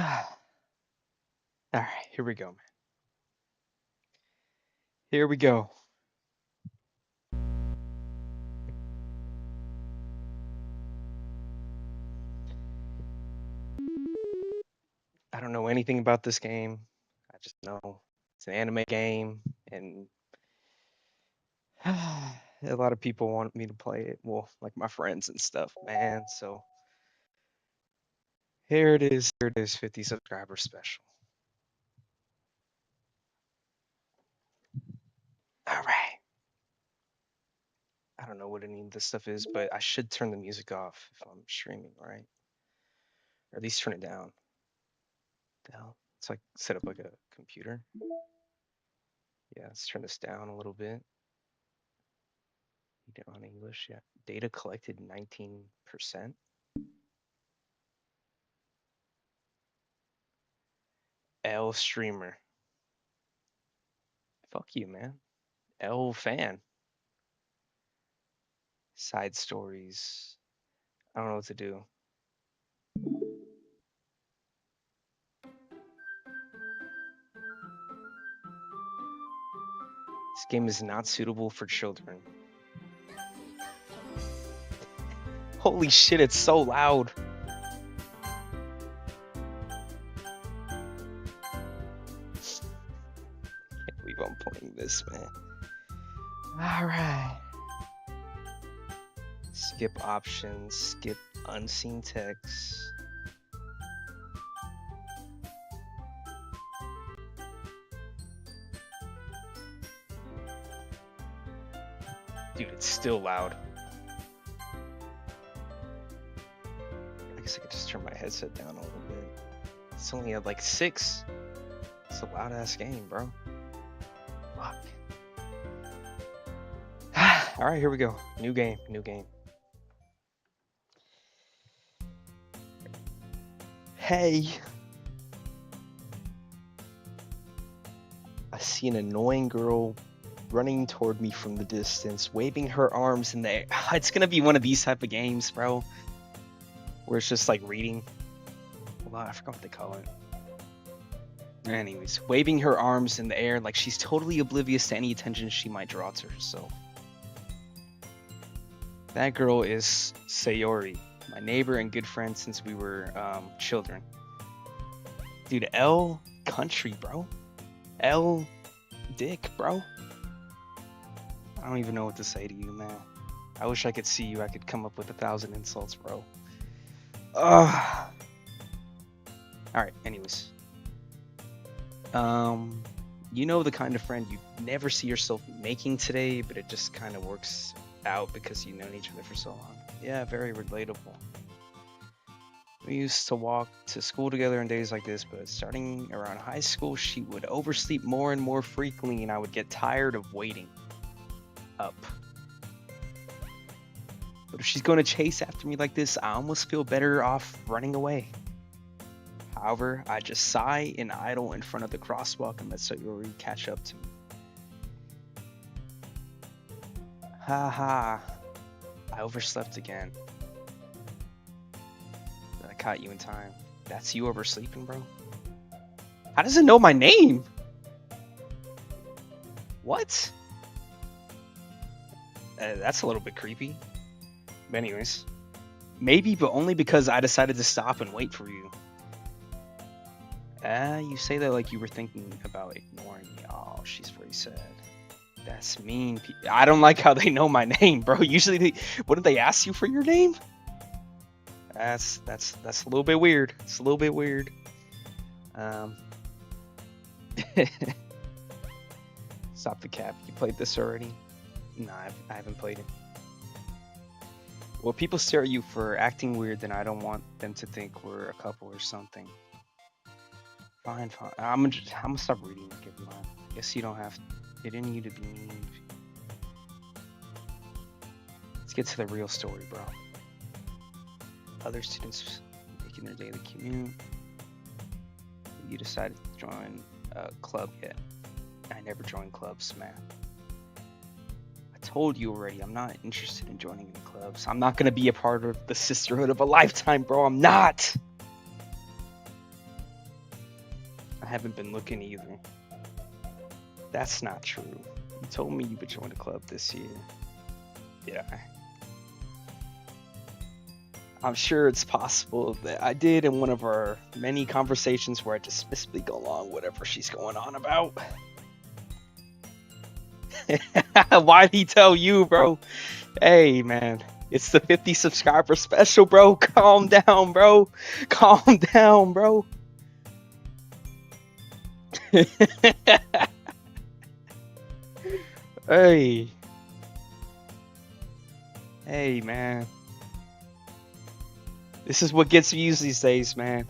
All right, here we go, man. Here we go. I don't know anything about this game. I just know it's an anime game, and a lot of people want me to play it. Well, like my friends and stuff, man. So here it is. Here it is, 50 subscriber special. All right. I don't know what any of this stuff is, but I should turn the music off if I'm streaming, right? Or at least turn it down. Down. It's like set up like a computer. Yeah, let's turn this down a little bit. On English, yeah. Data collected 19%. L streamer. Fuck you, man. L fan. Side stories. I don't know what to do. This game is not suitable for children. Holy shit, it's so loud. Can't believe I'm playing this, man. Alright. Skip options, skip unseen text. Dude, it's still loud. I guess I could just turn my headset down a little bit. It's only at like 6. It's a loud ass game, bro. Fuck. Alright, here we go. New game, new game. Hey. I see an annoying girl running toward me from the distance, waving her arms in the air. It's gonna be one of these type of games, bro. Where it's just like reading. Hold on, I forgot what they call it. Anyways, waving her arms in the air like she's totally oblivious to any attention she might draw to herself. That girl is Sayori, my neighbor and good friend since we were children. Dude, L country, bro. L dick, bro. I don't even know what to say to you, man. I wish I could see you. I could come up with 1,000 insults, bro. Ugh. Alright, anyways. You know the kind of friend you never see yourself making today, but it just kind of works out because you've known each other for so long. Yeah, very relatable. We used to walk to school together on days like this, but starting around high school, she would oversleep more and more frequently, and I would get tired of waiting up. But if she's going to chase after me like this, I almost feel better off running away. However, I just sigh and idle in front of the crosswalk and let Sayori catch up to me. Haha, I overslept again. But I caught you in time. That's you oversleeping, bro? How does it know my name? What? That's a little bit creepy. But anyways, maybe, but only because I decided to stop and wait for you. You say that like you were thinking about ignoring me. Oh, she's very sad. That's mean. I don't like how they know my name, bro. Usually, wouldn't they ask you for your name? That's a little bit weird. It's a little bit weird. Stop the cap. You played this already? Nah, I haven't played it. Well, people stare at you for acting weird, then I don't want them to think we're a couple or something. Fine. I'm gonna stop reading. Give them a, guess you don't have to. It didn't need to be mean. Let's get to the real story, bro. Other students making their daily commute. You decided to join a club yet? I never joined clubs, man. I told you already, I'm not interested in joining any clubs. I'm not gonna be a part of the sisterhood of a lifetime, bro. I'm not. I haven't been looking either. That's not true. You told me you would join the club this year. Yeah. I'm sure it's possible that I did in one of our many conversations where I dismissively go along whatever she's going on about. Why'd he tell you, bro? Hey, man. It's the 50 subscriber special, bro. Calm down, bro. Calm down, bro. Hey. Hey, man. This is what gets views these days, man.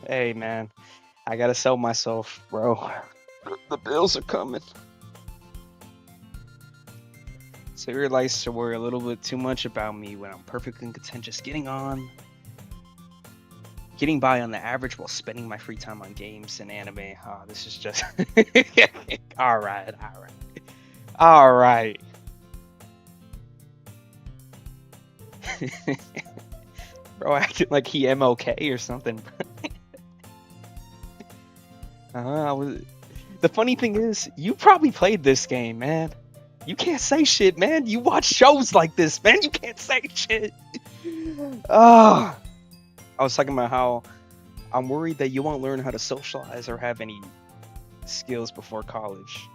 Hey, man. I gotta sell myself, bro. The bills are coming. So you realize to worry a little bit too much about me when I'm perfectly content just getting by on the average while spending my free time on games and anime. Oh, this is just all right. Bro acting like he MLK or something. The funny thing is, you probably played this game, man. You can't say shit, man. You watch shows like this, man. You can't say shit. Oh, I was talking about how I'm worried that you won't learn how to socialize or have any skills before college.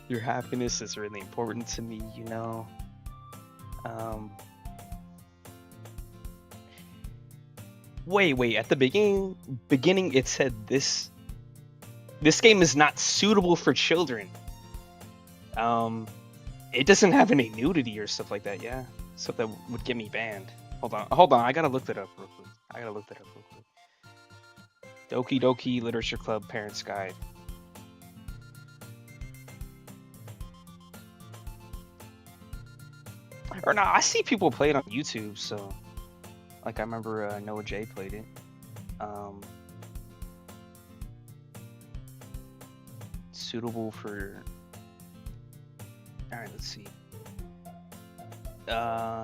Your happiness is really important to me, you know. Wait. At the beginning, it said this game is not suitable for children. It doesn't have any nudity or stuff like that, yeah? Stuff that would get me banned. Hold on, I gotta look that up real quick. Doki Doki Literature Club Parents Guide. Or no, I see people play it on YouTube, so... Like, I remember Noah J played it. Suitable for... Alright, let's see.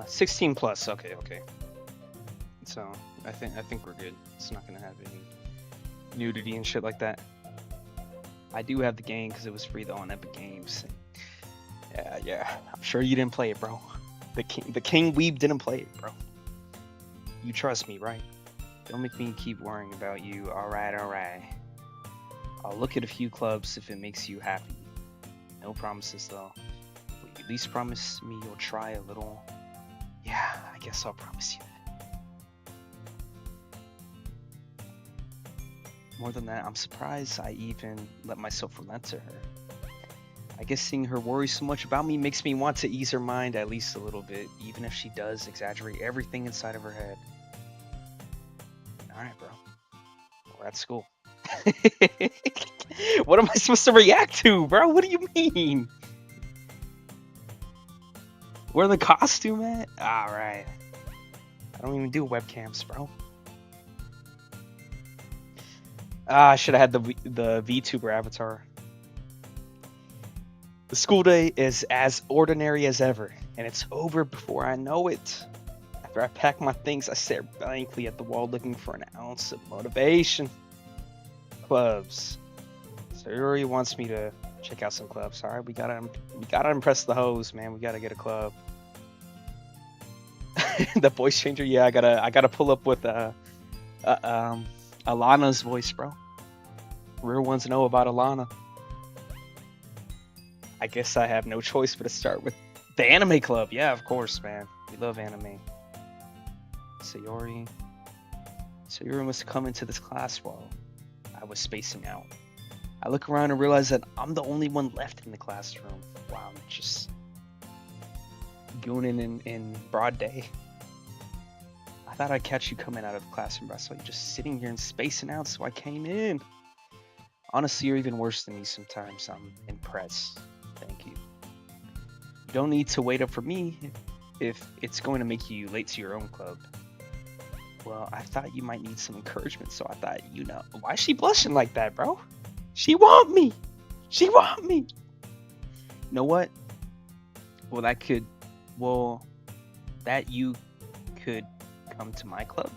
16 plus, okay. So, I think we're good. It's not gonna have any nudity and shit like that. I do have the game because it was free though on Epic Games. Yeah. I'm sure you didn't play it, bro. The King Weeb didn't play it, bro. You trust me, right? Don't make me keep worrying about you. Alright. I'll look at a few clubs if it makes you happy. No promises though. Will you at least promise me you'll try a little? Yeah, I guess I'll promise you that. More than that, I'm surprised I even let myself relent to her. I guess seeing her worry so much about me makes me want to ease her mind at least a little bit, even if she does exaggerate everything inside of her head. Alright, bro. We're at school. What am I supposed to react to, bro? What do you mean? Where the costume at? Alright. I don't even do webcams, bro. I should have had the VTuber avatar. The school day is as ordinary as ever, and it's over before I know it. After I pack my things, I stare blankly at the wall looking for an ounce of motivation. Clubs. Sayori wants me to check out some clubs. Alright, we gotta impress the hoes, man. We gotta get a club. The voice changer, yeah, I gotta pull up with Alana's voice, bro. Real ones know about Alana. I guess I have no choice but to start with the anime club. Yeah, of course, man. We love anime. Sayori must come into this class while I was spacing out. I look around and realize that I'm the only one left in the classroom. Wow, I'm just gooning in broad day. I thought I'd catch you coming out of the classroom, but I saw you just sitting here and spacing out, so I came in. Honestly, you're even worse than me sometimes. I'm impressed. Thank you. You don't need to wait up for me if it's going to make you late to your own club. Well, I thought you might need some encouragement, so I thought, why is she blushing like that, bro? She want me. You know what? That you could come to my club?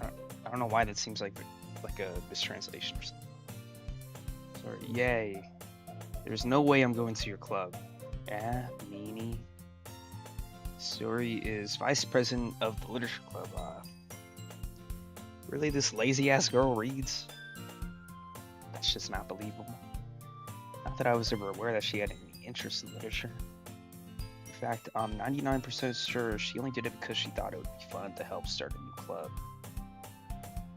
I don't, I don't know why that seems like a mistranslation or something. Sorry. Yay. There's no way I'm going to your club. Yeah, meanie. Sayori is vice president of the literature club. Really, this lazy ass girl reads? That's just not believable. Not that I was ever aware that she had any interest in literature. In fact, I'm 99% sure she only did it because she thought it would be fun to help start a new club.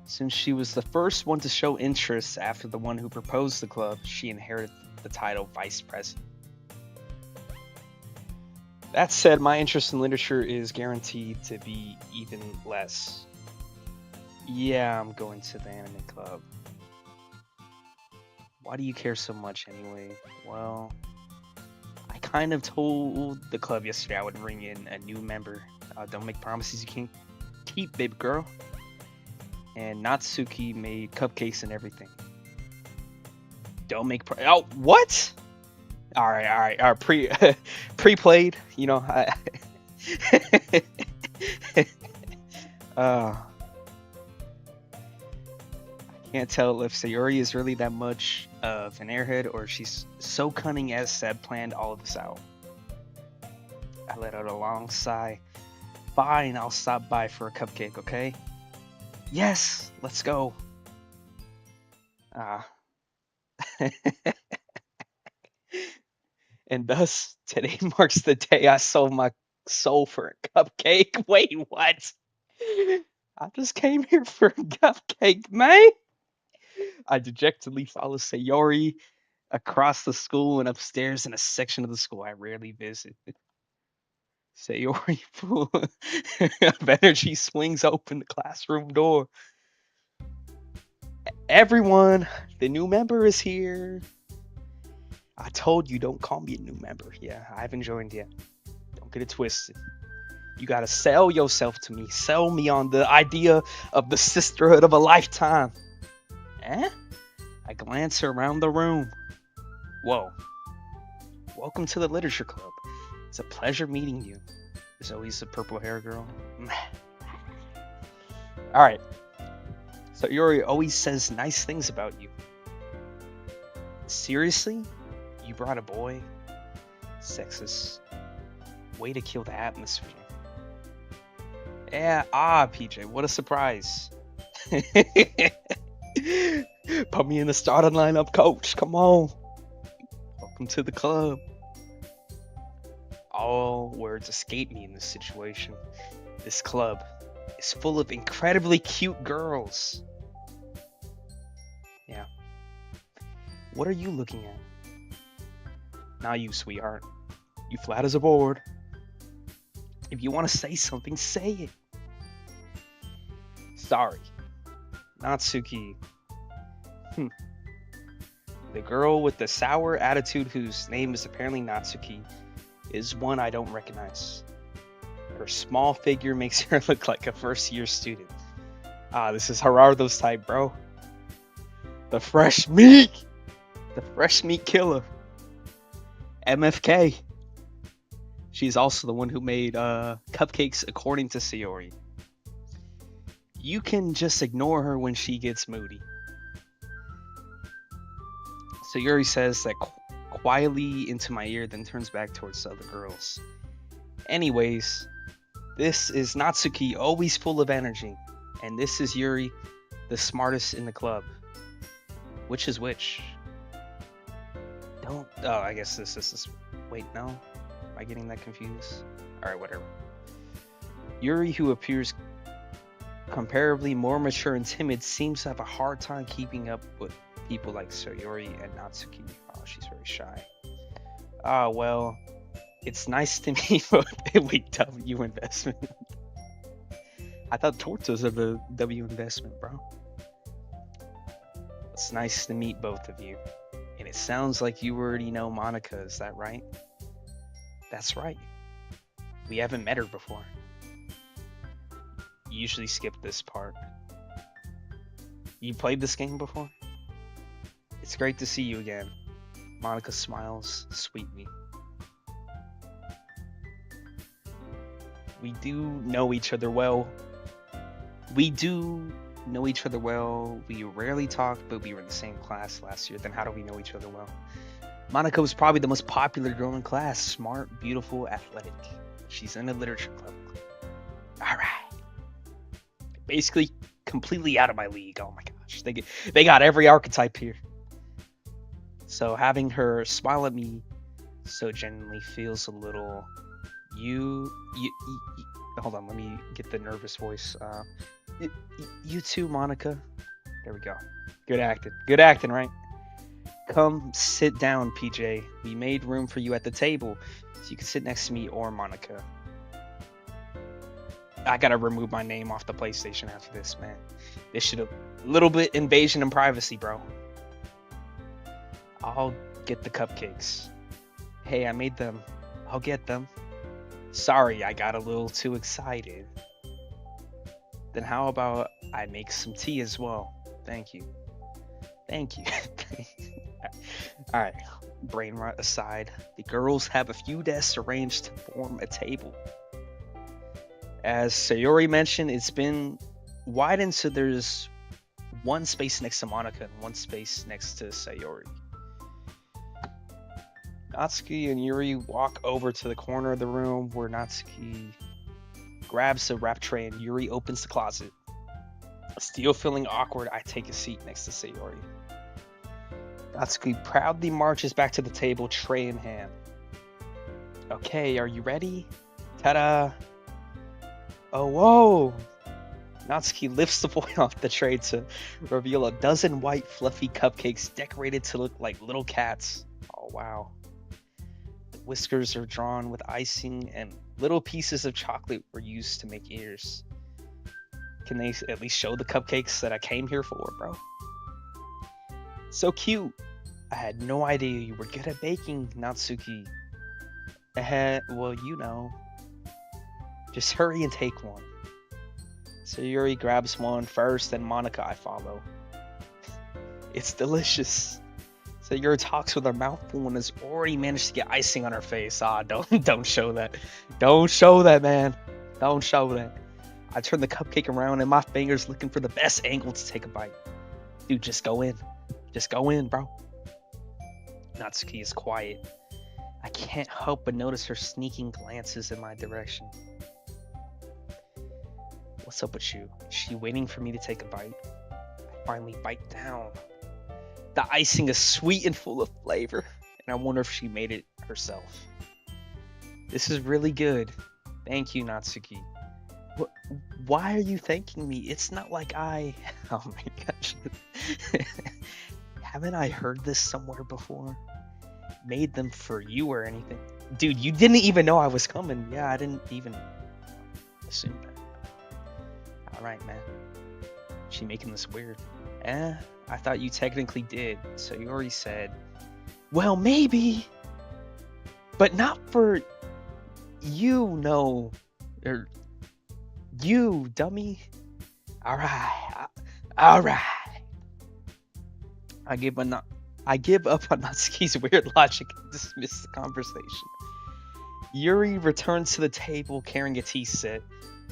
Since she was the first one to show interest after the one who proposed the club, she inherited the title vice president. That said, my interest in literature is guaranteed to be even less. Yeah, I'm going to the anime club. Why do you care so much anyway? Well, I kind of told the club yesterday I would bring in a new member. Don't make promises you can't keep, baby girl. And Natsuki made cupcakes and everything. Don't make oh, what? All right. Pre-played, you know. I can't tell if Sayori is really that much of an airhead or she's so cunning as Seb planned all of this out. I let out a long sigh. Fine, I'll stop by for a cupcake, okay? Yes, let's go. And thus, today marks the day I sold my soul for a cupcake. Wait, what? I just came here for a cupcake, man. I dejectedly follow Sayori across the school and upstairs in a section of the school I rarely visit. Sayori, full of energy, swings open the classroom door. Everyone, the new member is here. I told you, don't call me a new member. Yeah, I haven't joined yet. Don't get it twisted. You gotta sell yourself to me. Sell me on the idea of the sisterhood of a lifetime. Eh? I glance around the room. Whoa. Welcome to the literature club. It's a pleasure meeting you. There's always a purple hair girl. Alright. So Yuri always says nice things about you. Seriously? You brought a boy? Sexist. Way to kill the atmosphere. Yeah, PJ, what a surprise. Put me in the starting lineup, coach. Come on. Welcome to the club. All words escape me in this situation. This club is full of incredibly cute girls. Yeah. What are you looking at? Not you, sweetheart. You flat as a board. If you want to say something, say it. Sorry. Natsuki. The girl with the sour attitude whose name is apparently Natsuki is one I don't recognize. Her small figure makes her look like a first-year student. This is Gerardo's type, bro. The fresh meat! The fresh meat killer. MFK. She's also the one who made cupcakes according to Sayori. You can just ignore her when she gets moody. Sayori says that quietly into my ear, then turns back towards the other girls. Anyways, this is Natsuki, always full of energy. And this is Yuri, the smartest in the club. Which is which? I guess this is... Wait, no? Am I getting that confused? Alright, whatever. Yuri, who appears comparably more mature and timid, seems to have a hard time keeping up with people like Sayori and Natsuki. Oh, she's very shy. Well, it's nice to meet both. Wait, W investment. I thought tortas are the W investment, bro. It's nice to meet both of you. And it sounds like you already know Monica, is that right? That's right. We haven't met her before. You usually skip this part. You played this game before? It's great to see you again. Monica smiles sweetly. We do know each other well. We do know each other well. We rarely talk, but we were in the same class last year. Then how do we know each other well? Monica was probably the most popular girl in class. Smart, beautiful, athletic. She's in a literature club. All right. Basically, completely out of my league. Oh my gosh. They got every archetype here. So having her smile at me so genuinely feels a little... You hold on, let me get the nervous voice. You too, Monica. There we go. Good acting, right? Come sit down, PJ. We made room for you at the table, so you can sit next to me or Monica. I gotta remove my name off the PlayStation after this, man. This should have... Little bit invasion of privacy, bro. I'll get the cupcakes. Hey, I made them. I'll get them. Sorry, I got a little too excited. Then how about I make some tea as well? Thank you. Alright, brain rot aside, the girls have a few desks arranged to form a table. As Sayori mentioned, it's been widened so there's one space next to Monica and one space next to Sayori. Natsuki and Yuri walk over to the corner of the room where Natsuki grabs the wrap tray and Yuri opens the closet. Still feeling awkward, I take a seat next to Sayori. Natsuki proudly marches back to the table, tray in hand. Okay, are you ready? Ta-da! Oh, whoa! Natsuki lifts the foil off the tray to reveal a dozen white fluffy cupcakes decorated to look like little cats. Oh, wow. Whiskers are drawn with icing and little pieces of chocolate were used to make ears. Can they at least show the cupcakes that I came here for, bro? So cute. I had no idea you were good at baking, Natsuki. Well, you know. Just hurry and take one. So Yuri grabs one first, then Monica I follow. It's delicious. So Yuri talks with her mouth full and has already managed to get icing on her face. Don't show that. Don't show that, man. Don't show that. I turn the cupcake around and my fingers looking for the best angle to take a bite. Dude, just go in. Just go in, bro. Natsuki is quiet. I can't help but notice her sneaking glances in my direction. What's up with you? Is she waiting for me to take a bite? I finally bite down. The icing is sweet and full of flavor, and I wonder if she made it herself. This is really good. Thank you, Natsuki. Why are you thanking me? It's not like I... Oh my gosh. Haven't I heard this somewhere before? Made them for you or anything? Dude, you didn't even know I was coming. Yeah, I didn't even assume that. Alright, man. She making this weird. I thought you technically did. So you already said, well, maybe, but not for you, no. Or you, dummy. Alright. I give up on Natsuki's weird logic and dismiss the conversation. Yuri returns to the table carrying a tea set.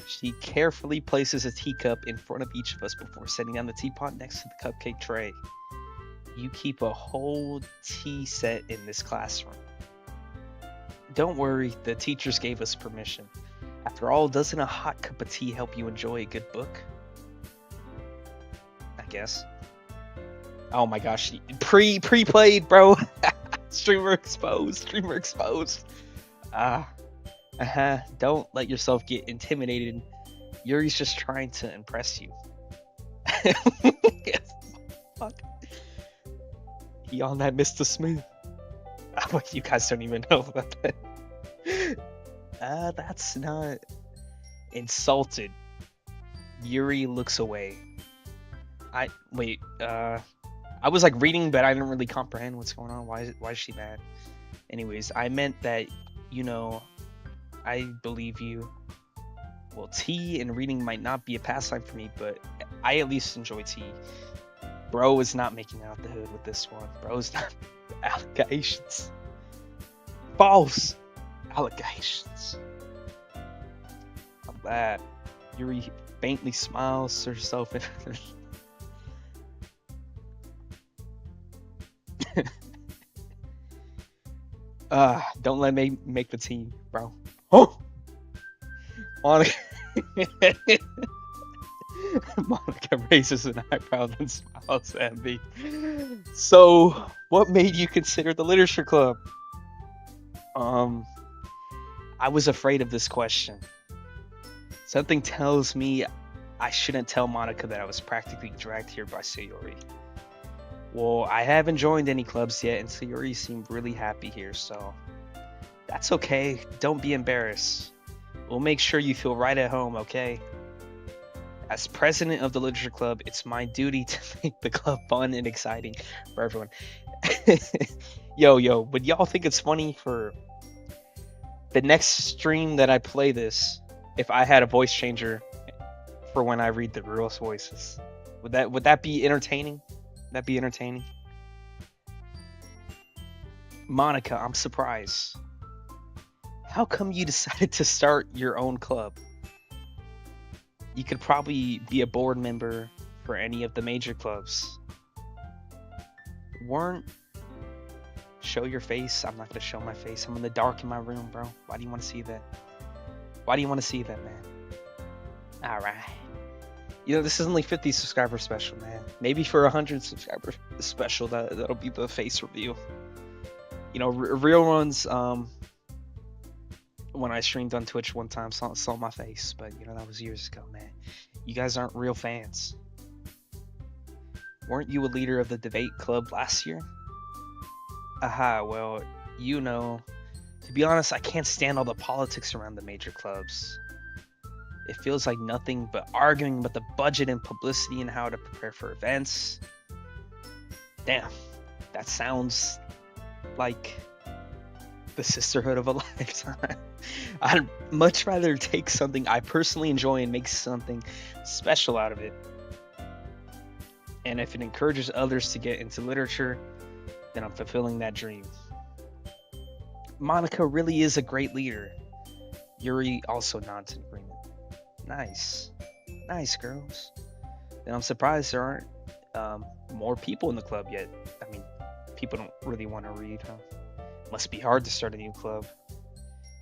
She carefully places a teacup in front of each of us before setting down the teapot next to the cupcake tray. You keep a whole tea set in this classroom. Don't worry, the teachers gave us permission. After all, doesn't a hot cup of tea help you enjoy a good book? I guess. Oh my gosh, pre-played, bro. Streamer exposed. Don't let yourself get intimidated. Yuri's just trying to impress you. Fuck. He on that Mr. Smooth. You guys don't even know about that. That's not... Insulted. Yuri looks away. I was like reading, but I didn't really comprehend what's going on. Why is she mad? Anyways, I meant that, you know, I believe you. Well, tea and reading might not be a pastime for me, but I at least enjoy tea. Bro is not making out the hood with this one. Bro's not... Allegations. False allegations. that. Yuri faintly smiles herself in. Don't let me make the team, bro. Oh, Monica. Monica raises an eyebrow and smiles at me. So, what made you consider the literature club? Um, I was afraid of this question. Something tells me I shouldn't tell Monica that I was practically dragged here by Sayori. Well, I haven't joined any clubs yet, and Sayori seemed really happy here, so that's okay. Don't be embarrassed. We'll make sure you feel right at home, okay? As president of the literature club, it's my duty to make the club fun and exciting for everyone. Yo, would y'all think it's funny for the next stream that I play this if I had a voice changer for when I read the girls' voices? Would that be entertaining? That'd be entertaining. Monica, I'm surprised. How come you decided to start your own club? You could probably be a board member for any of the major clubs. Show your face. I'm not gonna show my face. I'm in the dark in my room, bro. Why do you want to see that? Why do you want to see that, man? Alright. This is only 50 subscriber special, man. Maybe for 100 subscriber special, that'll be the face reveal. Real ones, when I streamed on Twitch one time, saw my face, but that was years ago, man. You guys aren't real fans. Weren't you a leader of the debate club last year? Aha, well, to be honest, I can't stand all the politics around the major clubs. It feels like nothing but arguing about the budget and publicity and how to prepare for events. Damn, that sounds like the sisterhood of a lifetime. I'd much rather take something I personally enjoy and make something special out of it. And if it encourages others to get into literature, then I'm fulfilling that dream. Monica really is a great leader. Yuri also nods in agreement. Nice, girls. And I'm surprised there aren't more people in the club yet. I mean, people don't really want to read, huh? Must be hard to start a new club.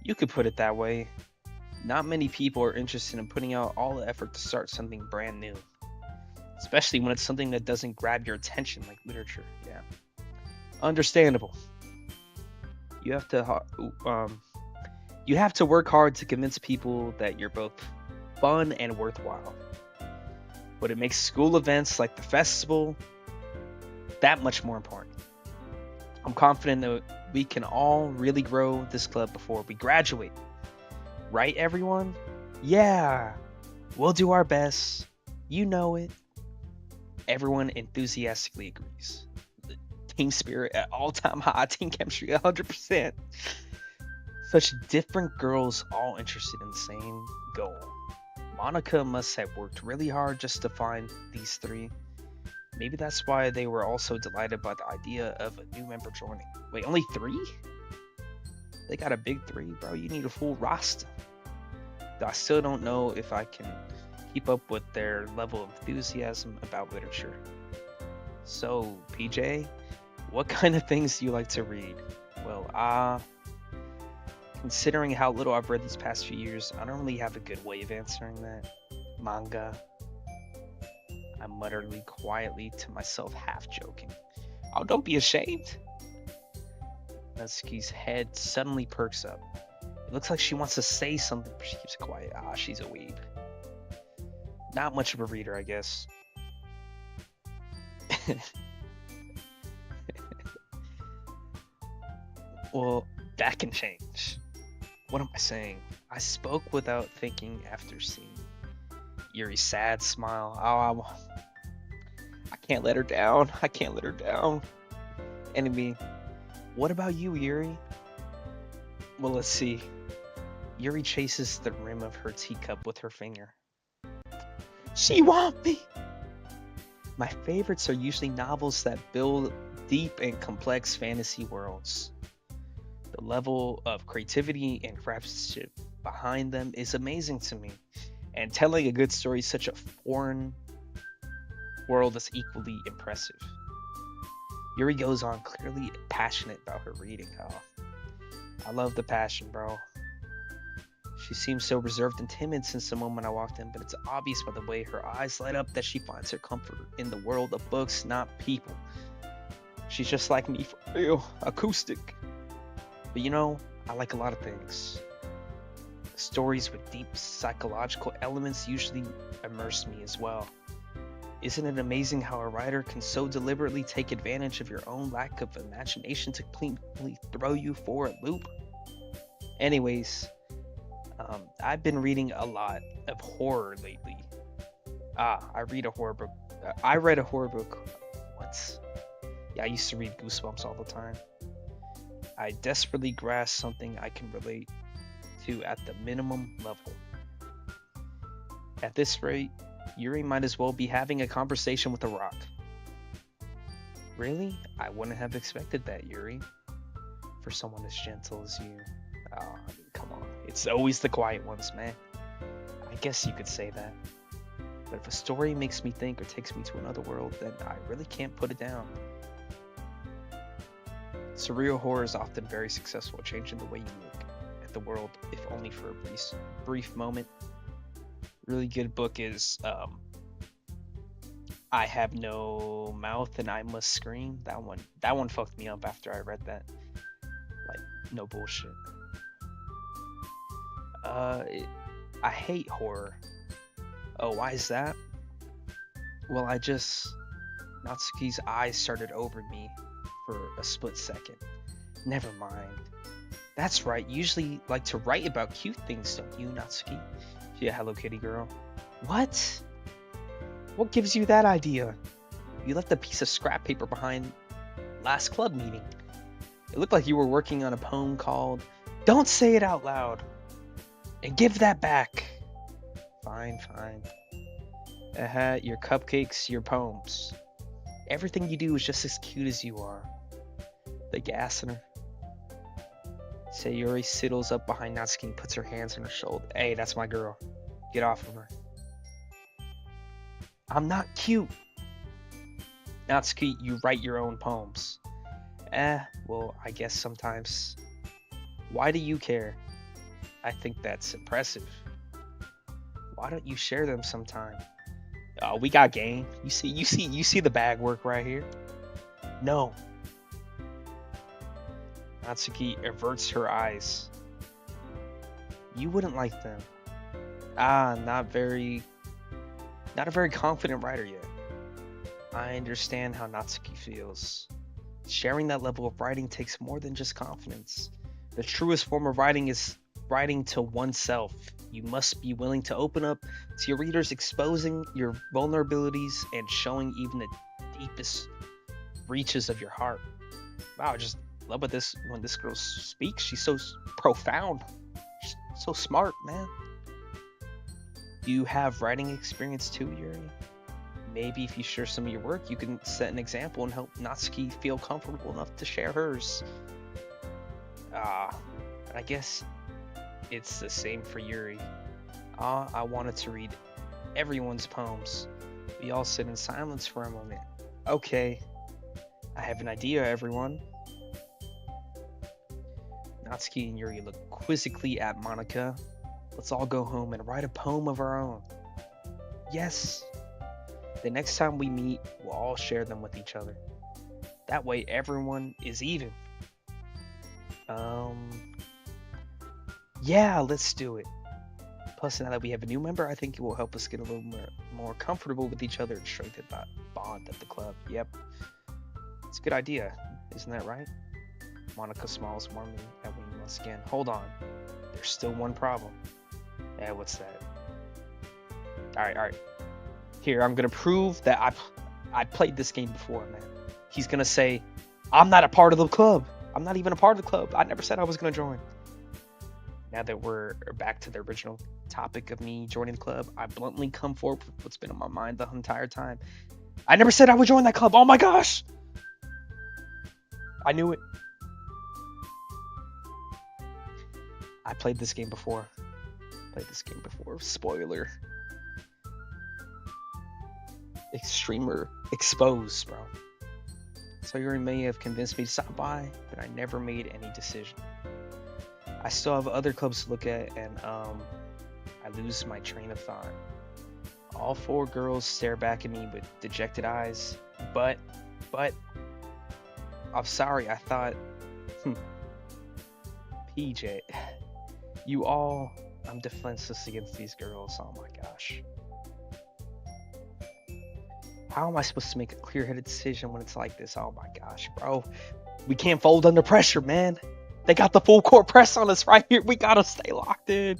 You could put it that way. Not many people are interested in putting out all the effort to start something brand new, especially when it's something that doesn't grab your attention like literature. Yeah, understandable. You have to work hard to convince people that you're both fun and worthwhile. But it makes school events like the festival that much more important. I'm confident that we can all really grow this club before we graduate. Right, everyone? Yeah, we'll do our best. You know it. Everyone enthusiastically agrees. The team spirit at all-time high, team chemistry 100%. Such different girls all interested in the same goal. Monica must have worked really hard just to find these three. Maybe that's why they were also delighted by the idea of a new member joining. Wait, only 3? They got a big 3, bro. You need a full roster. I still don't know if I can keep up with their level of enthusiasm about literature. So, PJ, what kind of things do you like to read? Well, considering how little I've read these past few years, I don't really have a good way of answering that. Manga. I muttered quietly to myself, half joking. Oh, don't be ashamed. Natsuki's head suddenly perks up. It looks like she wants to say something, but she keeps it quiet. She's a weeb. Not much of a reader, I guess. Well, that can change. What am I saying? I spoke without thinking after seeing Yuri's sad smile. I can't let her down. I can't let her down. Enemy. What about you, Yuri? Well, let's see. Yuri chases the rim of her teacup with her finger. She want me! My favorites are usually novels that build deep and complex fantasy worlds. The level of creativity and craftsmanship behind them is amazing to me. And telling a good story is such a foreign world is equally impressive. Yuri goes on, clearly passionate about her reading. Oh, I love the passion, bro. She seems so reserved and timid since the moment I walked in, but it's obvious by the way her eyes light up that she finds her comfort in the world of books, not people. She's just like me for real, acoustic. But you know, I like a lot of things. Stories with deep psychological elements usually immerse me as well. Isn't it amazing how a writer can so deliberately take advantage of your own lack of imagination to completely throw you for a loop? Anyways, I've been reading a lot of horror lately. I read a horror book. I read a horror book once. Yeah, I used to read Goosebumps all the time. I desperately grasp something I can relate to at the minimum level. At this rate, Yuri might as well be having a conversation with a rock. Really? I wouldn't have expected that, Yuri. For someone as gentle as you. Oh, I mean, come on. It's always the quiet ones, man. I guess you could say that. But if a story makes me think or takes me to another world, then I really can't put it down. Surreal horror is often very successful at changing the way you look at the world, if only for a brief moment. Really good book is I Have No Mouth and I Must Scream. That one fucked me up after I read that. Like, no bullshit. I hate horror. Oh, why is that? Well, Natsuki's eyes started over me for a split second. Never mind. That's right, you usually like to write about cute things, don't you, Natsuki? Yeah, Hello Kitty girl. What? What gives you that idea? You left a piece of scrap paper behind last club meeting. It looked like you were working on a poem called Don't Say It Out Loud. And give that back. Fine. Your cupcakes, your poems. Everything you do is just as cute as you are. The gas in her. Sayori sidles up behind Natsuki and puts her hands on her shoulder. Hey, that's my girl. Get off of her. I'm not cute. Natsuki, you write your own poems. Well, I guess sometimes. Why do you care? I think that's impressive. Why don't you share them sometime? We got game. You see the bag work right here? No. Natsuki averts her eyes. You wouldn't like them. Not a very confident writer yet. I understand how Natsuki feels. Sharing that level of writing takes more than just confidence. The truest form of writing is writing to oneself. You must be willing to open up to your readers, exposing your vulnerabilities and showing even the deepest reaches of your heart. Wow, I just love when this girl speaks. She's so profound. She's so smart, man. Do you have writing experience too, Yuri? Maybe if you share some of your work, you can set an example and help Natsuki feel comfortable enough to share hers. I guess it's the same for Yuri. I wanted to read everyone's poems. We all sit in silence for a moment. Okay, I have an idea, everyone. Natsuki and Yuri look quizzically at Monika. Let's all go home and write a poem of our own. Yes. The next time we meet, we'll all share them with each other. That way everyone is even. Yeah, let's do it. Plus, now that we have a new member, I think it will help us get a little more comfortable with each other and strengthen that bond at the club. Yep. It's a good idea. Isn't that right? Monika smiles warmly at me once again. Hold on. There's still one problem. Yeah, what's that? Alright. Here, I'm gonna prove that I played this game before, man. He's gonna say, I'm not a part of the club. I'm not even a part of the club. I never said I was gonna join. Now that we're back to the original topic of me joining the club, I bluntly come forward with what's been on my mind the entire time. I never said I would join that club. Oh my gosh! I knew it. I played this game before. Played this game before. Spoiler. Extremer exposed, bro. So you may have convinced me to stop by, but I never made any decision. I still have other clubs to look at, and I lose my train of thought. All four girls stare back at me with dejected eyes. But, I'm sorry, I thought, PJ, I'm defenseless against these girls, oh my gosh. How am I supposed to make a clear-headed decision when it's like this? Oh my gosh, bro. We can't fold under pressure, man. They got the full court press on us right here. We gotta stay locked in.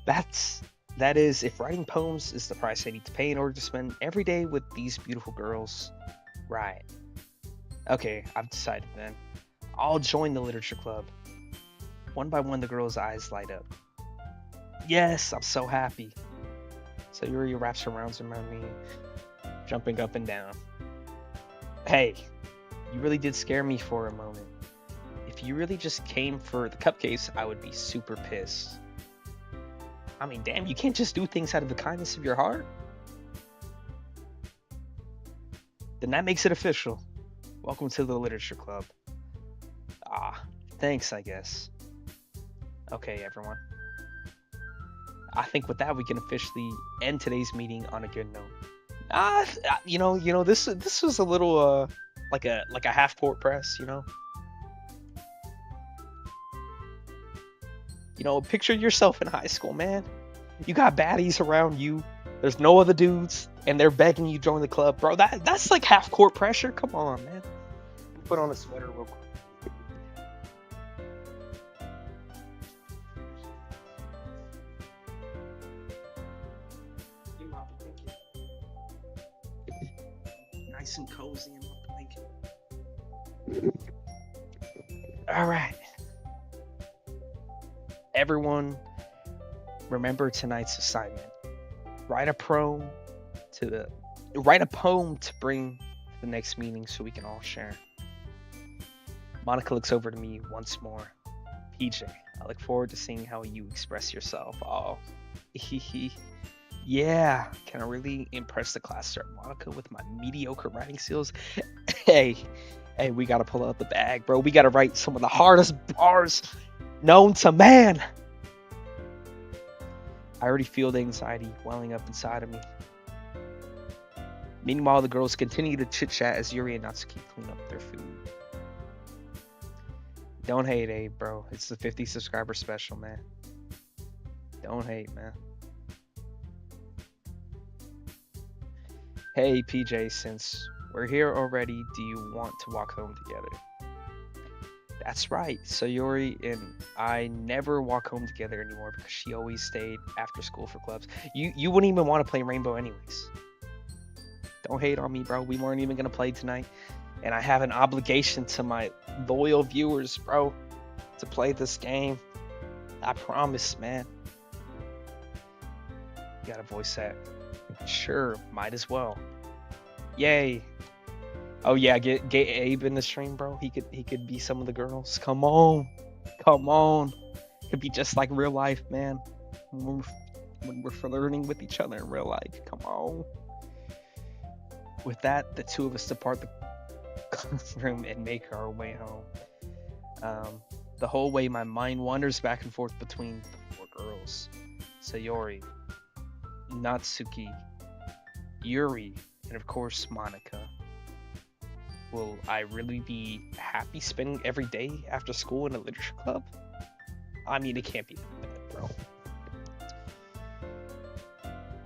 That is, if writing poems is the price I need to pay in order to spend every day with these beautiful girls, right. Okay, I've decided then. I'll join the literature club. One by one, the girls' eyes light up. Yes, I'm so happy. So Yuri wraps her arms around me, jumping up and down. Hey, you really did scare me for a moment. If you really just came for the cupcakes, I would be super pissed. I mean, damn, you can't just do things out of the kindness of your heart. Then that makes it official. Welcome to the literature club. Thanks, I guess. Okay, everyone. I think with that we can officially end today's meeting on a good note. This was a little like a half court press, you know. Picture yourself in high school, man. You got baddies around you. There's no other dudes, and they're begging you to join the club, bro. That's like half court pressure. Come on, man. Put on a sweater real quick. Nice and cozy in my blanket. All right. Everyone, remember tonight's assignment. Write a poem to bring to the next meeting so we can all share. Monica looks over to me once more. PJ, I look forward to seeing how you express yourself. Oh, yeah. Can I really impress the class sir Monica with my mediocre writing skills? Hey, we gotta pull out the bag, bro. We gotta write some of the hardest bars known to man. I already feel the anxiety welling up inside of me. Meanwhile, the girls continue to chit-chat as Yuri and Natsuki clean up their food. Don't hate, bro. It's the 50 subscriber special, man. Don't hate, man. Hey, PJ, since we're here already, do you want to walk home together? That's right. Sayori and I never walk home together anymore because she always stayed after school for clubs. You wouldn't even want to play Rainbow anyways. Don't hate on me, bro. We weren't even going to play tonight. And I have an obligation to my loyal viewers, bro, to play this game. I promise, man. You gotta voice that. Sure, might as well. Yay. Oh yeah, get Abe in the stream, bro. He could be some of the girls. Come on. Could be just like real life, man. When we're flirting with each other in real life. Come on. With that, the two of us depart the room and make our way home. The whole way my mind wanders back and forth between the four girls. Sayori, Natsuki, Yuri, and of course Monica. Will I really be happy spending every day after school in a literature club? I mean, it can't be that bad, bro.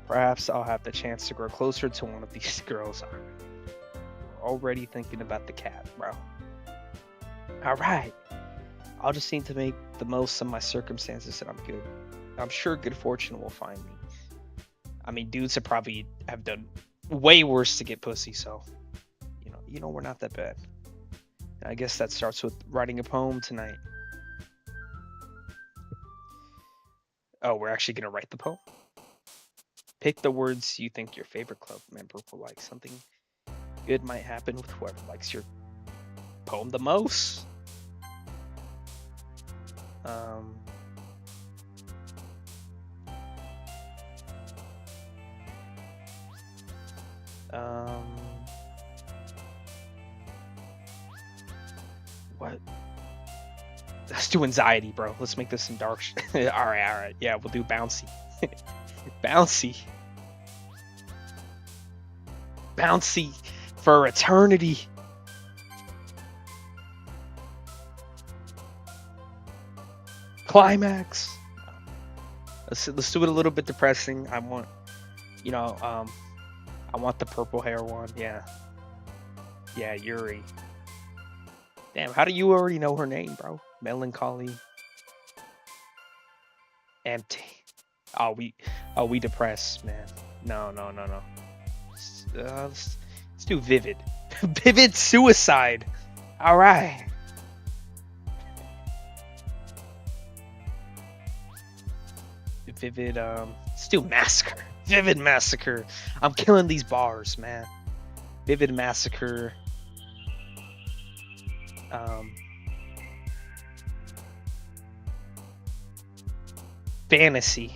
Perhaps I'll have the chance to grow closer to one of these girls. Already thinking about the cat, bro. Alright. I'll just need to make the most of my circumstances and I'm good. I'm sure good fortune will find me. I mean, dudes have done way worse to get pussy, so we're not that bad. And I guess that starts with writing a poem tonight. Oh, we're actually gonna write the poem? Pick the words you think your favorite club member will like. Something good might happen with whoever likes your poem the most. Um, what? Let's do anxiety, bro. Let's make this some dark shit. All right. Yeah, we'll do bouncy. Bouncy. Bouncy for eternity. Climax. Let's do it a little bit depressing. I want, I want the purple hair one. Yeah, Yuri. Damn, how do you already know her name, bro? Melancholy. Empty. We depressed, man. No. Let's do vivid. Vivid suicide. All right. Vivid. Let's do massacre. Vivid massacre. I'm killing these bars, man. Vivid massacre. Fantasy.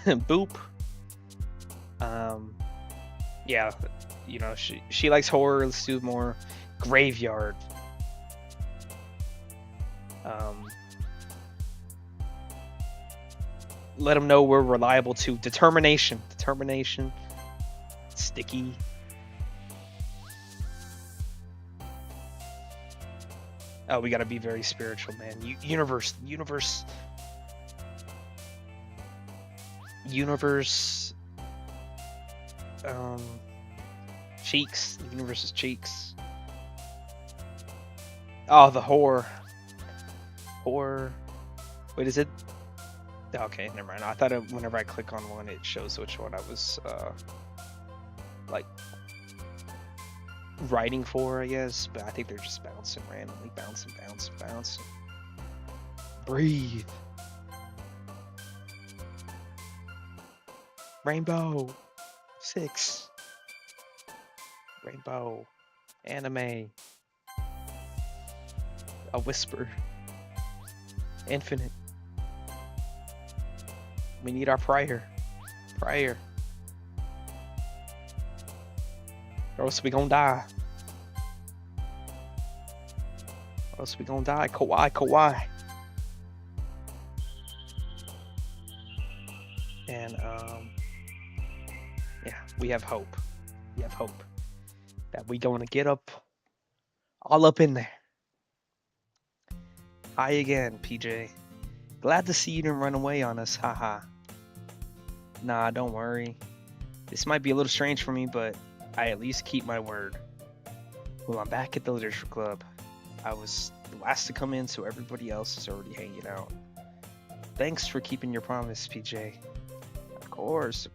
Boop. Yeah, she likes horror. Let's do more graveyard. Let them know we're reliable too. Determination. Sticky. Oh, we gotta be very spiritual, man. Universe. Cheeks. The universe's cheeks. Oh, the whore. Wait, is it? Okay, never mind. I thought whenever I click on one, it shows which one I was like writing for, I guess. But I think they're just bouncing randomly, bouncing. Breathe. Rainbow 6. Rainbow. Anime. A whisper. Infinite. We need our prayer. Or else we gonna die. Kawaii. And yeah, we have hope. That we gonna get up, all up in there. Hi again, PJ. Glad to see you didn't run away on us, haha. Nah, don't worry. This might be a little strange for me, but I at least keep my word. Well, I'm back at the literature club. I was the last to come in, so everybody else is already hanging out. Thanks for keeping your promise, PJ. Of course.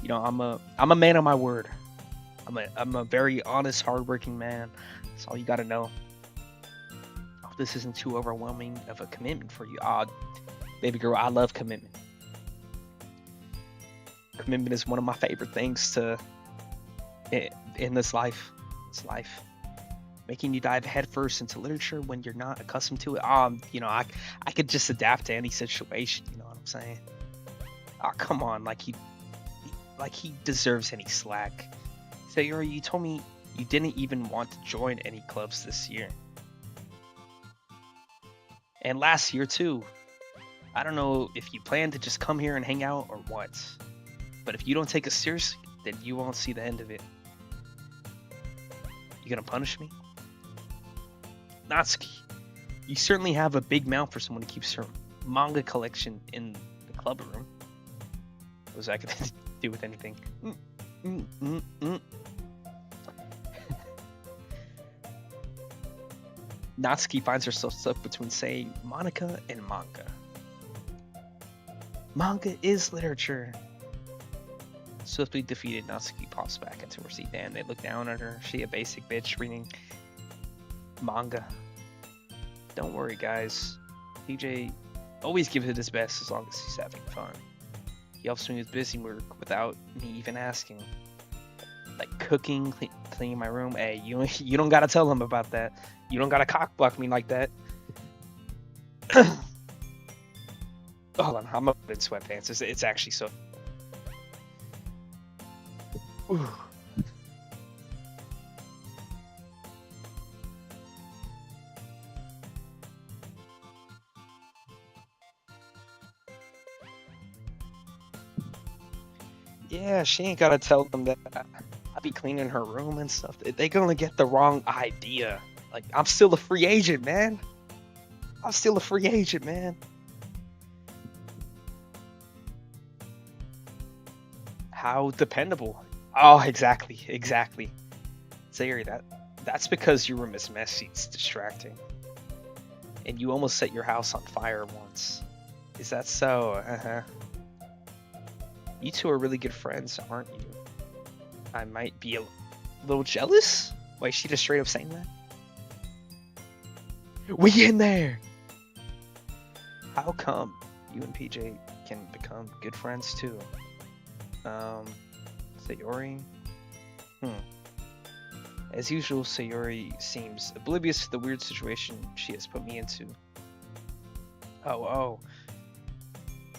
I'm a man of my word. I'm a very honest, hardworking man. That's all you gotta know. This isn't too overwhelming of a commitment for you. Baby girl, I love commitment. Commitment is one of my favorite things in this life. Making you dive headfirst into literature when you're not accustomed to it. I could just adapt to any situation. You know what I'm saying? Oh, come on, like he deserves any slack. Sayori, you told me you didn't even want to join any clubs this year. And last year too. I don't know if you plan to just come here and hang out or what. But if you don't take us seriously, then you won't see the end of it. You gonna punish me? Natsuki, you certainly have a big mouth for someone who keeps her manga collection in the club room. What was that gonna do with anything? Natsuki finds herself stuck between saying Monica and manga. Manga is literature. Swiftly defeated, Natsuki pops back into her seat. Damn, they look down at her. She a basic bitch reading manga. Don't worry, guys. PJ always gives it his best as long as he's having fun. He helps me with busy work without me even asking. Like cooking, cleaning my room. Hey, you don't gotta tell him about that. You don't gotta cockblock me like that. Hold on, I'm up in sweatpants. It's actually so. Ooh. Yeah, she ain't gotta tell them that I be cleaning her room and stuff. They gonna get the wrong idea. Like, I'm still a free agent, man. I'm still a free agent, man. How dependable. Oh, exactly, exactly. Sayori, that's because your room is messy. It's distracting, and you almost set your house on fire once. Is that so? Uh-huh. You two are really good friends, aren't you? I might be a little jealous. Wait, she just straight up saying that? We in there. How come you and PJ can become good friends too? Um, Sayori? Hmm. As usual, Sayori seems oblivious to the weird situation she has put me into. Oh.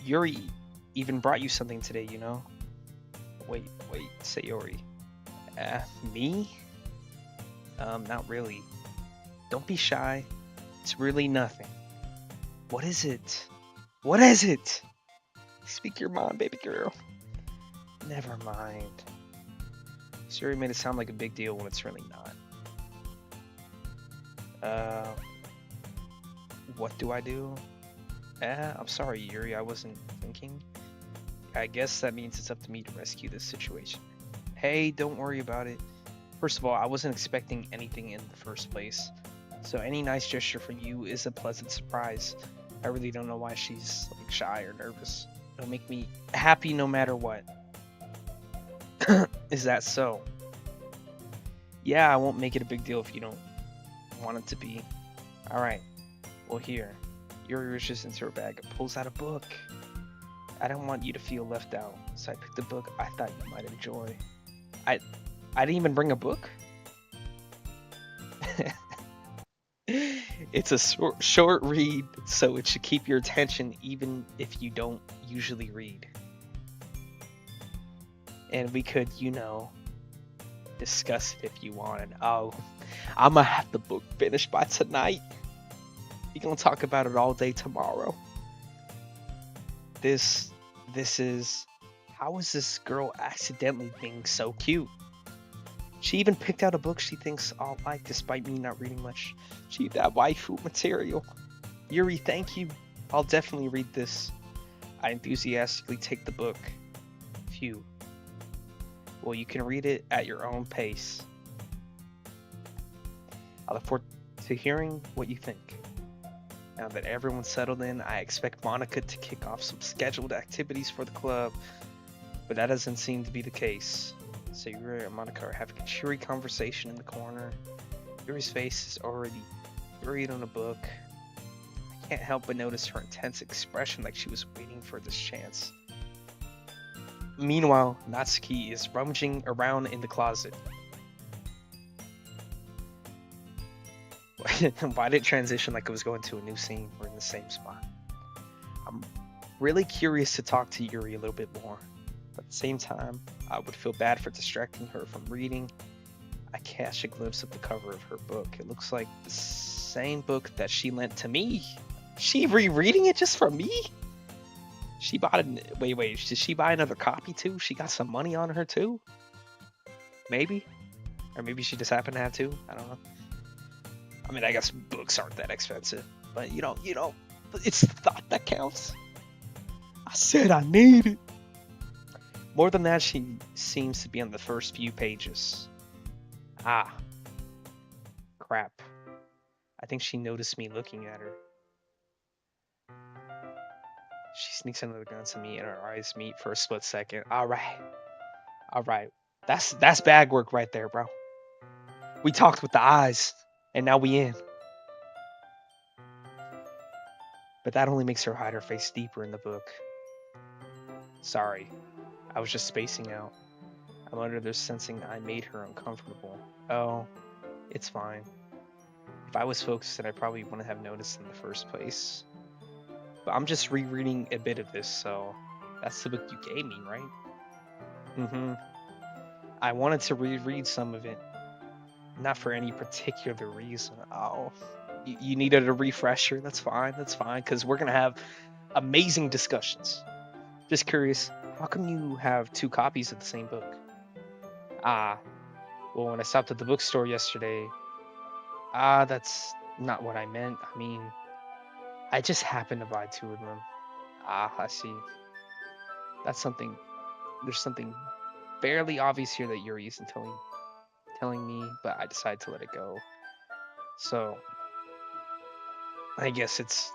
Yuri even brought you something today, you know? Wait, Sayori. Me? Not really. Don't be shy. It's really nothing. What is it? What is it? Speak your mind, baby girl. Never mind. Sayori made it sound like a big deal when it's really not. What do I do? I'm sorry, Yuri, I wasn't thinking. I guess that means it's up to me to rescue this situation. Hey, don't worry about it. First of all, I wasn't expecting anything in the first place, so any nice gesture from you is a pleasant surprise. I really don't know why she's like shy or nervous. It'll make me happy no matter what. Is that so? Yeah, I won't make it a big deal if you don't want it to be. Alright, well here. Yuri reaches into her bag and pulls out a book. I don't want you to feel left out, so I picked a book I thought you might enjoy. I didn't even bring a book? It's a short read, so it should keep your attention even if you don't usually read. And we could, discuss it if you wanted. Oh, I'm gonna have the book finished by tonight. You're gonna talk about it all day tomorrow. This is... How is this girl accidentally being so cute? She even picked out a book she thinks I'll like despite me not reading much. Gee, that waifu material. Yuri, thank you. I'll definitely read this. I enthusiastically take the book. Phew. Well, you can read it at your own pace. I look forward to hearing what you think. Now that everyone's settled in, I expect Monica to kick off some scheduled activities for the club, but that doesn't seem to be the case. So Yuri and Monica are having a cheery conversation in the corner. Yuri's face is already buried on a book. I can't help but notice her intense expression, like she was waiting for this chance. Meanwhile, Natsuki is rummaging around in the closet. Why did it transition like it was going to a new scene? We're in the same spot. I'm really curious to talk to Yuri a little bit more. But at the same time, I would feel bad for distracting her from reading. I catch a glimpse of the cover of her book. It looks like the same book that she lent to me. She rereading it just for me? She bought it. Wait, did she buy another copy too? She got some money on her too? Maybe? Or maybe she just happened to have two? I don't know. I mean, I guess books aren't that expensive. But it's the thought that counts. I said I need it. More than that, she seems to be on the first few pages. Ah. Crap. I think she noticed me looking at her. She sneaks under the gun to me and our eyes meet for a split second. Alright. That's bag work right there, bro. We talked with the eyes, and now we in. But that only makes her hide her face deeper in the book. Sorry. I was just spacing out. I'm under the sensing I made her uncomfortable. Oh, it's fine. If I was focused, then I probably wouldn't have noticed in the first place. But I'm just rereading a bit of this, so that's the book you gave me, right? Mm-hmm. I wanted to reread some of it, not for any particular reason. Oh, you needed a refresher. That's fine. That's fine, because we're gonna have amazing discussions. Just curious, how come you have two copies of the same book? Ah, well, when I stopped at the bookstore yesterday, that's not what I meant. I mean, I just happened to buy two of them. Ah, I see. That's something. There's something fairly obvious here that Yuri isn't telling me, but I decided to let it go. So I guess it's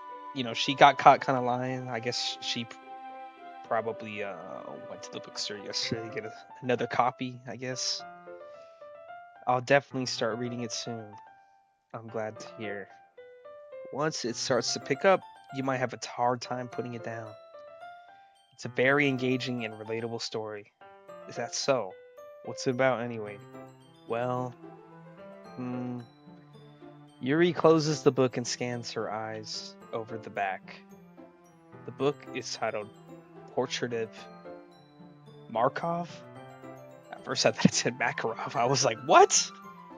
she got caught kind of lying. I guess she probably went to the bookstore yesterday to get another copy. I guess I'll definitely start reading it soon. I'm glad to hear. Once it starts to pick up, you might have a hard time putting it down. It's a very engaging and relatable story. Is that so? What's it about anyway? Well, hmm. Yuri closes the book and scans her eyes over the back. The book is titled Portrait of Markov. At first I thought it said Makarov. I was like, what?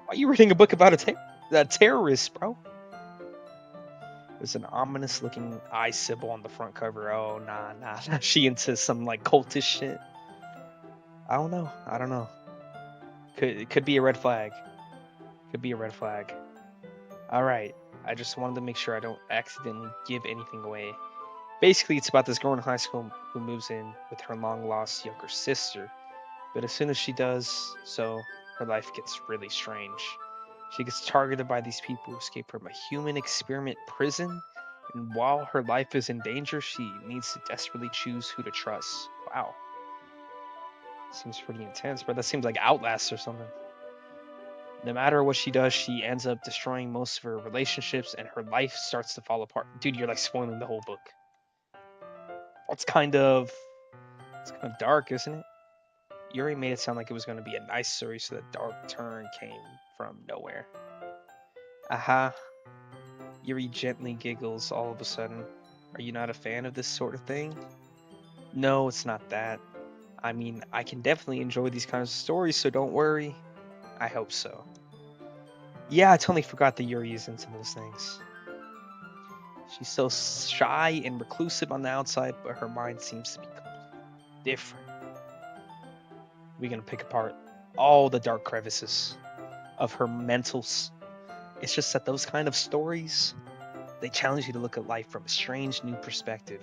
Why are you reading a book about a terrorist, bro? There's an ominous looking eye symbol on the front cover. Oh, nah. She into some like cultish shit. I don't know. It could be a red flag. Could be a red flag. Alright. I just wanted to make sure I don't accidentally give anything away. Basically, it's about this girl in high school who moves in with her long lost younger sister. But as soon as she does so, her life gets really strange. She gets targeted by these people who escape from a human experiment prison, and while her life is in danger, she needs to desperately choose who to trust. Wow. Seems pretty intense, but that seems like Outlast or something. No matter what she does, she ends up destroying most of her relationships and her life starts to fall apart. Dude, you're like spoiling the whole book. It's kind of dark, isn't it? Yuri made it sound like it was going to be a nice story, so the dark turn came from nowhere. Aha. Yuri gently giggles all of a sudden. Are you not a fan of this sort of thing? No, it's not that. I mean, I can definitely enjoy these kinds of stories, so don't worry. I hope so. Yeah, I totally forgot that Yuri is into those things. She's so shy and reclusive on the outside, but her mind seems to be completely different. We're gonna pick apart all the dark crevices of her mentals. It's just that those kind of stories, they challenge you to look at life from a strange new perspective.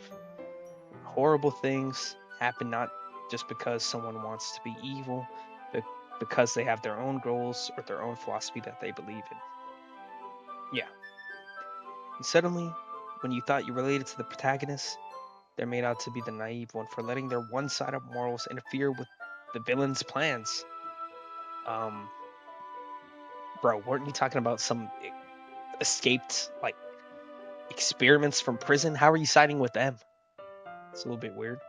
Horrible things happen not just because someone wants to be evil, but because they have their own goals or their own philosophy that they believe in. Yeah. And suddenly, when you thought you related to the protagonist, they're made out to be the naive one for letting their one-sided morals interfere with the villain's plans. Um, bro, weren't you talking about some escaped like experiments from prison? How are you siding with them? It's a little bit weird.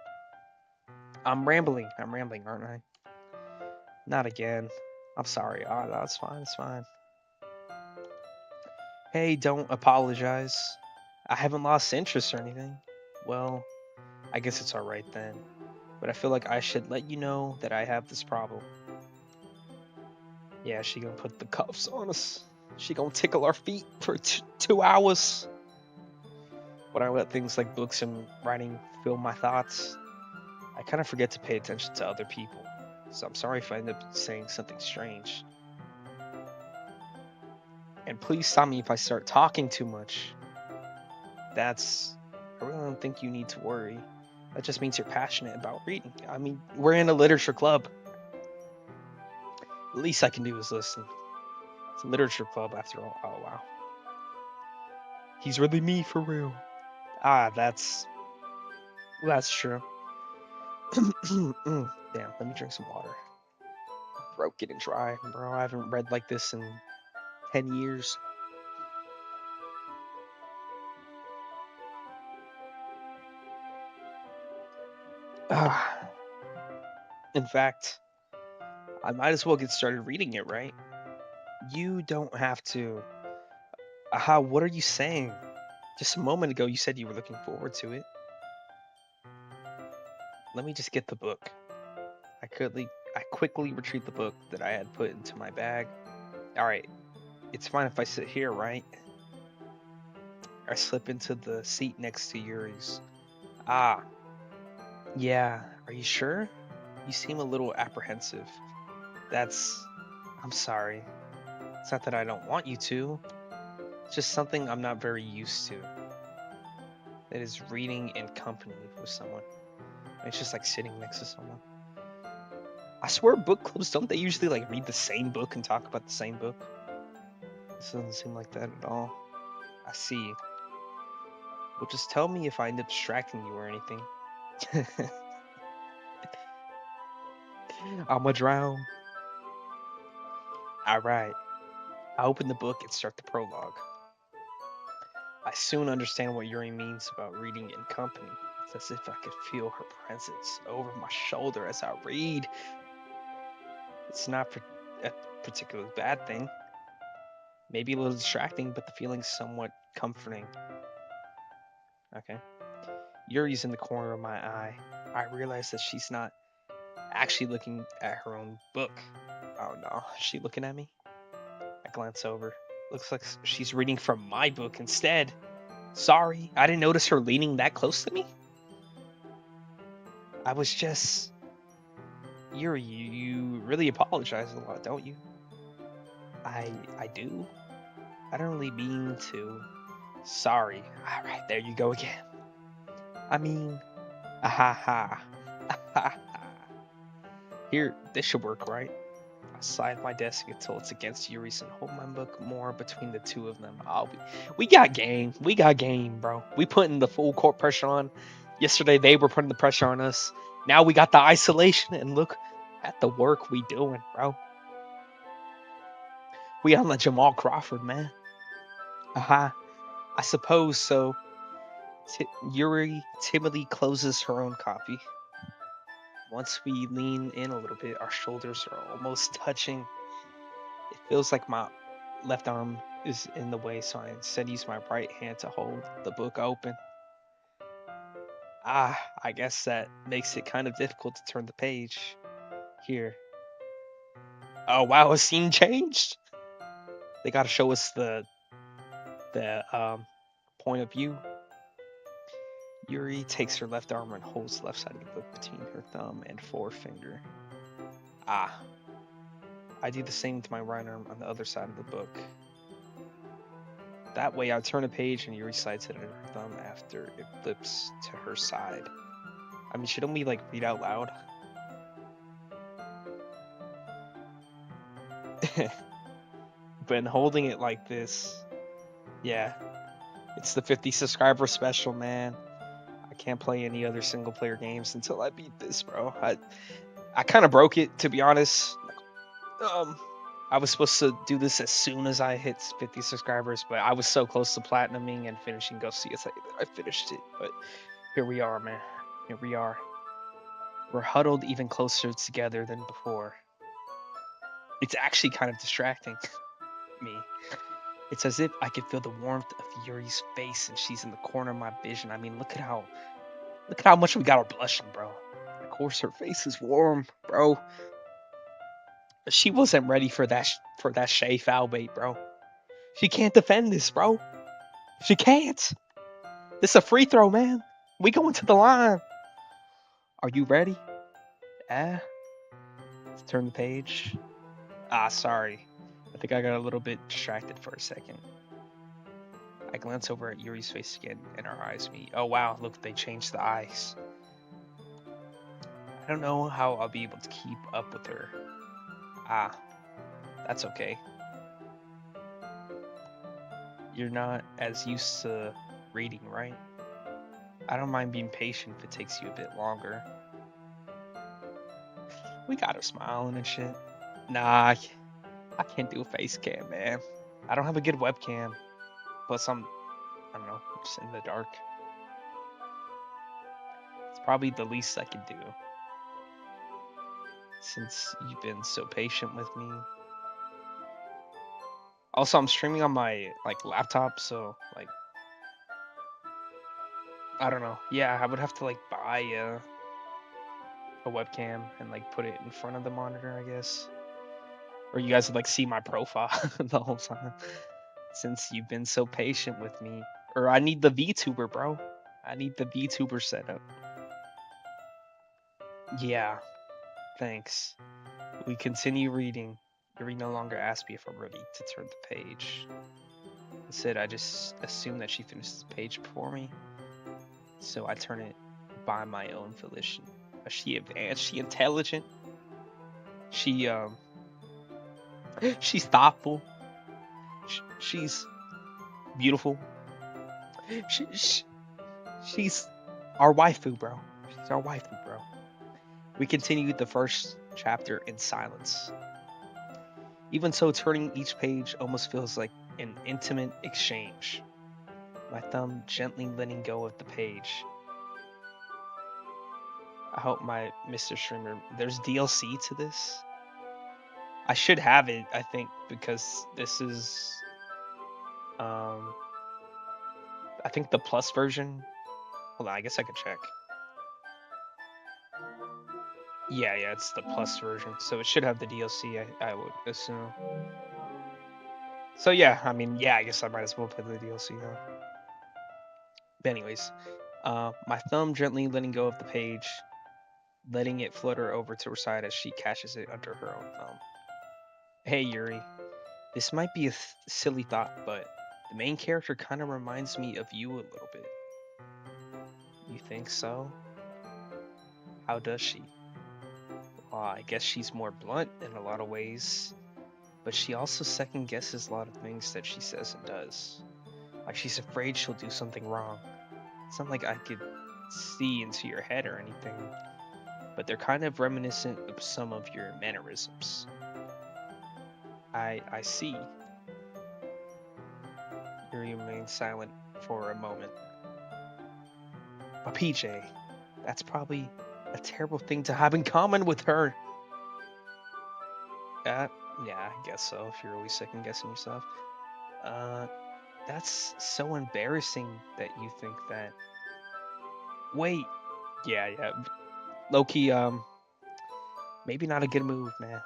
I'm rambling. Aren't I? Not again. I'm sorry. Oh, that's fine. It's fine. Hey, don't apologize. I haven't lost interest or anything. Well, I guess it's alright then. But I feel like I should let you know that I have this problem. Yeah, she gonna put the cuffs on us. She gonna tickle our feet for 2 hours. When I let things like books and writing fill my thoughts, I kind of forget to pay attention to other people. So I'm sorry if I end up saying something strange. And please stop me if I start talking too much. I really don't think you need to worry. That just means you're passionate about reading. I mean, we're in a literature club. The least I can do is listen. It's a literature club after all. Oh, wow. He's really me for real. Ah, that's true. Damn, let me drink some water. Throat getting dry, bro. I haven't read like this in 10 years. Ah, in fact, I might as well get started reading it, right? You don't have to. Aha, what are you saying? Just a moment ago, you said you were looking forward to it. Let me just get the book. I quickly retrieved the book that I had put into my bag. Alright, it's fine if I sit here, right? I slip into the seat next to Yuri's. Ah, yeah, are you sure? You seem a little apprehensive. That's. I'm sorry. It's not that I don't want you to. It's just something I'm not very used to. It is reading in company with someone. It's just like sitting next to someone. I swear book clubs, don't they usually like read the same book and talk about the same book? This doesn't seem like that at all. I see. Well, just tell me if I end up distracting you or anything. I'ma drown. Alright. I open the book and start the prologue. I soon understand what Yuri means about reading in company. It's as if I could feel her presence over my shoulder as I read. It's not a particularly bad thing. Maybe a little distracting, but the feeling's somewhat comforting. Okay. Yuri's in the corner of my eye. I realize that she's not actually looking at her own book. Oh no, is she looking at me? I glance over. Looks like she's reading from my book instead. Sorry, I didn't notice her leaning that close to me. I was just. Yuri, you really apologize a lot, don't you? I do. I don't really mean to. Sorry. Alright, there you go again. I mean, ha ha. Here, this should work, right? I slide my desk until it's against Yuri's and hold my book more between the two of them. Oh, we got game. We got game, bro. We putting the full court pressure on. Yesterday, they were putting the pressure on us. Now we got the isolation, and look at the work we doing, bro. We on the Jamal Crawford, man. Aha. I suppose so. Yuri timidly closes her own copy. Once we lean in a little bit, our shoulders are almost touching. It feels like my left arm is in the way, so I instead use my right hand to hold the book open. I guess that makes it kind of difficult to turn the page. Here. Oh wow, a scene changed? They gotta show us the point of view. Yuri takes her left arm and holds the left side of the book between her thumb and forefinger. I do the same to my right arm on the other side of the book. That way I turn a page and Yuri slides it at her thumb after it flips to her side. I mean, shouldn't we like read out loud? But in holding it like this, yeah, it's the 50 subscriber special, man. I can't play any other single player games until I beat this, bro. I kind of broke it, to be honest. I was supposed to do this as soon as I hit 50 subscribers, but I was so close to platinuming and finishing Go CSA that I finished it. But here we are, man. Here we are. We're huddled even closer together than before. It's actually kind of distracting me. It's as if I could feel the warmth of Yuri's face and she's in the corner of my vision. I mean, look at how much we got her blushing, bro. Of course her face is warm, bro. She wasn't ready for that Shea foul bait, bro. She can't defend this, bro. She can't. This is a free throw, man. We going to the line. Are you ready? Let's turn the page. Sorry. I think I got a little bit distracted for a second. I glance over at Yuri's face again, and our eyes meet. Oh wow, look, they changed the eyes. I don't know how I'll be able to keep up with her. That's okay. You're not as used to reading, right? I don't mind being patient if it takes you a bit longer. We got her smiling and shit. Nah, I can't do a face cam, man. I don't have a good webcam. Plus, I don't know, just in the dark. It's probably the least I could do. Since you've been so patient with me. Also, I'm streaming on my laptop, so I don't know. Yeah, I would have to like buy a webcam and like put it in front of the monitor, I guess. Or you guys would like see my profile the whole time. Since you've been so patient with me. Or I need the VTuber, bro. I need the VTuber setup. Yeah, thanks. We continue reading. Yuri no longer asks me if I'm ready to turn the page. Instead, I just assume that she finishes the page before me. So I turn it by my own volition. Is she advanced? She intelligent? She she's thoughtful. She's beautiful. She, she, she's our waifu, bro. She's our waifu, bro. We continued the first chapter in silence. Even so, turning each page almost feels like an intimate exchange. My thumb gently letting go of the page. I hope my Mr. Streamer. There's DLC to this. I should have it, I think, because this is um I think the plus version. Hold on, I guess I could check. Yeah, it's the plus version, so it should have the DLC. I would assume. So yeah, I mean, yeah, I guess I might as well play the DLC now. But anyways, my thumb gently letting go of the page, letting it flutter over to her side as she catches it under her own thumb. Hey Yuri, this might be a silly thought, but the main character kind of reminds me of you a little bit. You think so? How does she? Well, I guess she's more blunt in a lot of ways, but she also second guesses a lot of things that she says and does. Like she's afraid she'll do something wrong. It's not like I could see into your head or anything, but they're kind of reminiscent of some of your mannerisms. I see. Yuri remains silent for a moment. But PJ, that's probably a terrible thing to have in common with her. Uh, yeah, I guess so, if you're always second guessing yourself. Uh, that's so embarrassing that you think that. Wait, yeah. Loki, maybe not a good move, man.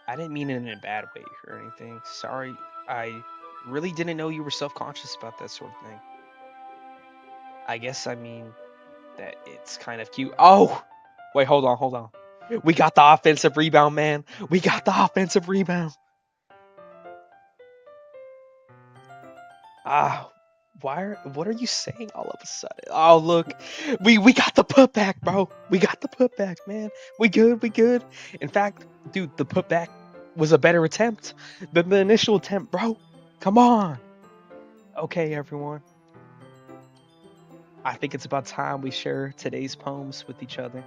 I didn't mean it in a bad way or anything. Sorry, I really didn't know you were self-conscious about that sort of thing. I guess I mean that it's kind of cute. Oh, wait, hold on. We got the offensive rebound, man. We got the offensive rebound. Ah, what are you saying all of a sudden? Oh, look, we got the putback, bro. We got the putback, man. We good. In fact, dude, the putback was a better attempt than the initial attempt, bro. Come on. Okay, everyone. I think it's about time we share today's poems with each other.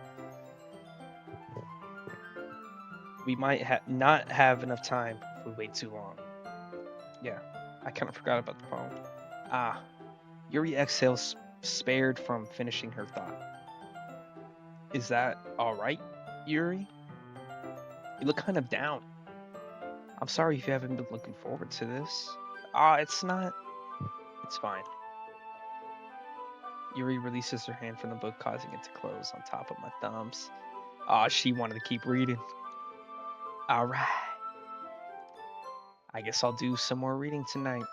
We might not have enough time if we wait too long. Yeah, I kind of forgot about the poem. Ah, Yuri exhales, spared from finishing her thought. Is that alright, Yuri? You look kind of down. I'm sorry if you haven't been looking forward to this. It's not. It's fine. Yuri releases her hand from the book, causing it to close on top of my thumbs. She wanted to keep reading. Alright. I guess I'll do some more reading tonight.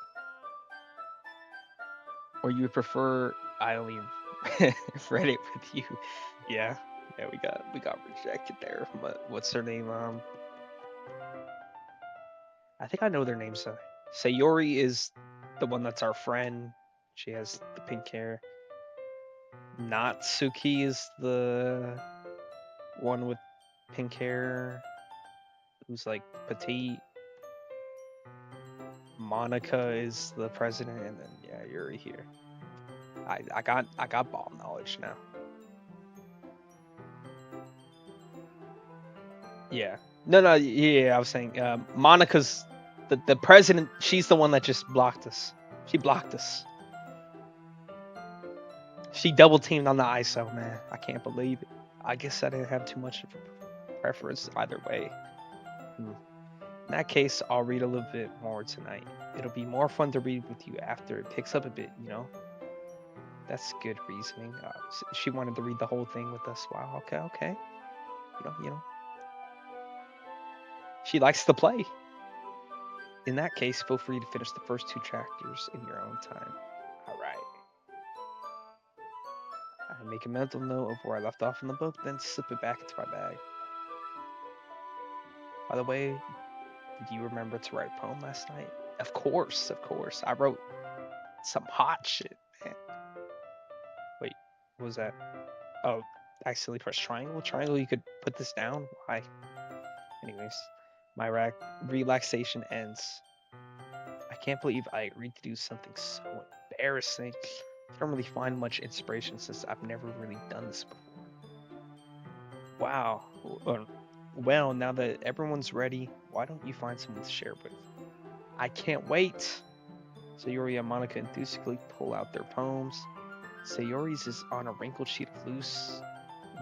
Or you would prefer I only read it with you? Yeah, we got rejected there. But what's her name? I think I know their names. Sayori is the one that's our friend. She has the pink hair. Natsuki is the one with pink hair, who's like petite. Monica is the president, and then yeah, Yuri here. I got ball knowledge now. Yeah. No, yeah. I was saying, Monica's the president. She's the one that just blocked us. She blocked us. She double teamed on the ISO, man. I can't believe it. I guess I didn't have too much of a preference either way. In that case, I'll read a little bit more tonight. It'll be more fun to read with you after it picks up a bit, you know? That's good reasoning. She wanted to read the whole thing with us. Wow. Okay. Okay. You know. She likes to play. In that case, feel free to finish the first 2 chapters in your own time. All right. I make a mental note of where I left off in the book, then slip it back into my bag. By the way, did you remember to write a poem last night? Of course, of course. I wrote some hot shit, man. Wait, what was that? Oh, I accidentally pressed triangle. Triangle, you could put this down? Why? Anyways, my relaxation ends. I can't believe I agreed to do something so embarrassing. I don't really find much inspiration since I've never really done this before. Wow. Well, now that everyone's ready, why don't you find someone to share with? I can't wait. Sayori and Monica enthusiastically pull out their poems. Sayori's is on a wrinkled sheet of loose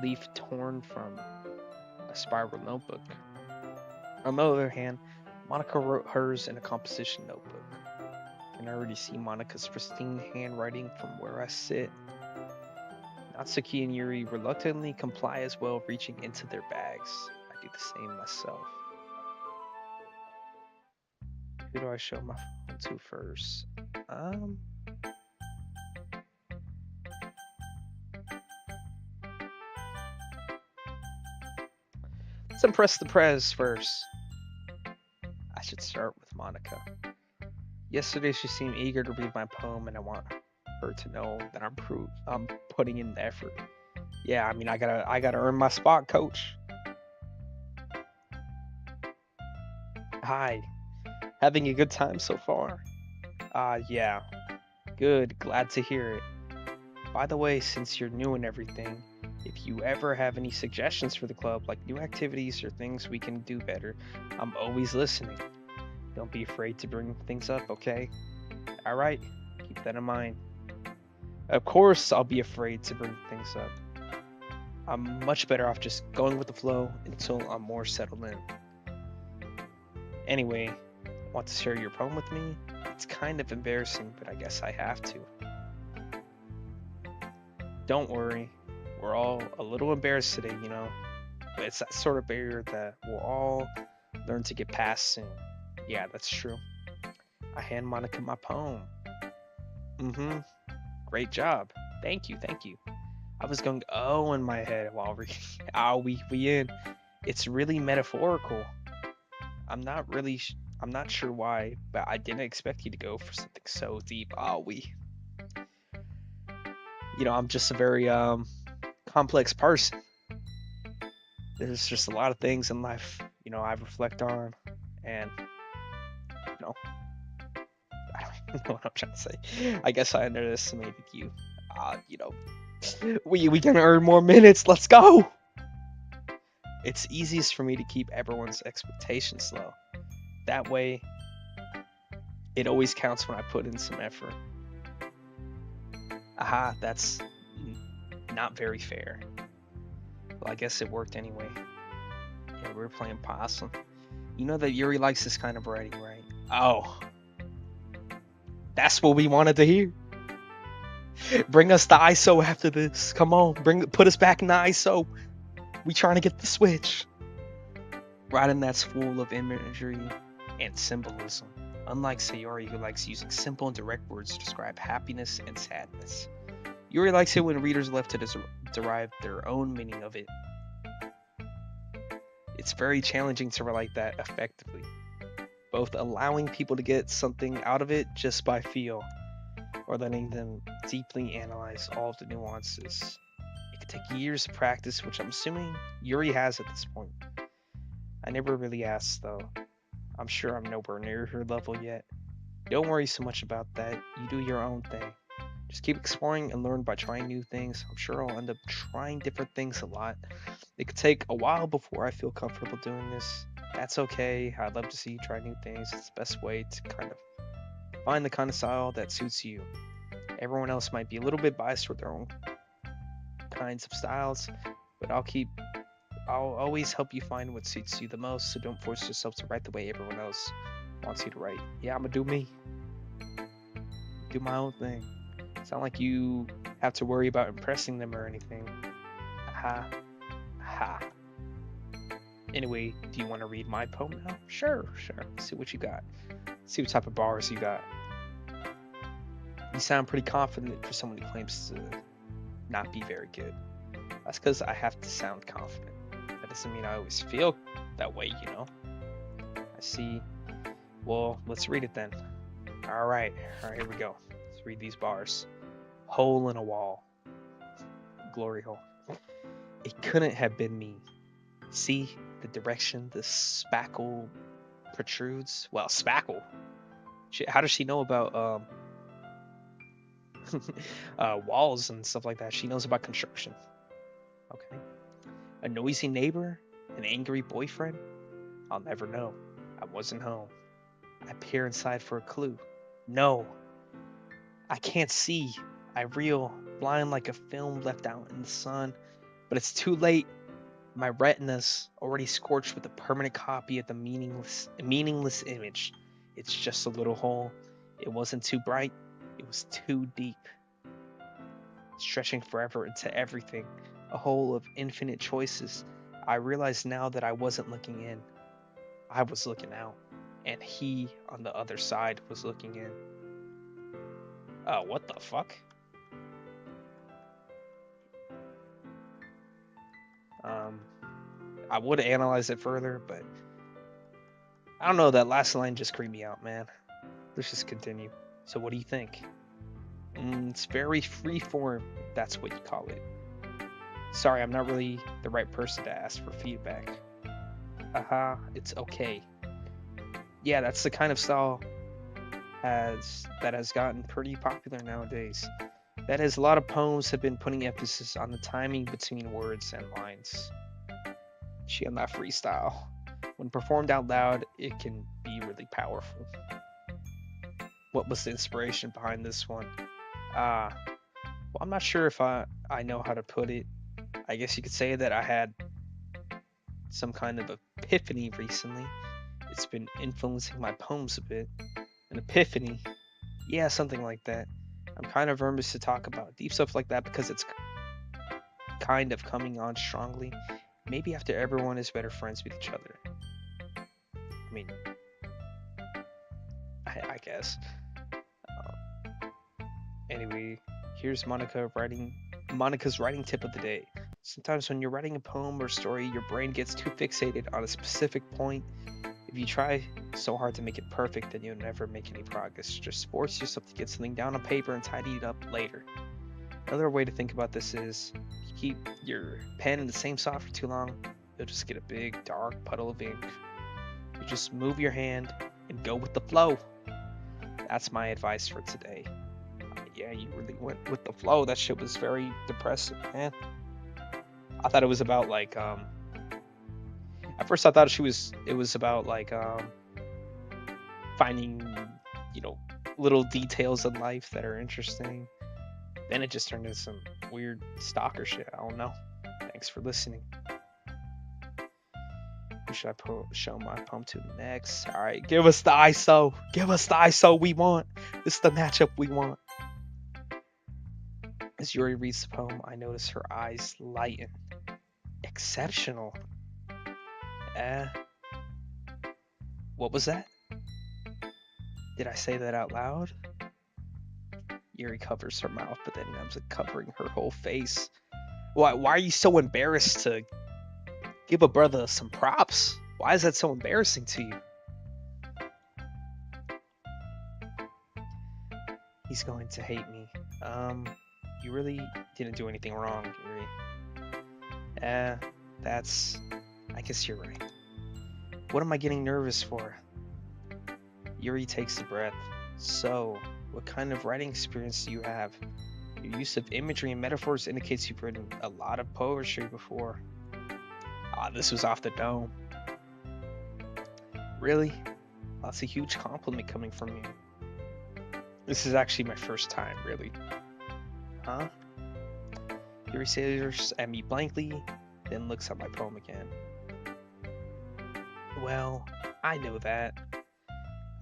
leaf torn from a spiral notebook. On the other hand, Monica wrote hers in a composition notebook. I can already see Monica's pristine handwriting from where I sit. Natsuki and Yuri reluctantly comply as well, reaching into their bags. I do the same myself. Who do I show my phone to first? Let's impress the prez first. I should start with Monica. Yesterday she seemed eager to read my poem, and I want her to know that I'm putting in the effort. Yeah, I mean I gotta earn my spot, coach. Hi. Having a good time so far? Yeah. Good, glad to hear it. By the way, since you're new and everything, if you ever have any suggestions for the club, like new activities or things we can do better, I'm always listening. Don't be afraid to bring things up, okay? Alright, keep that in mind. Of course I'll be afraid to bring things up. I'm much better off just going with the flow until I'm more settled in. Anyway, want to share your poem with me? It's kind of embarrassing, but I guess I have to. Don't worry, we're all a little embarrassed today, you know? But it's that sort of barrier that we'll all learn to get past soon. Yeah, that's true. I hand Monica my poem. Great job. Thank you. I was going oh in my head while reading. We in. It's really metaphorical. I'm not sure why, but I didn't expect you to go for something so deep. I'm just a very complex person. There's just a lot of things in life, I reflect on, and I don't even know what I'm trying to say. I guess I underestimated you. We can earn more minutes. Let's go. It's easiest for me to keep everyone's expectations low. That way, it always counts when I put in some effort. Aha, that's not very fair. Well, I guess it worked anyway. Yeah, we were playing possum. You know that Yuri likes this kind of writing, right? Oh. That's what we wanted to hear. Bring us the ISO after this. Come on, put us back in the ISO. We trying to get the switch. Writing that's full of imagery and symbolism. Unlike Sayori, who likes using simple and direct words to describe happiness and sadness. Yuri likes it when readers are left to derive their own meaning of it. It's very challenging to write that effectively, both allowing people to get something out of it just by feel, or letting them deeply analyze all of the nuances. It could take years of practice, which I'm assuming Yuri has at this point. I never really asked, though. I'm sure I'm nowhere near her level yet. Don't worry so much about that. You do your own thing. Just keep exploring and learn by trying new things. I'm sure I'll end up trying different things a lot. It could take a while before I feel comfortable doing this. That's okay. I'd love to see you try new things. It's the best way to kind of find the kind of style that suits you. Everyone else might be a little bit biased with their own kinds of styles, but I'll always help you find what suits you the most, so don't force yourself to write the way everyone else wants you to write. Yeah, I'm gonna do me. Do my own thing. Sound like you have to worry about impressing them or anything. Ha ha. Anyway, do you want to read my poem now? Sure, sure. Let's see what you got. Let's see what type of bars you got. You sound pretty confident for someone who claims to not be very good. That's because I have to sound confident. That doesn't mean I always feel that way, you know? I see. Well, let's read it then. Alright, here we go. Let's read these bars. Hole in a wall. Glory hole. It couldn't have been me. See the direction the spackle protrudes? Well, spackle. How does she know about walls and stuff like that? She knows about construction. Okay. A noisy neighbor? An angry boyfriend? I'll never know. I wasn't home. I peer inside for a clue. No. I can't see. I reel, blind like a film left out in the sun. But it's too late. My retina's already scorched with a permanent copy of the meaningless image. It's just a little hole. It wasn't too bright. It was too deep. Stretching forever into everything. A hole of infinite choices. I realize now that I wasn't looking in. I was looking out. And he, on the other side, was looking in. What the fuck? I would analyze it further, but I don't know, that last line just creeped me out, man. Let's just continue. So what do you think? It's very freeform, if that's what you call it. Sorry, I'm not really the right person to ask for feedback. It's okay. Yeah, that's the kind of style that has gotten pretty popular nowadays. That is, a lot of poems have been putting emphasis on the timing between words and lines. She on that freestyle. When performed out loud, it can be really powerful. What was the inspiration behind this one? Well, I'm not sure if I know how to put it. I guess you could say that I had some kind of epiphany recently. It's been influencing my poems a bit. An epiphany? Yeah, something like that. I'm kind of nervous to talk about deep stuff like that because it's kind of coming on strongly. Maybe after everyone is better friends with each other. I mean, I guess. Anyway, here's Monica's writing tip of the day. Sometimes when you're writing a poem or story, your brain gets too fixated on a specific point. If you try so hard to make it perfect, then you'll never make any progress. Just force yourself to get something down on paper and tidy it up later. Another way to think about this is, if you keep your pen in the same spot for too long, you'll just get a big dark puddle of ink. You just move your hand and go with the flow. That's my advice for today. Yeah, you really went with the flow. That shit was very depressing, man. I thought it was about like at first I thought it was about like finding, little details in life that are interesting. Then it just turned into some weird stalker shit. I don't know. Thanks for listening. Who should I show my poem to next? Alright, give us the ISO. Give us the ISO we want. This is the matchup we want. As Yuri reads the poem, I notice her eyes lighten. Exceptional. What was that? Did I say that out loud? Yuri covers her mouth, but then ends up covering her whole face. Why are you so embarrassed to give a brother some props? Why is that so embarrassing to you? He's going to hate me. You really didn't do anything wrong, Yuri. I guess you're right. What am I getting nervous for? Yuri takes a breath. So, what kind of writing experience do you have? Your use of imagery and metaphors indicates you've written a lot of poetry before. This was off the dome. Really? That's a huge compliment coming from you. This is actually my first time, really. Huh? Yuri stares at me blankly, then looks at my poem again. Well, I know that.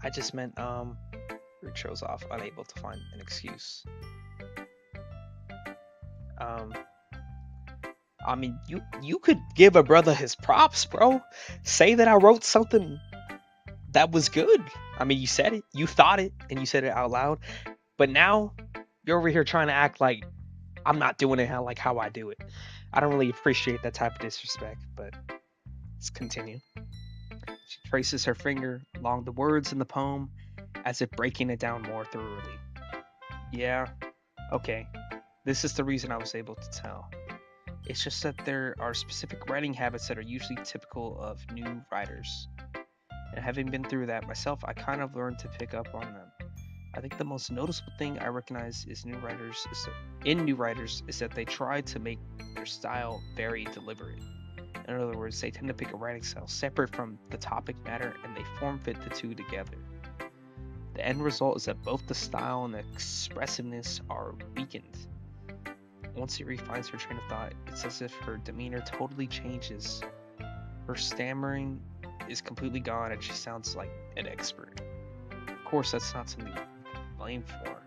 I just meant, Rick shows off, unable to find an excuse. Um, I mean, you could give a brother his props, bro. Say that I wrote something that was good. I mean, you said it, you thought it, and you said it out loud. But now you're over here trying to act like I'm not doing it how I do it. I don't really appreciate that type of disrespect. But let's continue. She traces her finger along the words in the poem, as if breaking it down more thoroughly. Yeah, okay. This is the reason I was able to tell. It's just that there are specific writing habits that are usually typical of new writers. And having been through that myself, I kind of learned to pick up on them. I think the most noticeable thing I recognize in new writers is that they try to make their style very deliberate. In other words, they tend to pick a writing style separate from the topic matter and they form fit the two together. The end result is that both the style and the expressiveness are weakened. Once Yuri finds her train of thought, it's as if her demeanor totally changes. Her stammering is completely gone and she sounds like an expert. Of course, that's not something you can blame for.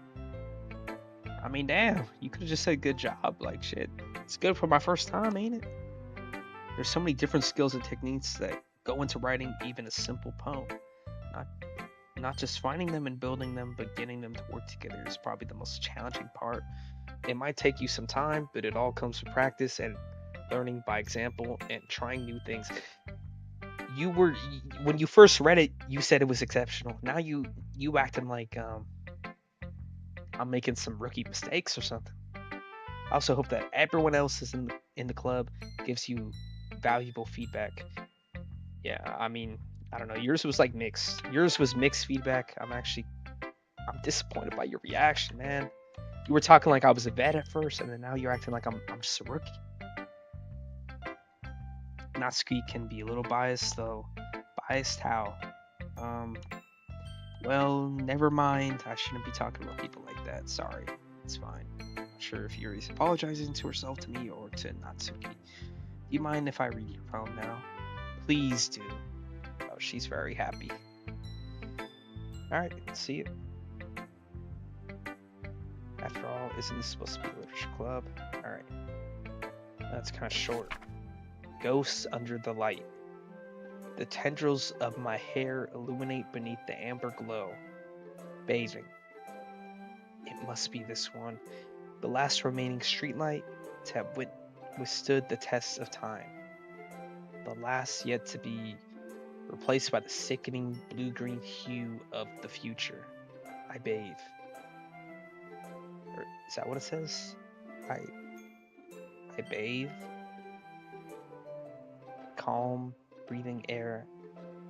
I mean, damn, you could have just said good job. Like, shit, it's good for my first time, ain't it? There's so many different skills and techniques that go into writing even a simple poem. Not, not just finding them and building them, but getting them to work together is probably the most challenging part. It might take you some time, but it all comes from practice and learning by example and trying new things. When you first read it, you said it was exceptional. Now you acting like I'm making some rookie mistakes or something. I also hope that everyone else is in the club gives you valuable feedback. Yeah, I mean, I don't know. Yours was like mixed. Yours was mixed feedback. I'm disappointed by your reaction, man. You were talking like I was a vet at first, and then now you're acting like I'm just a rookie. Natsuki can be a little biased though. Biased how? Um, well, never mind. I shouldn't be talking about people like that. Sorry. It's fine. Not sure if Yuri's apologizing to herself, to me, or to Natsuki. Do you mind if I read your poem now? Please do. Oh, she's very happy. Alright, let's see it. After all, isn't this supposed to be a literature club? Alright. That's kind of short. Ghosts under the light. The tendrils of my hair illuminate beneath the amber glow. Bathing. It must be this one. The last remaining streetlight to have withstood the test of time. The last yet to be replaced by the sickening blue-green hue of the future. I bathe. Or, is that what it says? I bathe. Calm, breathing air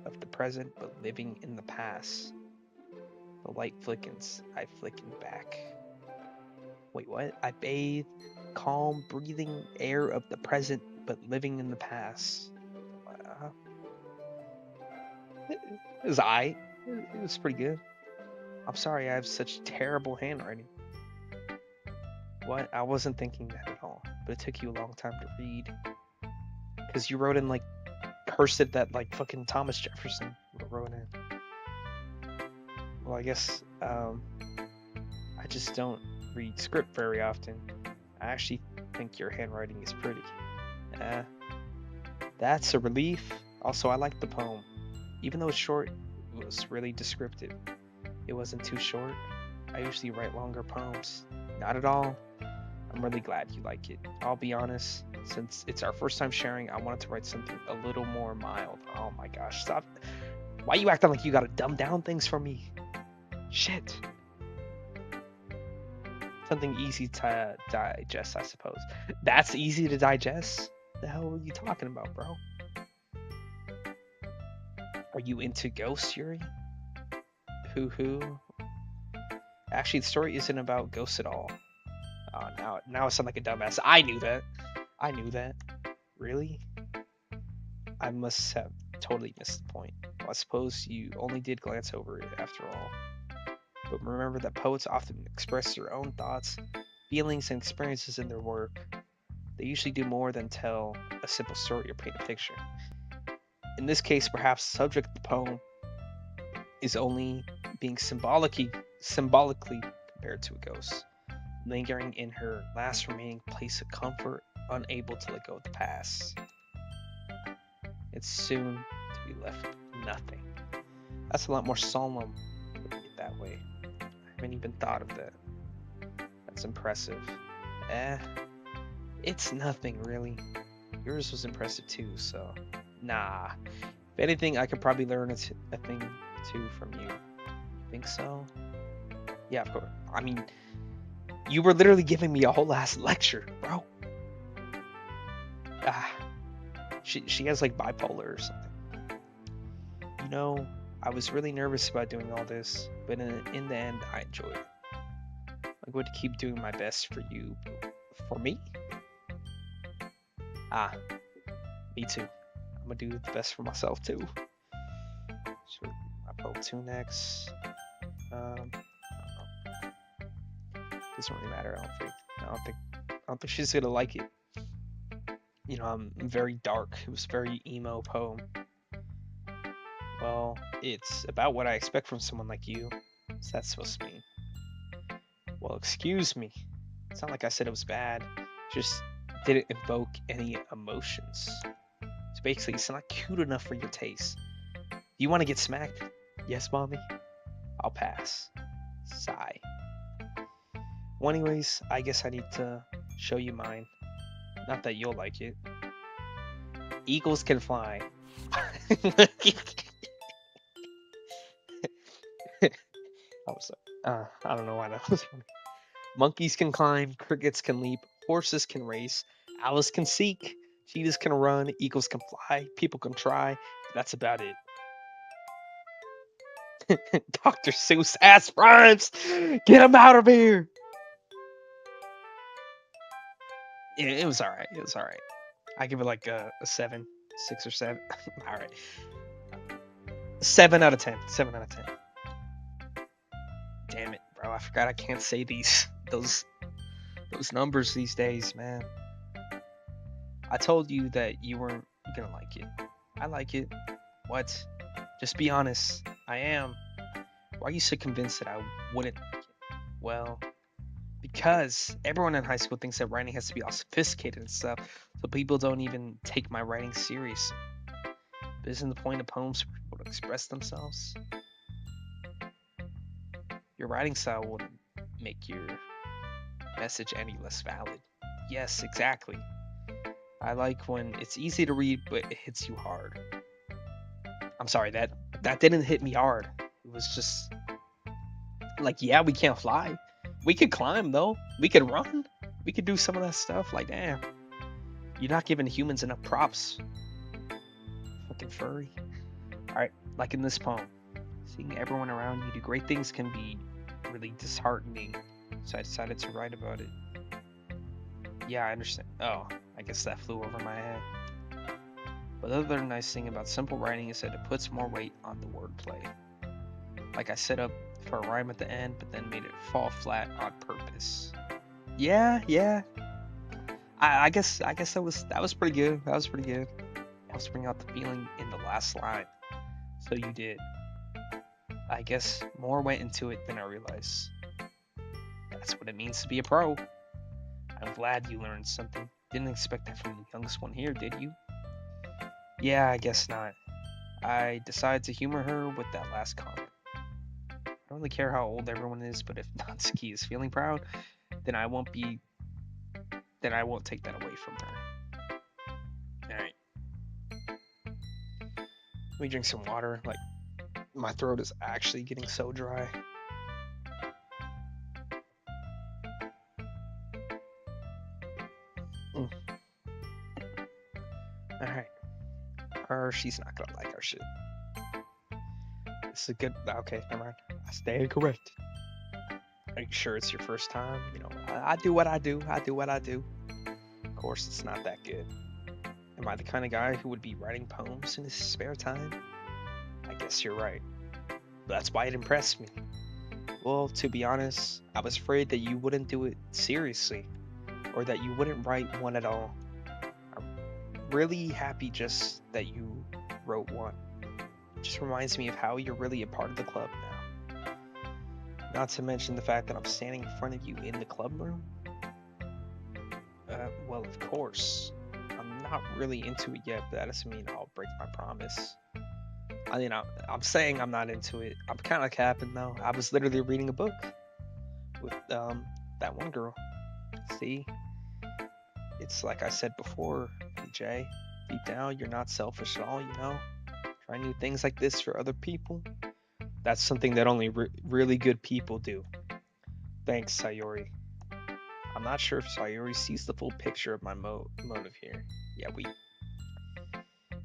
of the present, but living in the past. The light flickens. I flicken back. Wait, what? I bathe. Calm, breathing air of the present, but living in the past. It was aight. It was pretty good. I'm sorry I have such terrible handwriting. What? I wasn't thinking that at all. But it took you a long time to read. Because you wrote in like cursive that like fucking Thomas Jefferson wrote in. Well, I guess I just don't read script very often. I actually think your handwriting is pretty. That's a relief. Also, I like the poem. Even though it's short, it was really descriptive. It wasn't too short. I usually write longer poems. Not at all. I'm really glad you like it. I'll be honest, since it's our first time sharing, I wanted to write something a little more mild. Oh my gosh, stop. Why you acting like you gotta dumb down things for me? Shit. Something easy to digest, I suppose. That's easy to digest? The hell are you talking about, bro? Are you into ghosts, Yuri? Hoo. Actually, the story isn't about ghosts at all. Oh, now I sound like a dumbass. I knew that. Really? I must have totally missed the point. Well, I suppose you only did glance over it after all. But remember that poets often express their own thoughts, feelings, and experiences in their work. They usually do more than tell a simple story or paint a picture. In this case, perhaps the subject of the poem is only being symbolically compared to a ghost. lingering in her last remaining place of comfort, unable to let go of the past. It's soon to be left with nothing. That's a lot more solemn putting it that way. I haven't even thought of that. That's impressive. Eh, it's nothing really. Yours was impressive too, so nah. If anything, I could probably learn a thing or two from you. Think so? Yeah, of course. I mean, you were literally giving me a whole ass lecture, bro. Ah, she has like bipolar or something. You know, I was really nervous about doing all this, but in the end, I enjoyed it. I'm going to keep doing my best for you. For me? Ah, me too. I'm gonna do the best for myself too. So I poke 2 next. I don't know. Doesn't really matter. I don't think she's gonna like it. You know, I'm very dark. It was a very emo poem. Well, it's about what I expect from someone like you. What's that supposed to mean? Well, excuse me. It's not like I said it was bad. Just didn't evoke any emotions. So basically, it's not cute enough for your taste. Do you want to get smacked? Yes, mommy? I'll pass. Sigh. Well, anyways, I guess I need to show you mine. Not that you'll like it. Eagles can fly. I don't know why that was funny. Monkeys can climb, crickets can leap, horses can race, owls can seek, cheetahs can run, eagles can fly, people can try. That's about it. Dr. Seuss ass rhymes! Get him out of here! Yeah, it was alright. It was alright. I give it like a 7, 6 or 7. Alright. 7 out of 10. 7 out of 10. Damn it, bro. I forgot I can't say those numbers these days, man. I told you that you weren't gonna like it. I like it. What? Just be honest. I am. Why are you so convinced that I wouldn't like it? Well, because everyone in high school thinks that writing has to be all sophisticated and stuff, so people don't even take my writing seriously. But isn't the point of poems for people to express themselves? Your writing style wouldn't make your message any less valid. Yes, exactly. I like when it's easy to read, but it hits you hard. I'm sorry, that didn't hit me hard. It was just like, yeah, we can't fly. We could climb though. We could run. We could do some of that stuff. Like, damn, you're not giving humans enough props. Fucking furry. All right, like in this poem, seeing everyone around you do great things can be really disheartening. So I decided to write about it. Yeah, I understand. Oh, I guess that flew over my head. But the other nice thing about simple writing is that it puts more weight on the wordplay. Like I set up for a rhyme at the end, but then made it fall flat on purpose. Yeah. I guess that was pretty good. That was pretty good. Helps bring out the feeling in the last line. So you did. I guess more went into it than I realized. That's what it means to be a pro. I'm glad you learned something. Didn't expect that from the youngest one here, did you? Yeah, I guess not. I decided to humor her with that last comment. I don't really care how old everyone is, but if Natsuki is feeling proud, then I won't take that away from her. Alright. Let me drink some water. Like, my throat is actually getting so dry. Alright. Or she's not gonna like our shit. This is a good. Okay, never mind. I stand correct. Are you sure it's your first time? You know, I do what I do. I do what I do. Of course, it's not that good. Am I the kind of guy who would be writing poems in his spare time? I guess you're right. That's why it impressed me. Well, to be honest, I was afraid that you wouldn't do it seriously, or that you wouldn't write one at all. I'm really happy just that you wrote one. It just reminds me of how you're really a part of the club now. Not to mention the fact that I'm standing in front of you in the club room. Well, of course. I'm not really into it yet, but that doesn't mean I'll break my promise. I'm saying I'm not into it. I'm kind of capping though. I was literally reading a book with that one girl. See, it's like I said before, PJ. Deep down, you're not selfish at all. Try new things like this for other people. That's something that only really good people do. Thanks, Sayori. I'm not sure if Sayori sees the full picture of my motive here. Yeah,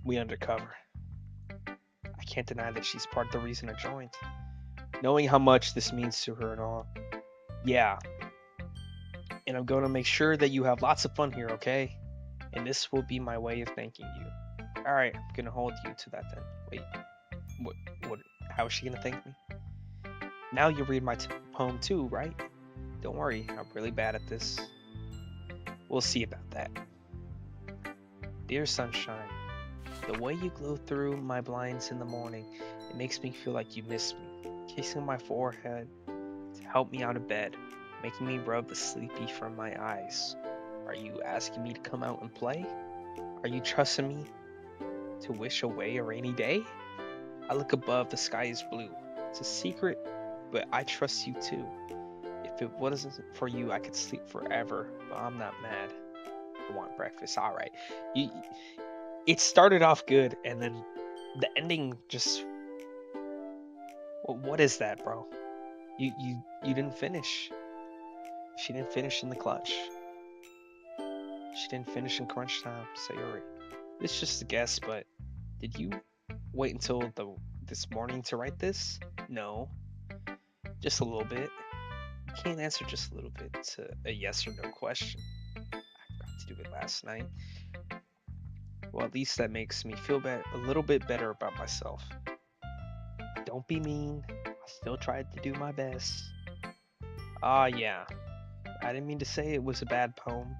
we undercover. I can't deny that she's part of the reason I joined. Knowing how much this means to her and all. Yeah. And I'm going to make sure that you have lots of fun here, okay? And this will be my way of thanking you. Alright, I'm going to hold you to that then. Wait, what? How is she going to thank me? Now you read my poem too, right? Don't worry, I'm really bad at this. We'll see about that. Dear sunshine, the way you glow through my blinds in the morning, it makes me feel like you miss me. Kissing my forehead to help me out of bed, making me rub the sleepy from my eyes. Are you asking me to come out and play? Are you trusting me to wish away a rainy day? I look above, the sky is blue. It's a secret, but I trust you too. If it wasn't for you, I could sleep forever, but I'm not mad. I want breakfast. All right. It started off good, and then the ending just... What is that, bro? You didn't finish. She didn't finish in the clutch. She didn't finish in crunch time, Sayori. It's just a guess, but did you wait until this morning to write this? No. Just a little bit. You can't answer just a little bit to a yes or no question. I forgot to do it last night. Well, at least that makes me feel a little bit better about myself. Don't be mean. I still tried to do my best. Yeah. I didn't mean to say it was a bad poem.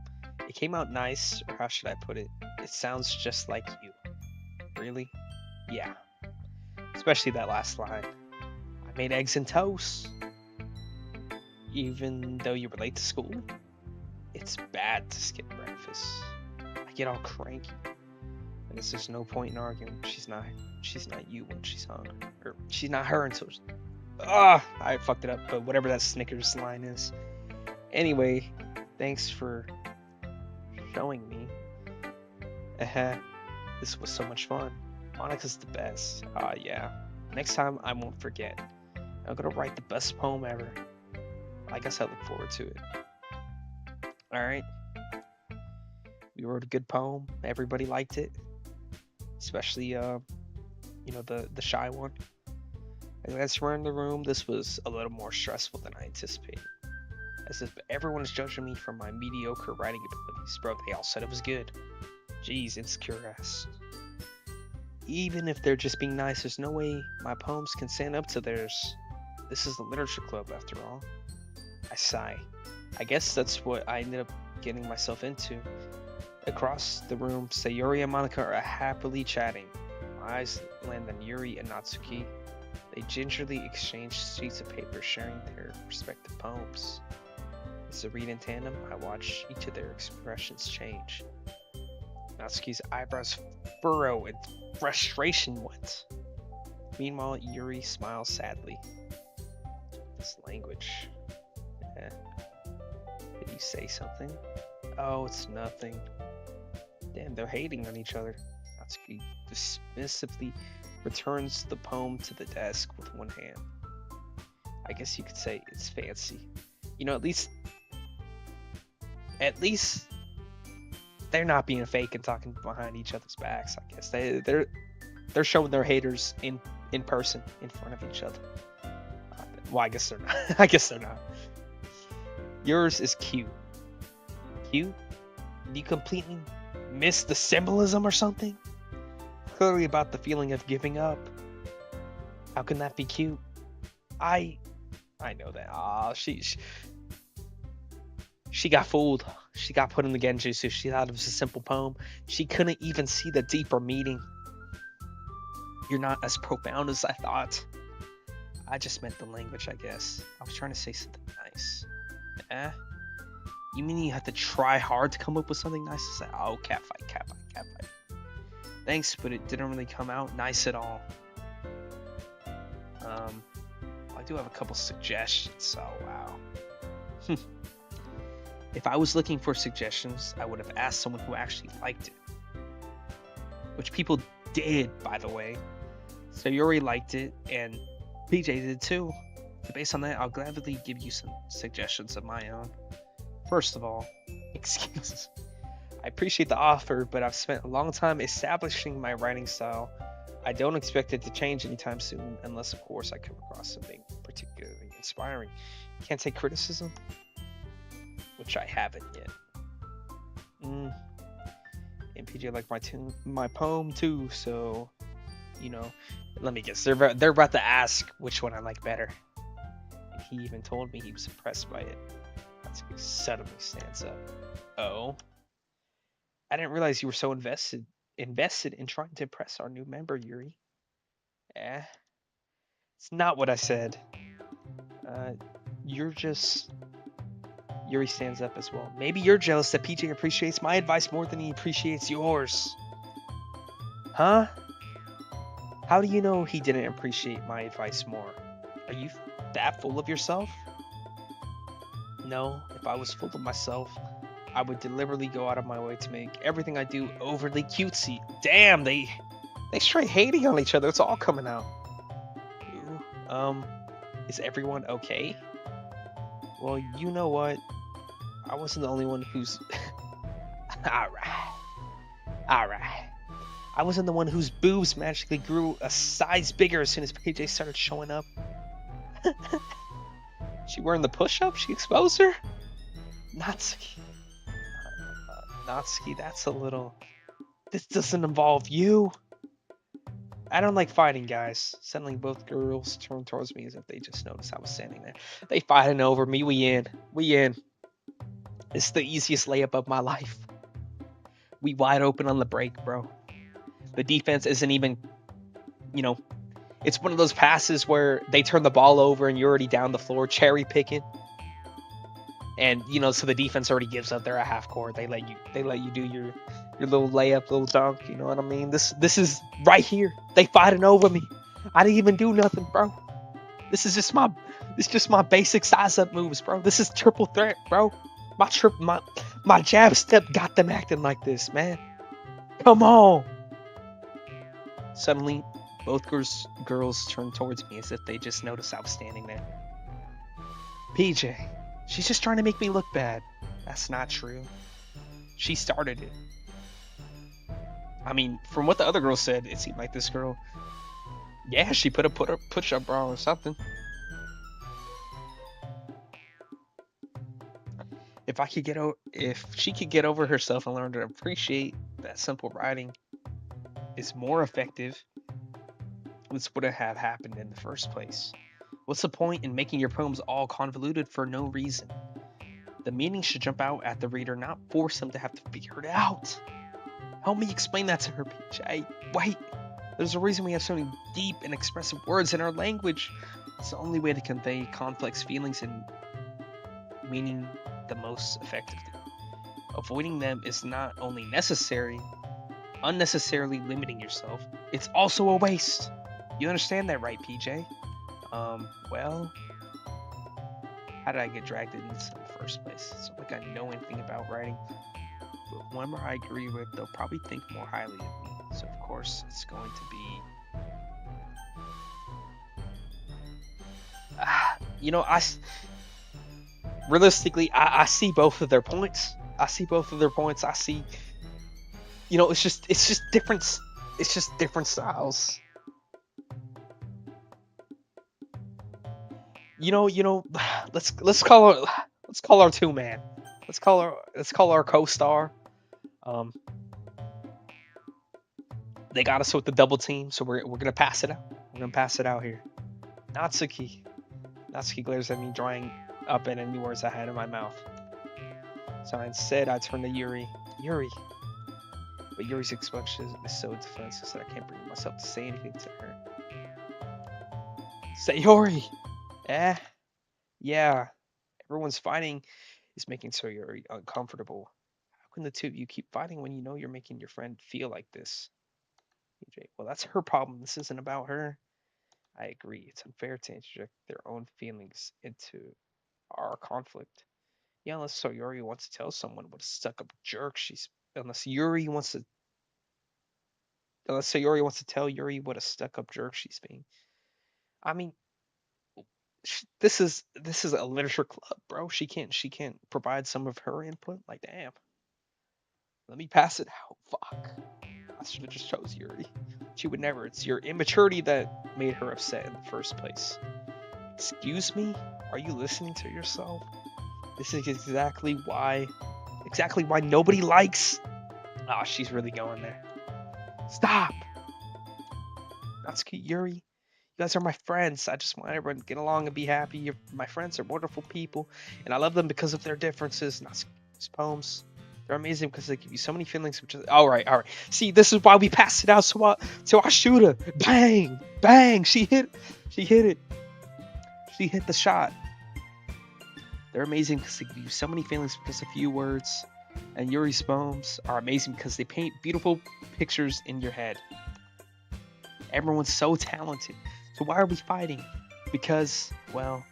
It came out nice, or how should I put it? It sounds just like you. Really? Yeah. Especially that last line. I made eggs and toast. Even though you were late to school? It's bad to skip breakfast. I get all cranky. I guess there's no point in arguing. She's not you when she's hungry. Or she's not her until I fucked it up, but whatever that Snickers line is. Anyway, thanks for showing me. This was so much fun. Monica's the best. Yeah. Next time I won't forget. I'm gonna write the best poem ever. I guess I look forward to it. Alright. We wrote a good poem. Everybody liked it. Especially the shy one. And as we're in the room, this was a little more stressful than I anticipated. As if everyone is judging me for my mediocre writing abilities. Bro, they all said it was good. Jeez, insecure ass. Even if they're just being nice, there's no way my poems can stand up to theirs. This is the literature club after all. I sigh. I guess that's what I ended up getting myself into. Across the room, Sayori and Monica are happily chatting. My eyes land on Yuri and Natsuki. They gingerly exchange sheets of paper, sharing their respective poems. As they read in tandem, I watch each of their expressions change. Natsuki's eyebrows furrow and frustration went. Meanwhile, Yuri smiles sadly. This language. Did you say something? Oh, it's nothing. Damn, they're hating on each other. Natsuki dismissively returns the poem to the desk with one hand. I guess you could say it's fancy. At least they're not being fake and talking behind each other's backs. I guess they're showing their haters in person in front of each other. Well, I guess they're not. I guess they're not. Yours is cute. Cute? You completely missed the symbolism or something? Clearly about the feeling of giving up. How can that be cute? I know that. She got fooled. She got put in the genjutsu. She thought it was a simple poem. She couldn't even see the deeper meaning. You're not as profound as I thought. I just meant the language, I guess. I was trying to say something nice. Eh? You mean you have to try hard to come up with something nice to say? Oh, catfight, catfight, catfight. Thanks, but it didn't really come out nice at all. I do have a couple suggestions. Oh, wow. If I was looking for suggestions, I would have asked someone who actually liked it. Which people did, by the way. Sayori liked it, and PJ did too. So based on that, I'll gladly give you some suggestions of my own. First of all, excuses. I appreciate the offer, but I've spent a long time establishing my writing style. I don't expect it to change anytime soon, unless, of course, I come across something particularly inspiring. Can't take criticism, which I haven't yet. And PJ liked my poem too, so, you know, let me guess. They're about to ask which one I like better. And he even told me he was impressed by it. Natsuki suddenly stands up. Oh? I didn't realize you were so invested in trying to impress our new member, Yuri. It's not what I said. You're just... Yuri stands up as well. Maybe you're jealous that PJ appreciates my advice more than he appreciates yours. Huh? How do you know he didn't appreciate my advice more? Are you that full of yourself? No, if I was full of myself, I would deliberately go out of my way to make everything I do overly cutesy. Damn, they straight hating on each other. It's all coming out. Is everyone okay? Well, you know what? I wasn't the only one who's... Alright. I wasn't the one whose boobs magically grew a size bigger as soon as PJ started showing up. She wearing the push-up? She exposed her? Natsuki. Natsuki, that's a little... This doesn't involve you. I don't like fighting, guys. Suddenly both girls turned towards me as if they just noticed I was standing there. They fighting over me. We in. It's the easiest layup of my life. We wide open on the break, bro. The defense isn't even, you know, it's one of those passes where they turn the ball over and you're already down the floor cherry picking. And, you know, so the defense already gives up. They're at half court. They let you do your little layup, little dunk. You know what I mean? This is right here. They fighting over me. I didn't even do nothing, bro. This is just my basic size up moves, bro. This is triple threat, bro. My jab step got them acting like this, man. Come on. Suddenly, both girls turned towards me as if they just noticed I was standing there. PJ, she's just trying to make me look bad. That's not true. She started it. I mean, from what the other girl said, it seemed like this girl, yeah, she put a push-up bra or something. If she could get over herself and learn to appreciate that simple writing is more effective, this wouldn't have happened in the first place. What's the point in making your poems all convoluted for no reason? The meaning should jump out at the reader, not force them to have to figure it out. Help me explain that to her, PJ. Wait, there's a reason we have so many deep and expressive words in our language. It's the only way to convey complex feelings and meaning the most effectively. Avoiding them is not only necessary, unnecessarily limiting yourself, it's also a waste. You understand that, right, PJ? Well, how did I get dragged into this in the first place? It's not like I know anything about writing. But whoever I agree with, they'll probably think more highly of me. So, of course, it's going to be... realistically, I see both of their points. I see, you know, it's just different styles. You know, let's call our two-man. Let's call our co-star. They got us with the double team, so we're gonna pass it out. We're gonna pass it out here. Natsuki glares at me, drawing up at any words I had in my mouth. So instead, I turn to Yuri. But Yuri's expression is so defensive that I can't bring myself to say anything to her. Sayori! Eh, yeah. Everyone's fighting is making Sayori uncomfortable. How can the two of you keep fighting when you know you're making your friend feel like this? EJ, well, that's her problem. This isn't about her. I agree. It's unfair to interject their own feelings into our conflict. Yeah, unless Sayori wants to tell someone what a stuck-up jerk she's. Unless Yuri wants to. Unless Sayori wants to tell Yuri what a stuck-up jerk she's being. I mean, this is a literature club, bro. She can't provide some of her input. Like, damn. Let me pass it out. Fuck. I should have just chose Yuri. She would never. It's your immaturity that made her upset in the first place. Excuse me? Are you listening to yourself? This is exactly why nobody likes. Ah, oh, she's really going there. Stop. Natsuki, Yuri, you guys are my friends. I just want everyone to get along and be happy. My friends are wonderful people, and I love them because of their differences. Natsuki's poems, they're amazing because they give you so many feelings. Which is all right. See, this is why we passed it out. So I shoot her. Bang, bang. She hit it. She hit the shot. They're amazing because they give you so many feelings because of few words. And Yuri's poems are amazing because they paint beautiful pictures in your head. Everyone's so talented. So why are we fighting? Because, well,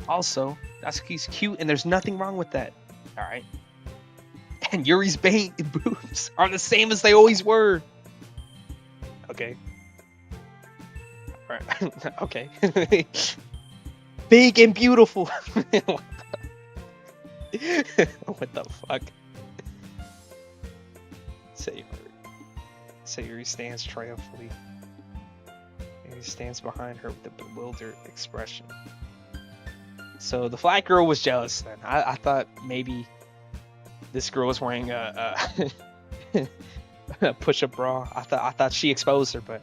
also, Natsuki's cute and there's nothing wrong with that. Alright? And Yuri's boobs are the same as they always were. Okay. Alright. Okay. Big and beautiful. What the fuck? Sayori stands triumphantly. He stands behind her with a bewildered expression. So the flat girl was jealous then. I thought maybe this girl was wearing a push-up bra. I thought she exposed her, but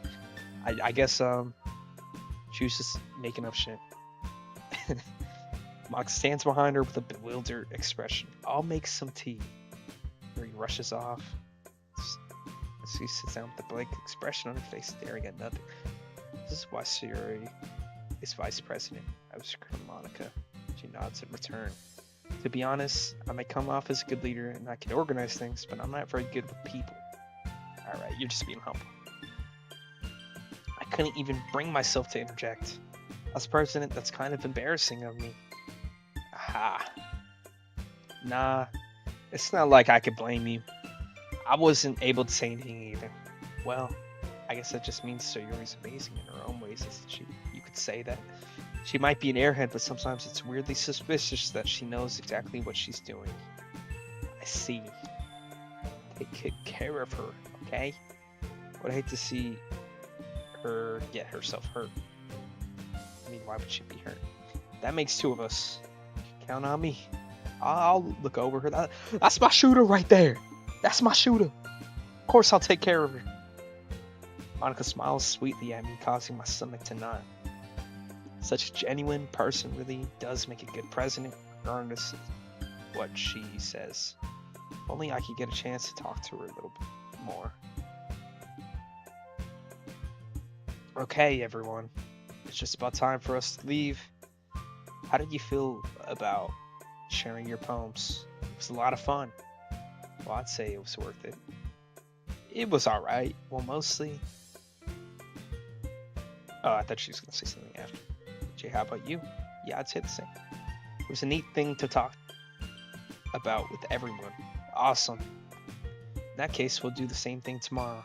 I guess she was just making up shit. Mox stands behind her with a bewildered expression. I'll make some tea. He rushes off. She sits down with a blank expression on her face, staring at nothing. This is why Sayori is vice president. I was Monica. She nods in return. To be honest, I might come off as a good leader and I can organize things, but I'm not very good with people. Alright, you're just being humble. I couldn't even bring myself to interject. As president, that's kind of embarrassing of me. Aha. Nah, it's not like I could blame you. I wasn't able to say anything either. Well, I guess that just means Sayori's amazing in her own ways, isn't she? You could say that. She might be an airhead, but sometimes it's weirdly suspicious that she knows exactly what she's doing. I see. Take care of her, okay? I would hate to see her get herself hurt. I mean, why would she be hurt? That makes two of us. Count on me. I'll look over her. That's my shooter right there. That's my shooter. Of course I'll take care of her. Monica smiles sweetly at me, causing my stomach to knot. Such a genuine person really does make a good president, regardless of what she says. If only I could get a chance to talk to her a little bit more. Okay, everyone. It's just about time for us to leave. How did you feel about sharing your poems? It was a lot of fun. Well, I'd say it was worth it. It was alright. Well, mostly. Oh, I thought she was going to say something after. Jay, how about you? Yeah, I'd say the same. It was a neat thing to talk about with everyone. Awesome. In that case, we'll do the same thing tomorrow.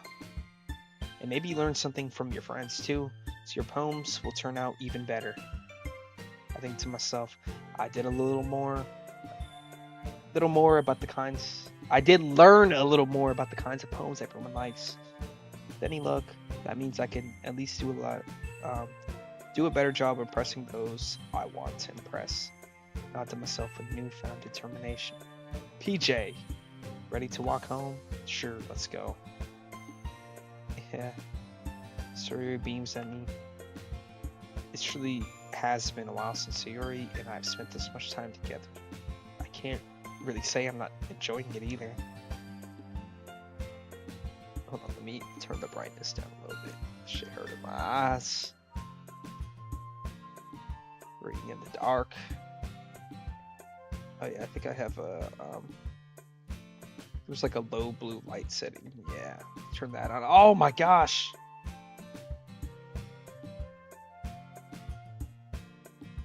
And maybe learn something from your friends too, so your poems will turn out even better. I think to myself, I did learn a little more about the kinds of poems everyone likes. With any luck, that means I can at least do a better job of impressing those I want to impress. Nod to myself with newfound determination. PJ, ready to walk home? Sure, let's go. Yeah. Sayori beams at me. It truly has been a while since Sayori and I have spent this much time together. I can't really say I'm not enjoying it either. Hold on, let me turn the brightness down a little bit. Shit hurting my eyes. Reading in the dark. Oh yeah, I think I have a there's like a low blue light setting. Yeah, turn that on. Oh my gosh.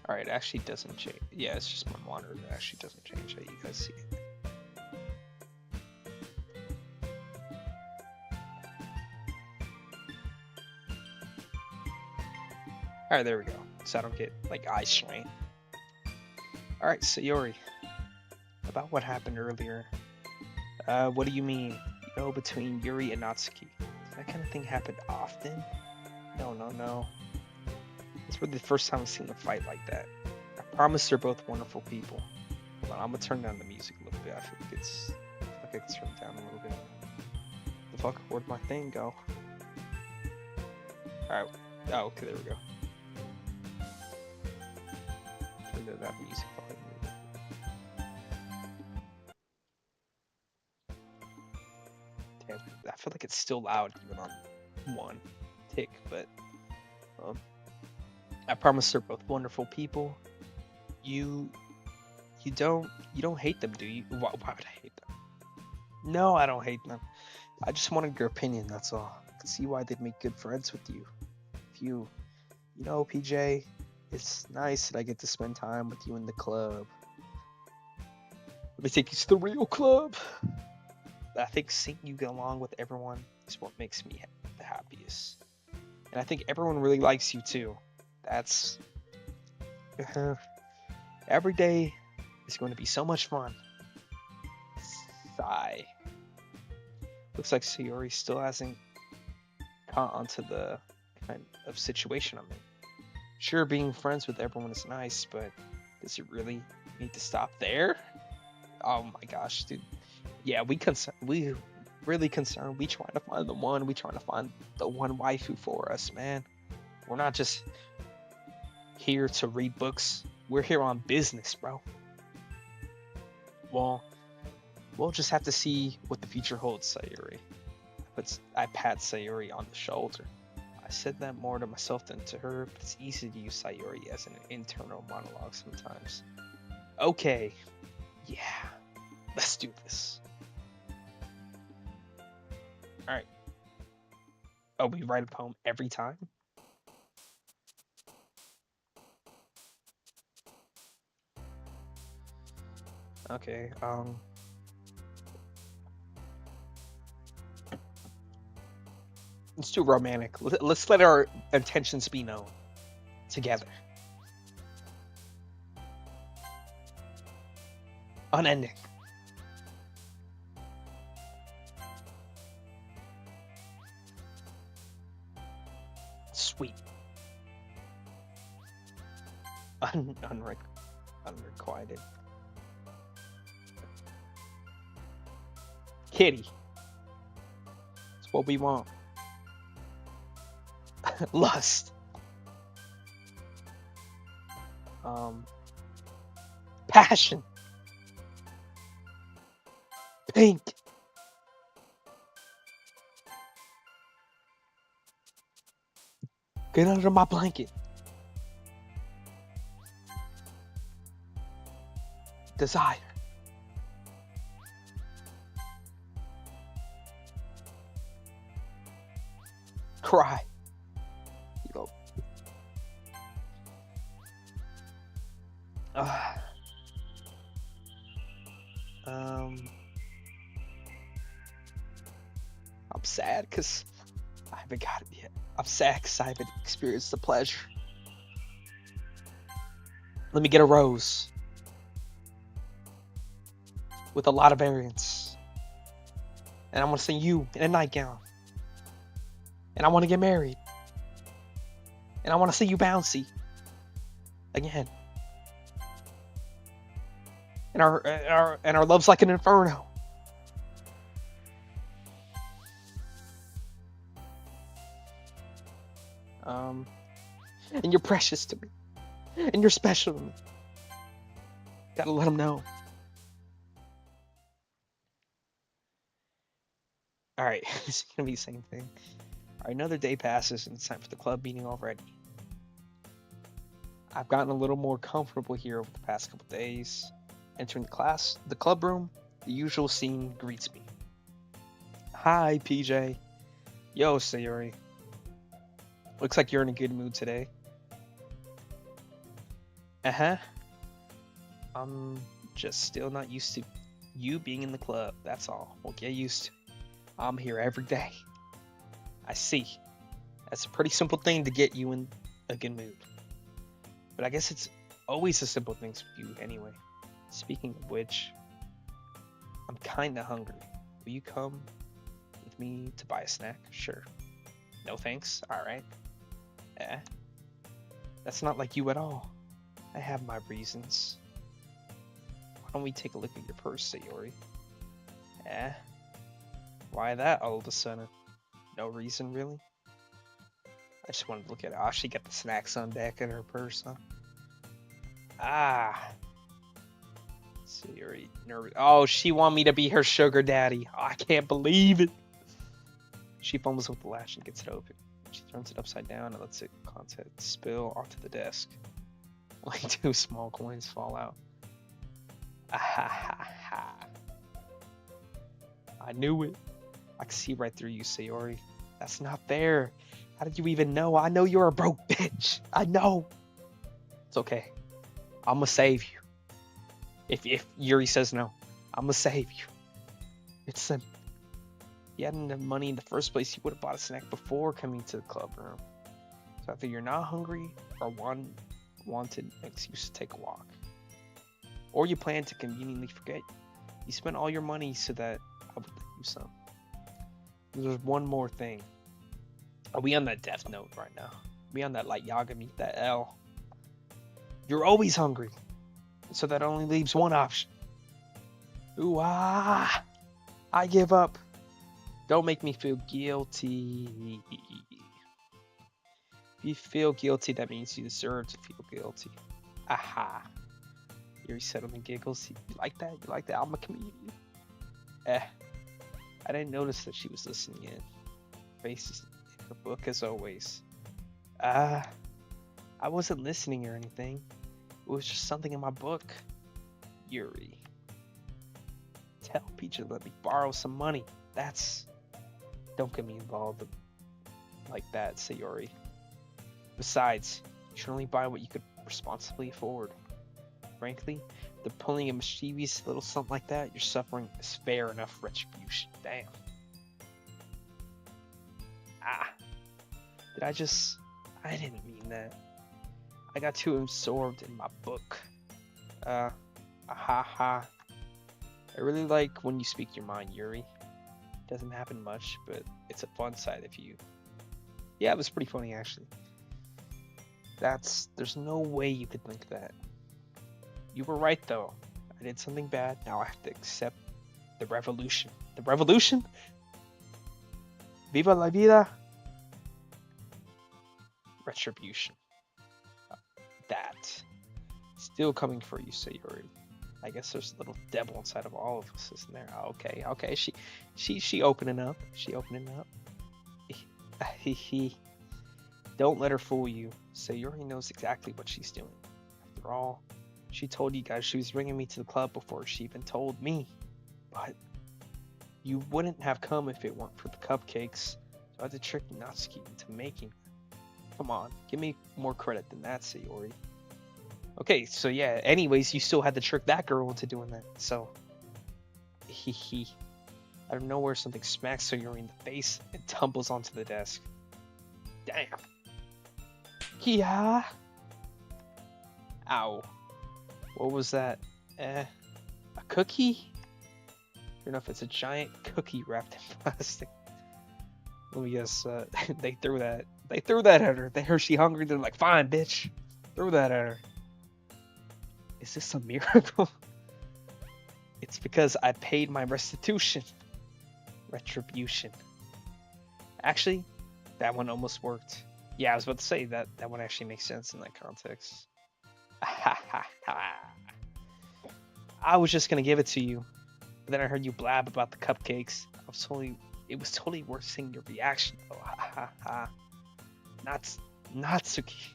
All right, it actually doesn't change. Yeah, it's just my monitor. It actually doesn't change how you guys see it. All right, there we go. So I don't get like eye strain. All right, Sayori. About what happened earlier. What do you mean? You know, between Yuri and Natsuki. Does that kind of thing happen often? No. It's really the first time I've seen them fight like that. I promise they're both wonderful people. Hold on, I'm gonna turn down the music a little bit. I feel like I can turn it down a little bit. The fuck? Where'd my thing go? Alright. Oh, okay, there we go. Turn down that music volume a little bit. Damn, I feel like it's still loud even on one tick, but I promise they're both wonderful people. You don't hate them, do you? Why would I hate them? No, I don't hate them. I just wanted your opinion, that's all. I can see why they'd make good friends with you. If you know, PJ, it's nice that I get to spend time with you in the club. Let me take you to the real club. I think seeing you get along with everyone is what makes me the happiest. And I think everyone really likes you too. That's every day is going to be so much fun. Sigh. Looks like Sayori still hasn't caught onto the kind of situation I'm in. Sure, being friends with everyone is nice, but does it really need to stop there? Oh my gosh, dude. Yeah, we really concerned. We trying to find the one. We trying to find the one waifu for us, man. We're not just here to read books. We're here on business, bro. Well, we'll just have to see what the future holds, Sayori. I pat Sayori on the shoulder. I said that more to myself than to her, but it's easy to use Sayori as an internal monologue sometimes. Okay, yeah, let's do this. Alright. Oh, we write a poem every time? Okay, let's do romantic. Let's let our intentions be known together. Unending. Sweet. Unrequited. Kitty. It's what we want. Lust. Passion. Pink. Get under my blanket. Desire. Cry. You go. I'm sad because I haven't got it yet. I'm sad because I haven't experienced the pleasure. Let me get a rose with a lot of variants. And I want to see you in a nightgown. And I want to get married. And I want to see you bouncy. Again. And our love's like an inferno. And you're precious to me. And you're special to me. Gotta let them know. Alright, it's gonna be the same thing. Alright, another day passes and it's time for the club meeting already. I've gotten a little more comfortable here over the past couple days. Entering the club room, the usual scene greets me. Hi, PJ. Yo, Sayori. Looks like you're in a good mood today. Uh-huh. I'm just still not used to you being in the club, that's all. We'll get used to. I'm here every day. I see. That's a pretty simple thing to get you in a good mood. But I guess it's always the simple things for you anyway. Speaking of which, I'm kinda hungry. Will you come with me to buy a snack? Sure. No thanks? Alright. That's not like you at all. I have my reasons. Why don't we take a look at your purse, Sayori? Why that all of a sudden? No reason, really? I just wanted to look at it. Oh, she got the snacks on deck in her purse, huh? Sayori, nervous. Oh, she want me to be her sugar daddy. Oh, I can't believe it. She fumbles with the latch and gets it open. She turns it upside down and lets it contents spill onto the desk. Like 2 small coins fall out. Ha. I knew it. I can see right through you, Sayori. That's not fair. How did you even know? I know you're a broke bitch. I know. It's okay. I'ma save you. If Yuri says no, I'ma save you. It's simple. If you hadn't enough money in the first place, you would have bought a snack before coming to the club room. So either you're not hungry or wanted an excuse to take a walk. Or you plan to conveniently forget. You spent all your money so that I would let you some. There's one more thing. Are we on that death note right now? Are we on that like Yagami, that L? You're always hungry. So that only leaves one option. I give up. Don't make me feel guilty. If you feel guilty, that means you deserve to feel guilty. Aha. Yuri said and giggles. You like that? You like that? I'm a comedian. I didn't notice that she was listening in. Faces in her book as always. I wasn't listening or anything. It was just something in my book. Yuri. Tell Peach to let me borrow some money. Don't get me involved like that, Sayori. Besides, you should only buy what you could responsibly afford. Frankly, the pulling a mischievous little something like that you're suffering is fair enough retribution. Damn. I didn't mean that. I got too absorbed in my book. I really like when you speak your mind, Yuri. Doesn't happen much, but it's a fun side of you. Yeah, it was pretty funny actually. There's no way you could think that. You were right though. I did something bad. Now I have to accept the revolution. The revolution? Viva la vida. Retribution. That. Still coming for you, Sayori. I guess there's a little devil inside of all of us, isn't there? Okay. She opening up. Don't let her fool you. Sayori knows exactly what she's doing. After all, she told you guys she was bringing me to the club before she even told me. But you wouldn't have come if it weren't for the cupcakes. So I had to trick Natsuki into making them. Come on, give me more credit than that, Sayori. Okay, so yeah, anyways, you still had to trick that girl into doing that, so... Out of nowhere, something smacks Sayori in the face and tumbles onto the desk. Damn. Yeah. Ow. What was that? A cookie? I don't know if it's a giant cookie wrapped in plastic. Let me guess, they threw that at her. They heard she hungry, they're like, fine, bitch. Threw that at her. Is this a miracle? It's because I paid my restitution. Retribution. Actually, that one almost worked. Yeah, I was about to say that one actually makes sense in that context. I was just gonna give it to you, but then I heard you blab about the cupcakes. It was totally worth seeing your reaction. Oh, Natsuki.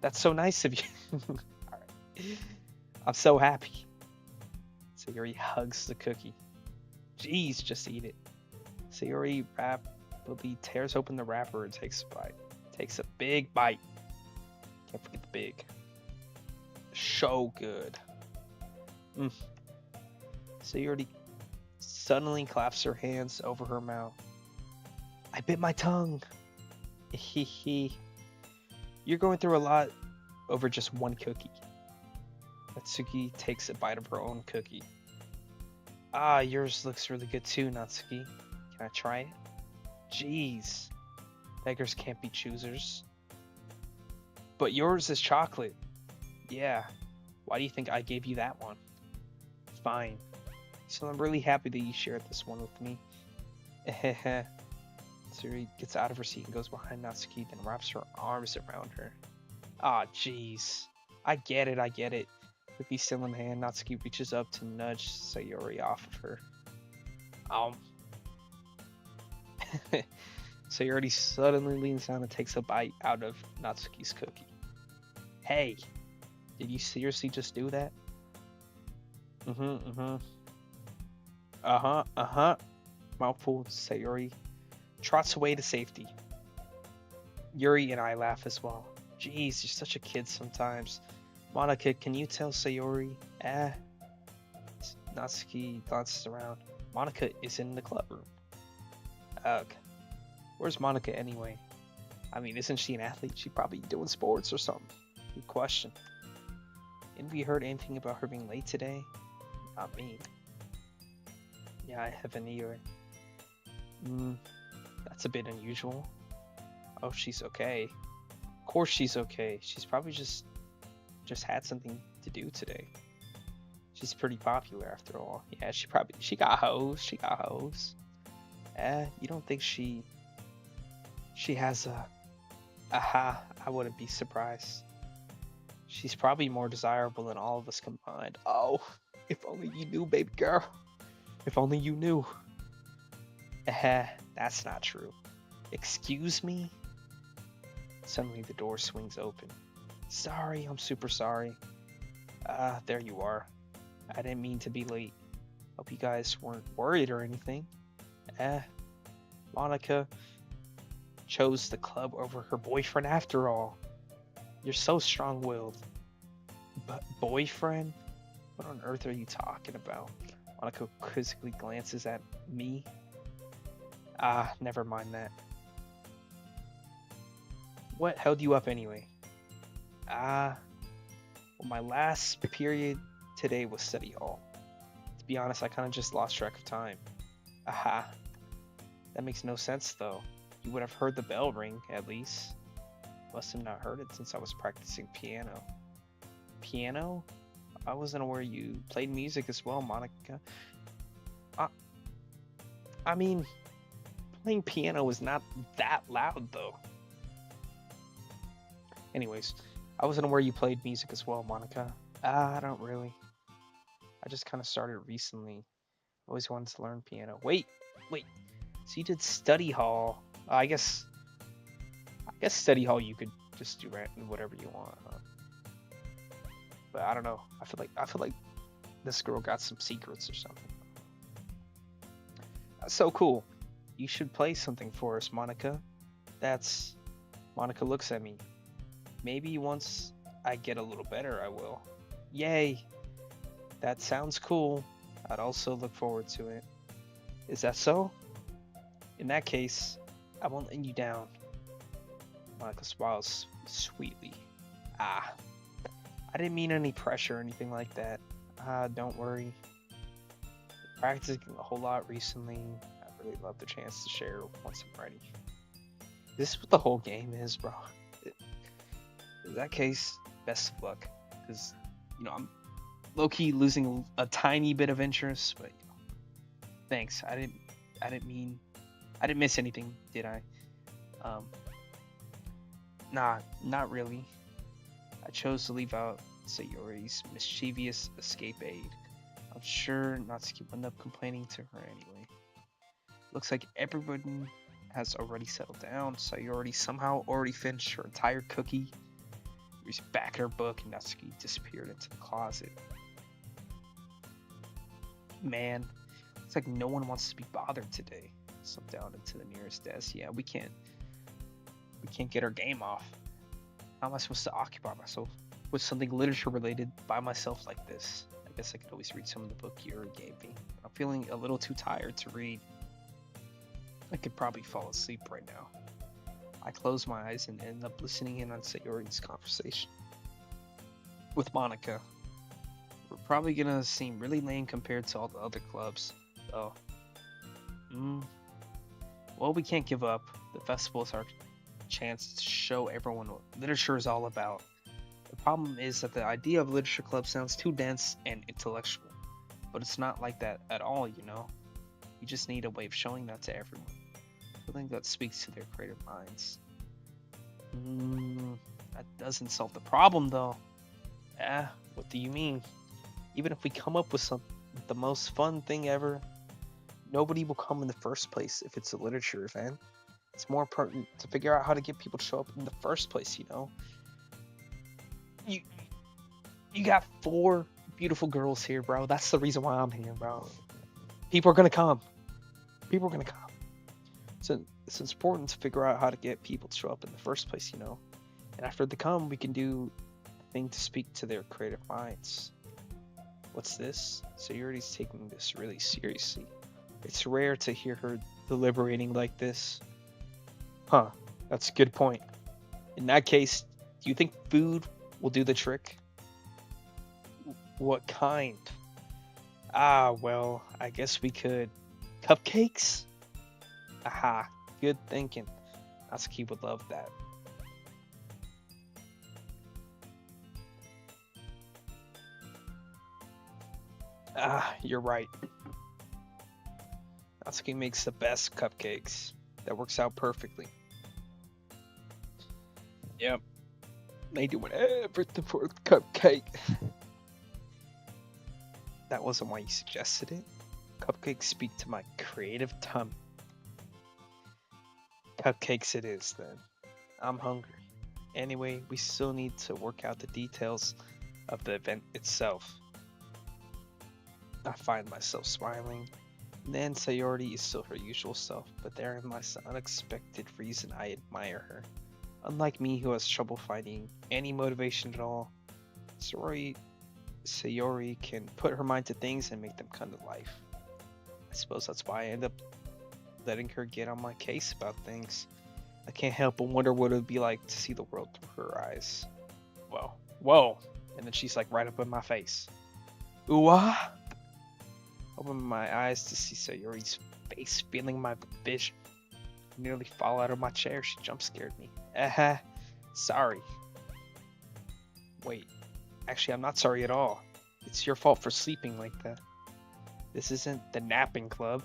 That's so nice of you. Alright. I'm so happy. Sayori hugs the cookie. Jeez, just eat it. Sayori rapidly tears open the wrapper and takes a bite. Takes a big bite. Can't forget the big. So good. Sayori suddenly claps her hands over her mouth. I bit my tongue. Hee. You're going through a lot over just one cookie. Natsuki takes a bite of her own cookie. Ah, yours looks really good too, Natsuki. Can I try it? Jeez. Beggars can't be choosers. But yours is chocolate. Yeah. Why do you think I gave you that one? Fine. So I'm really happy that you shared this one with me. Eheh. Tsuri gets out of her seat and goes behind Natsuki, then wraps her arms around her. Ah, jeez. I get it. Cookie still in hand, Natsuki reaches up to nudge Sayori off of her. Sayori suddenly leans down and takes a bite out of Natsuki's cookie. Hey, did you seriously just do that? Mouthful, Sayori trots away to safety. Yuri and I laugh as well. Jeez, you're such a kid sometimes. Monica, can you tell Sayori? Natsuki glances around. Monica is in the club room. Ugh. Where's Monica anyway? I mean, isn't she an athlete? She'd probably be doing sports or something. Good question. Have you heard anything about her being late today? Not me. Yeah, I haven't either. That's a bit unusual. Oh, she's okay. Of course she's okay. She's probably just had something to do today. She's pretty popular after all. Yeah, she got hoes. You don't think she has a... Aha, I wouldn't be surprised. She's probably more desirable than all of us combined. Oh, if only you knew, baby girl. If only you knew. That's not true. Excuse me? Suddenly the door swings open. Sorry, I'm super sorry. There you are. I didn't mean to be late. Hope you guys weren't worried or anything. Monica chose the club over her boyfriend after all. You're so strong-willed. But boyfriend? What on earth are you talking about? Monica quizzically glances at me. Never mind that. What held you up anyway? Well, my last period today was study hall. To be honest, I kind of just lost track of time. Aha. That makes no sense though. You would have heard the bell ring, at least. Must have not heard it since I was practicing piano. Piano? I wasn't aware you played music as well, Monica. I mean, playing piano was not that loud though. Anyways, I wasn't aware you played music as well, Monica. I don't really. I just kind of started recently. Always wanted to learn piano. Wait. So you did study hall. I guess study hall you could just do whatever you want. Huh? But I don't know. I feel like this girl got some secrets or something. That's so cool. You should play something for us, Monica. Monica looks at me. Maybe once I get a little better, I will. Yay! That sounds cool. I'd also look forward to it. Is that so? In that case, I won't let you down. Monica smiles sweetly. I didn't mean any pressure or anything like that. Don't worry. Practicing a whole lot recently. I really love the chance to share once I'm ready. This is what the whole game is, bro. In that case, best of luck. Because, I'm low-key losing a tiny bit of interest, but thanks. I didn't miss anything, did I? Nah, not really. I chose to leave out Sayori's mischievous escape aid. I'm sure Natsuki would end up complaining to her anyway. Looks like everyone has already settled down. Sayori somehow already finished her entire cookie. Sayori's back in her book, and Natsuki disappeared into the closet. Man, it's like no one wants to be bothered today. So I'm down into the nearest desk. Yeah, we can't get our game off. How am I supposed to occupy myself with something literature related by myself like this? I guess I could always read some of the book Yuri gave me. I'm feeling a little too tired to read. I could probably fall asleep right now. I close my eyes and end up listening in on Sayori's conversation with Monica. We're probably gonna seem really lame compared to all the other clubs, though. Well, we can't give up. The festival is our chance to show everyone what literature is all about. The problem is that the idea of literature club sounds too dense and intellectual, but it's not like that at all, you know? You just need a way of showing that to everyone. Something that speaks to their creative minds. That doesn't solve the problem, though. What do you mean? Even if we come up with the most fun thing ever, nobody will come in the first place if it's a literature event. It's more important to figure out how to get people to show up in the first place, you know? You got 4 beautiful girls here, bro. That's the reason why I'm here, bro. People are gonna come. So it's important to figure out how to get people to show up in the first place, you know? And after they come, we can do a thing to speak to their creative minds. What's this? Sayori's taking this really seriously. It's rare to hear her deliberating like this. Huh, that's a good point. In that case, do you think food will do the trick? What kind? Well, I guess we could... Cupcakes? Aha, good thinking. Natsuki would love that. You're right. Natsuki makes the best cupcakes. That works out perfectly. Yep. They doing everything for a cupcake. That wasn't why you suggested it. Cupcakes speak to my creative tongue. Cupcakes it is, then. I'm hungry. Anyway, we still need to work out the details of the event itself. I find myself smiling. Then Sayori is still her usual self, but therein lies the unexpected reason I admire her. Unlike me, who has trouble finding any motivation at all, Sayori can put her mind to things and make them come to life. I suppose that's why I end up letting her get on my case about things. I can't help but wonder what it would be like to see the world through her eyes. Whoa. And then she's like right up in my face. Ooh-ah! Open my eyes to see Sayori's face, feeling my vision. I nearly fall out of my chair. She jump scared me. Sorry. Wait, actually I'm not sorry at all. It's your fault for sleeping like that. This isn't the napping club.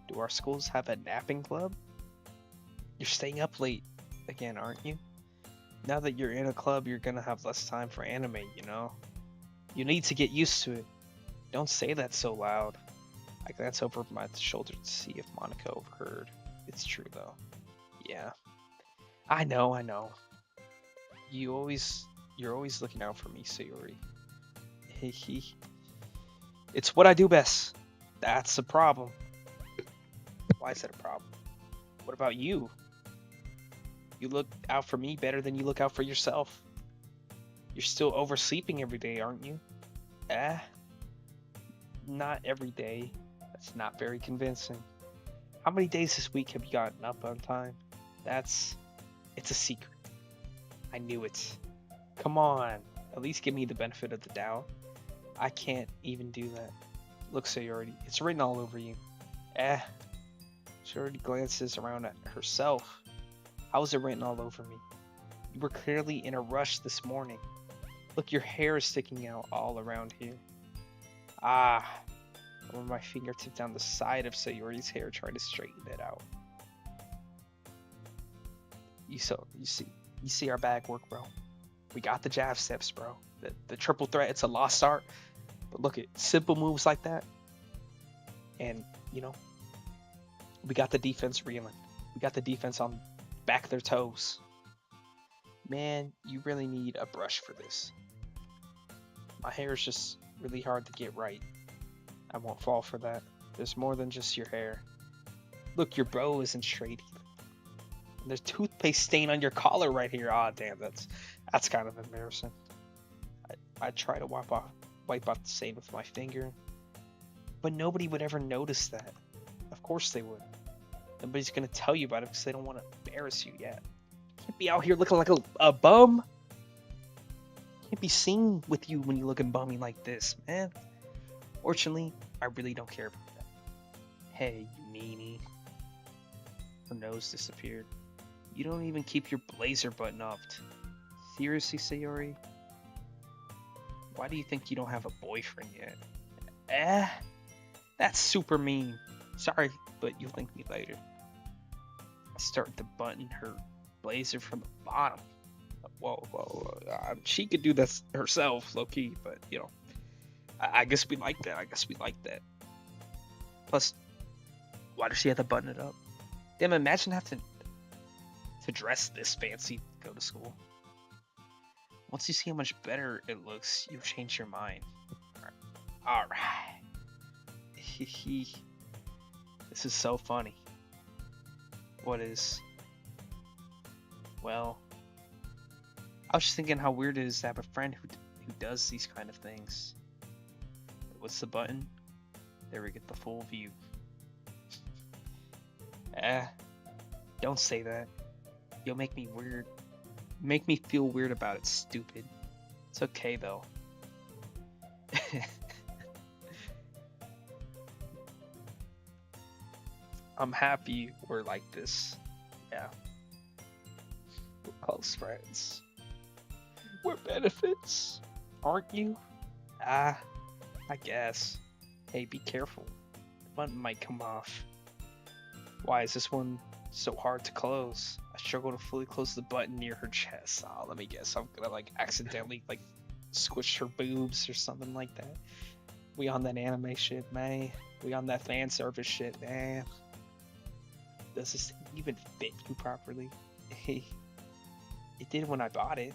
Do our schools have a napping club? You're staying up late again, aren't you? Now that you're in a club, you're gonna have less time for anime, you know? You need to get used to it. Don't say that so loud. I glance over my shoulder to see if Monica overheard. It's true though. Yeah. I know. You're always looking out for me, Sayori. It's what I do best. That's a problem. Why is that a problem? What about you? You look out for me better than you look out for yourself. You're still oversleeping every day, aren't you? Not every day. That's not very convincing. How many days this week have you gotten up on time? It's a secret. I knew it. Come on, at least give me the benefit of the doubt. I can't even do that. Look, Sayori, it's written all over you. Sayori glances around at herself. How is it written all over me? You were clearly in a rush this morning. Look, your hair is sticking out all around here. I run my fingertip down the side of Sayori's hair, trying to straighten it out. You see our bag work, bro. We got the jab steps, bro. The triple threat, it's a lost art. But look at simple moves like that. And, you know, we got the defense reeling. We got the defense on back their toes. Man, you really need a brush for this. My hair is just really hard to get right. I won't fall for that. There's more than just your hair. Look, your bow isn't straight. There's toothpaste stain on your collar right here. Ah, damn, that's kind of embarrassing. I try to wipe off the stain with my finger, but nobody would ever notice that. Of course they would. Nobody's gonna tell you about it because they don't want to embarrass you yet. Can't be out here looking like a bum. Can't be seen with you when you looking bummy like this, man. Fortunately, I really don't care about that. Hey, you meanie. Her nose disappeared. You don't even keep your blazer button up. Seriously, Sayori? Why do you think you don't have a boyfriend yet? That's super mean. Sorry, but you'll thank me later. I started to button her blazer from the bottom. Whoa. She could do this herself, low-key, but, you know. I guess we like that. Plus, why does she have to button it up? Damn, imagine having to dress this fancy to go to school. Once you see how much better it looks, you'll change your mind. Alright. This is so funny. What is? Well, I was just thinking how weird it is to have a friend who does these kind of things. What's the button? There we get the full view. Don't say that. You'll make me weird. Make me feel weird about it, stupid. It's okay though. I'm happy we're like this. Yeah. We're close friends. We're benefits, aren't you? I guess. Hey, be careful. The button might come off. Why is this one so hard to close? I struggle to fully close the button near her chest. Oh, let me guess. I'm gonna accidentally squish her boobs or something like that. We on that anime shit, man. We on that fan service shit, man. Does this even fit you properly? Hey, it did when I bought it.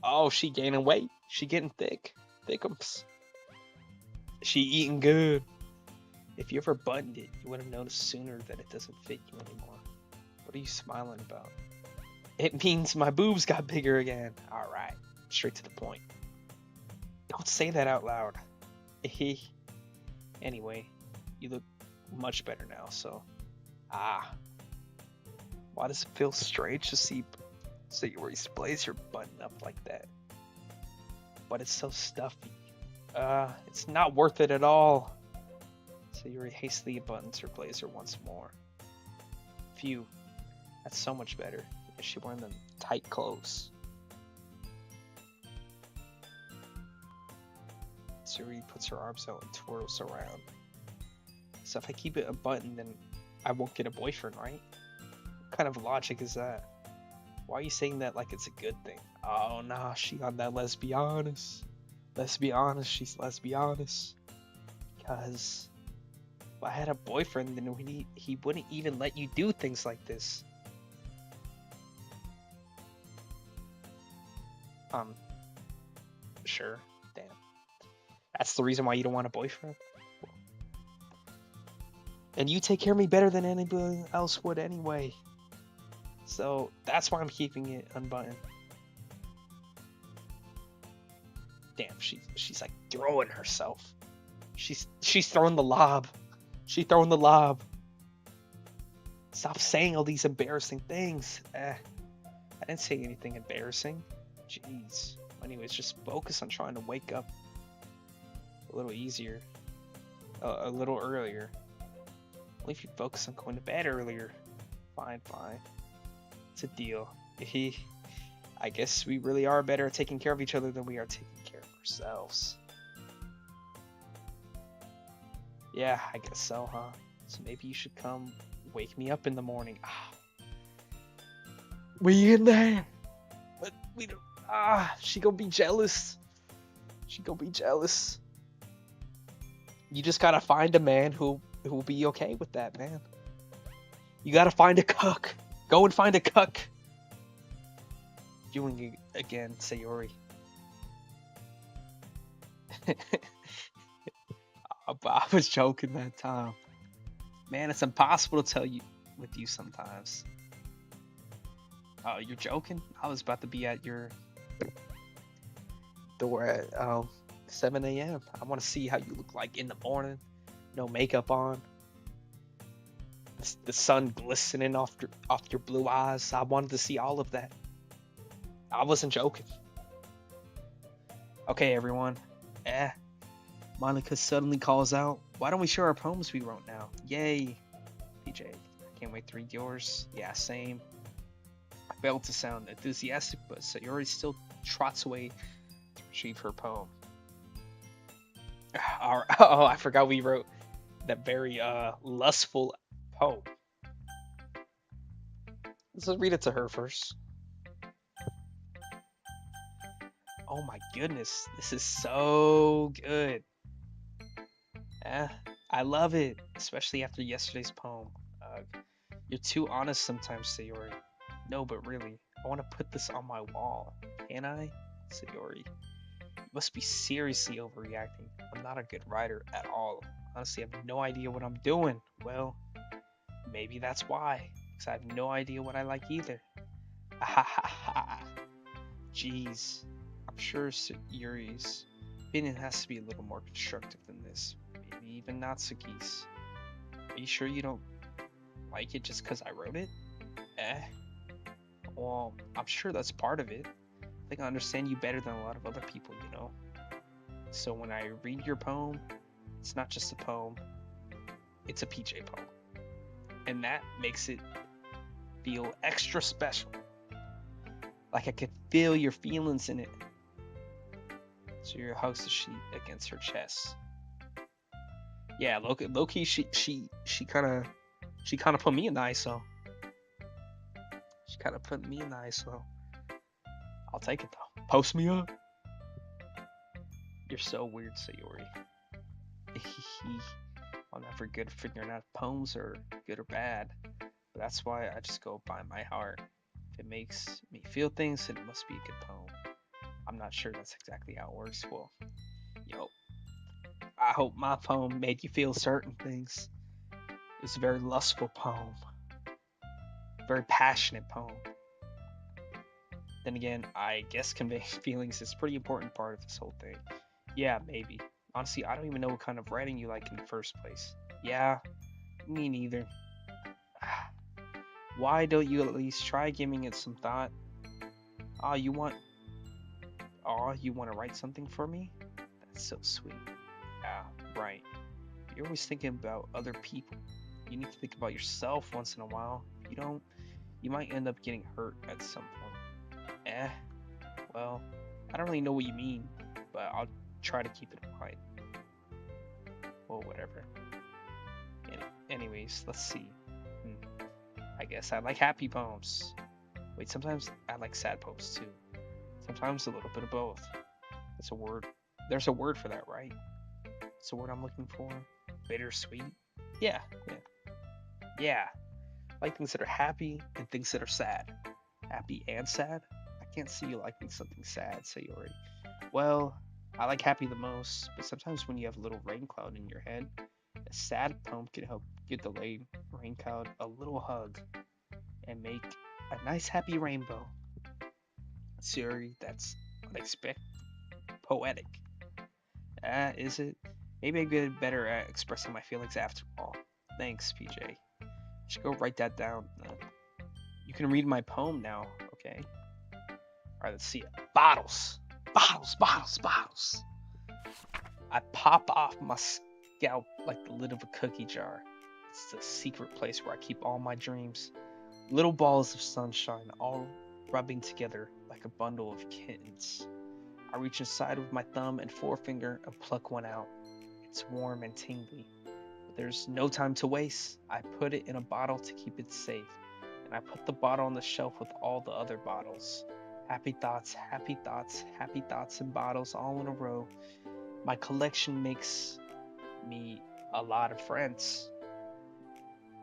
Oh, she gaining weight. She getting thick. Thickums. She eating good. If you ever buttoned it, you would have noticed sooner that it doesn't fit you anymore. What are you smiling about? It means my boobs got bigger again. Alright, straight to the point. Don't say that out loud. Anyway, you look much better now, so... Why does it feel strange to see Sayori's blazer button up like that? But it's so stuffy. It's not worth it at all. Sayori hastily buttons her blazer once more. Phew, that's so much better. Is she wearing them tight clothes? Sayori puts her arms out and twirls around. So if I keep it unbuttoned, then I won't get a boyfriend, right? What kind of logic is that? Why are you saying that like it's a good thing? Oh nah, she on that lesbianus. Let's be honest, she's lesbianus. Because if I had a boyfriend, then he wouldn't even let you do things like this. Sure. Damn. That's the reason why you don't want a boyfriend? And you take care of me better than anybody else would anyway. So that's why I'm keeping it unbuttoned. Damn, she's like throwing herself. She's throwing the lob. She's throwing the lob. Stop saying all these embarrassing things. I didn't say anything embarrassing. Jeez. Anyways, just focus on trying to wake up a little easier. A little earlier. Only if you focus on going to bed earlier. Fine. It's a deal. I guess we really are better at taking care of each other than we are taking care of ourselves. Yeah, I guess so, huh? So maybe you should come wake me up in the morning. We in there? But we don't. She gonna be jealous. You just gotta find a man who will be okay with that, man. You gotta find a cuck. Go and find a cuck. doing it again, Sayori. But I was joking that time. Man, it's impossible to tell you with you sometimes. Oh, you're joking? I was about to be at your door at 7 a.m. I want to see how you look like in the morning. No makeup on. The sun glistening off your blue eyes. I wanted to see all of that. I wasn't joking. Okay, everyone. Monica suddenly calls out, "Why don't we share our poems we wrote now?" Yay! PJ, I can't wait to read yours. Yeah, same. I failed to sound enthusiastic, but Sayori still trots away to retrieve her poem. Oh, I forgot we wrote that very lustful poem. Let's read it to her first. Oh my goodness, this is so good. I love it, especially after yesterday's poem. You're too honest sometimes, Sayori. No, but really, I want to put this on my wall. Can I? Sayori. You must be seriously overreacting. I'm not a good writer at all. Honestly, I have no idea what I'm doing. Well, maybe that's why. Because I have no idea what I like either. Ha ha ha. Jeez. I'm sure Yuri's opinion has to be a little more constructive than this. Maybe even Natsuki's. Are you sure you don't like it just because I wrote it? Well, I'm sure that's part of it. I think I understand you better than a lot of other people, you know? So when I read your poem, it's not just a poem, it's a PJ poem. And that makes it feel extra special. Like I could feel your feelings in it. So your hugs the sheet against her chest. Yeah, Loki, she kind of put me in the ISO. She kind of put me in the ISO. I'll take it though. Post me up. You're so weird, Sayori. I'm never good at figuring out if poems are good or bad. But that's why I just go by my heart. If it makes me feel things, then it must be a good poem. I'm not sure that's exactly how it works. Well, yo, I hope my poem made you feel certain things. It's a very lustful poem. Very passionate poem. Then again, I guess conveying feelings is a pretty important part of this whole thing. Yeah, maybe. Honestly, I don't even know what kind of writing you like in the first place. Yeah, me neither. Why don't you at least try giving it some thought? Oh, you want to write something for me? That's so sweet. Yeah, right. You're always thinking about other people. You need to think about yourself once in a while. If you don't, you might end up getting hurt at some point. Well, I don't really know what you mean, but I'll try to keep it in mind. Well, whatever. Anyways, let's see. I guess I like happy poems. Wait, sometimes I like sad poems too. Sometimes a little bit of both. It's a word. There's a word for that, right? It's a word I'm looking for. Bittersweet. Yeah. Yeah. Like things that are happy and things that are sad. Happy and sad? I can't see you liking something sad, Sayori. Well, I like happy the most, but sometimes when you have a little rain cloud in your head, a sad poem can help give the rain cloud a little hug and make a nice happy rainbow. Sayori, that's unexpected. Poetic. Is it? Maybe I'm getting better at expressing my feelings after all. Thanks, PJ. I should go write that down. You can read my poem now, okay? Alright, let's see it. Bottles! Bottles, bottles, bottles! I pop off my scalp like the lid of a cookie jar. It's the secret place where I keep all my dreams. Little balls of sunshine all rubbing together like a bundle of kittens. I reach inside with my thumb and forefinger and pluck one out. It's warm and tingly. But there's no time to waste. I put it in a bottle to keep it safe. And I put the bottle on the shelf with all the other bottles. Happy thoughts, happy thoughts, happy thoughts in bottles all in a row. My collection makes me a lot of friends.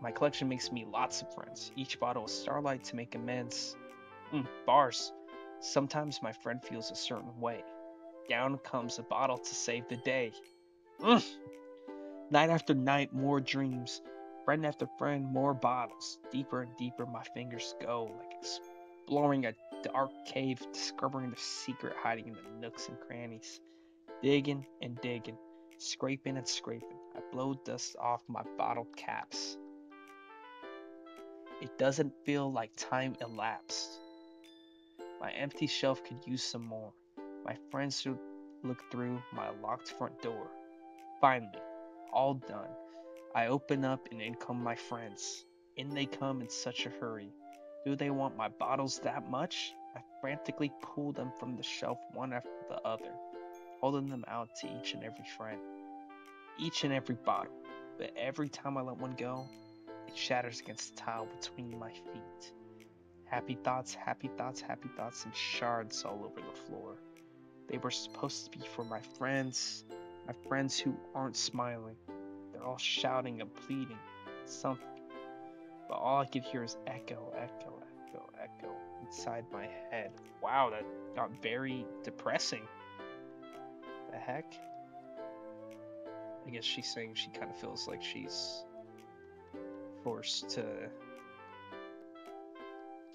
My collection makes me lots of friends. Each bottle is starlight to make amends. Bars. Sometimes my friend feels a certain way. Down comes a bottle to save the day. Mm. Night after night, more dreams. Friend after friend, more bottles. Deeper and deeper my fingers go, like exploring a dark cave, discovering the secret hiding in the nooks and crannies. Digging and digging, scraping and scraping. I blow dust off my bottle caps. It doesn't feel like time elapsed. My empty shelf could use some more. My friends should look through my locked front door. Finally, all done. I open up and in come my friends. In they come in such a hurry. Do they want my bottles that much? I frantically pull them from the shelf one after the other, holding them out to each and every friend, each and every bottle. But every time I let one go, it shatters against the tile between my feet. Happy thoughts, happy thoughts, happy thoughts, and shards all over the floor. They were supposed to be for my friends who aren't smiling. They're all shouting and pleading something, but all I could hear is echo, echo, echo, echo inside my head. Wow, that got very depressing. The heck? I guess she's saying she kind of feels like she's forced to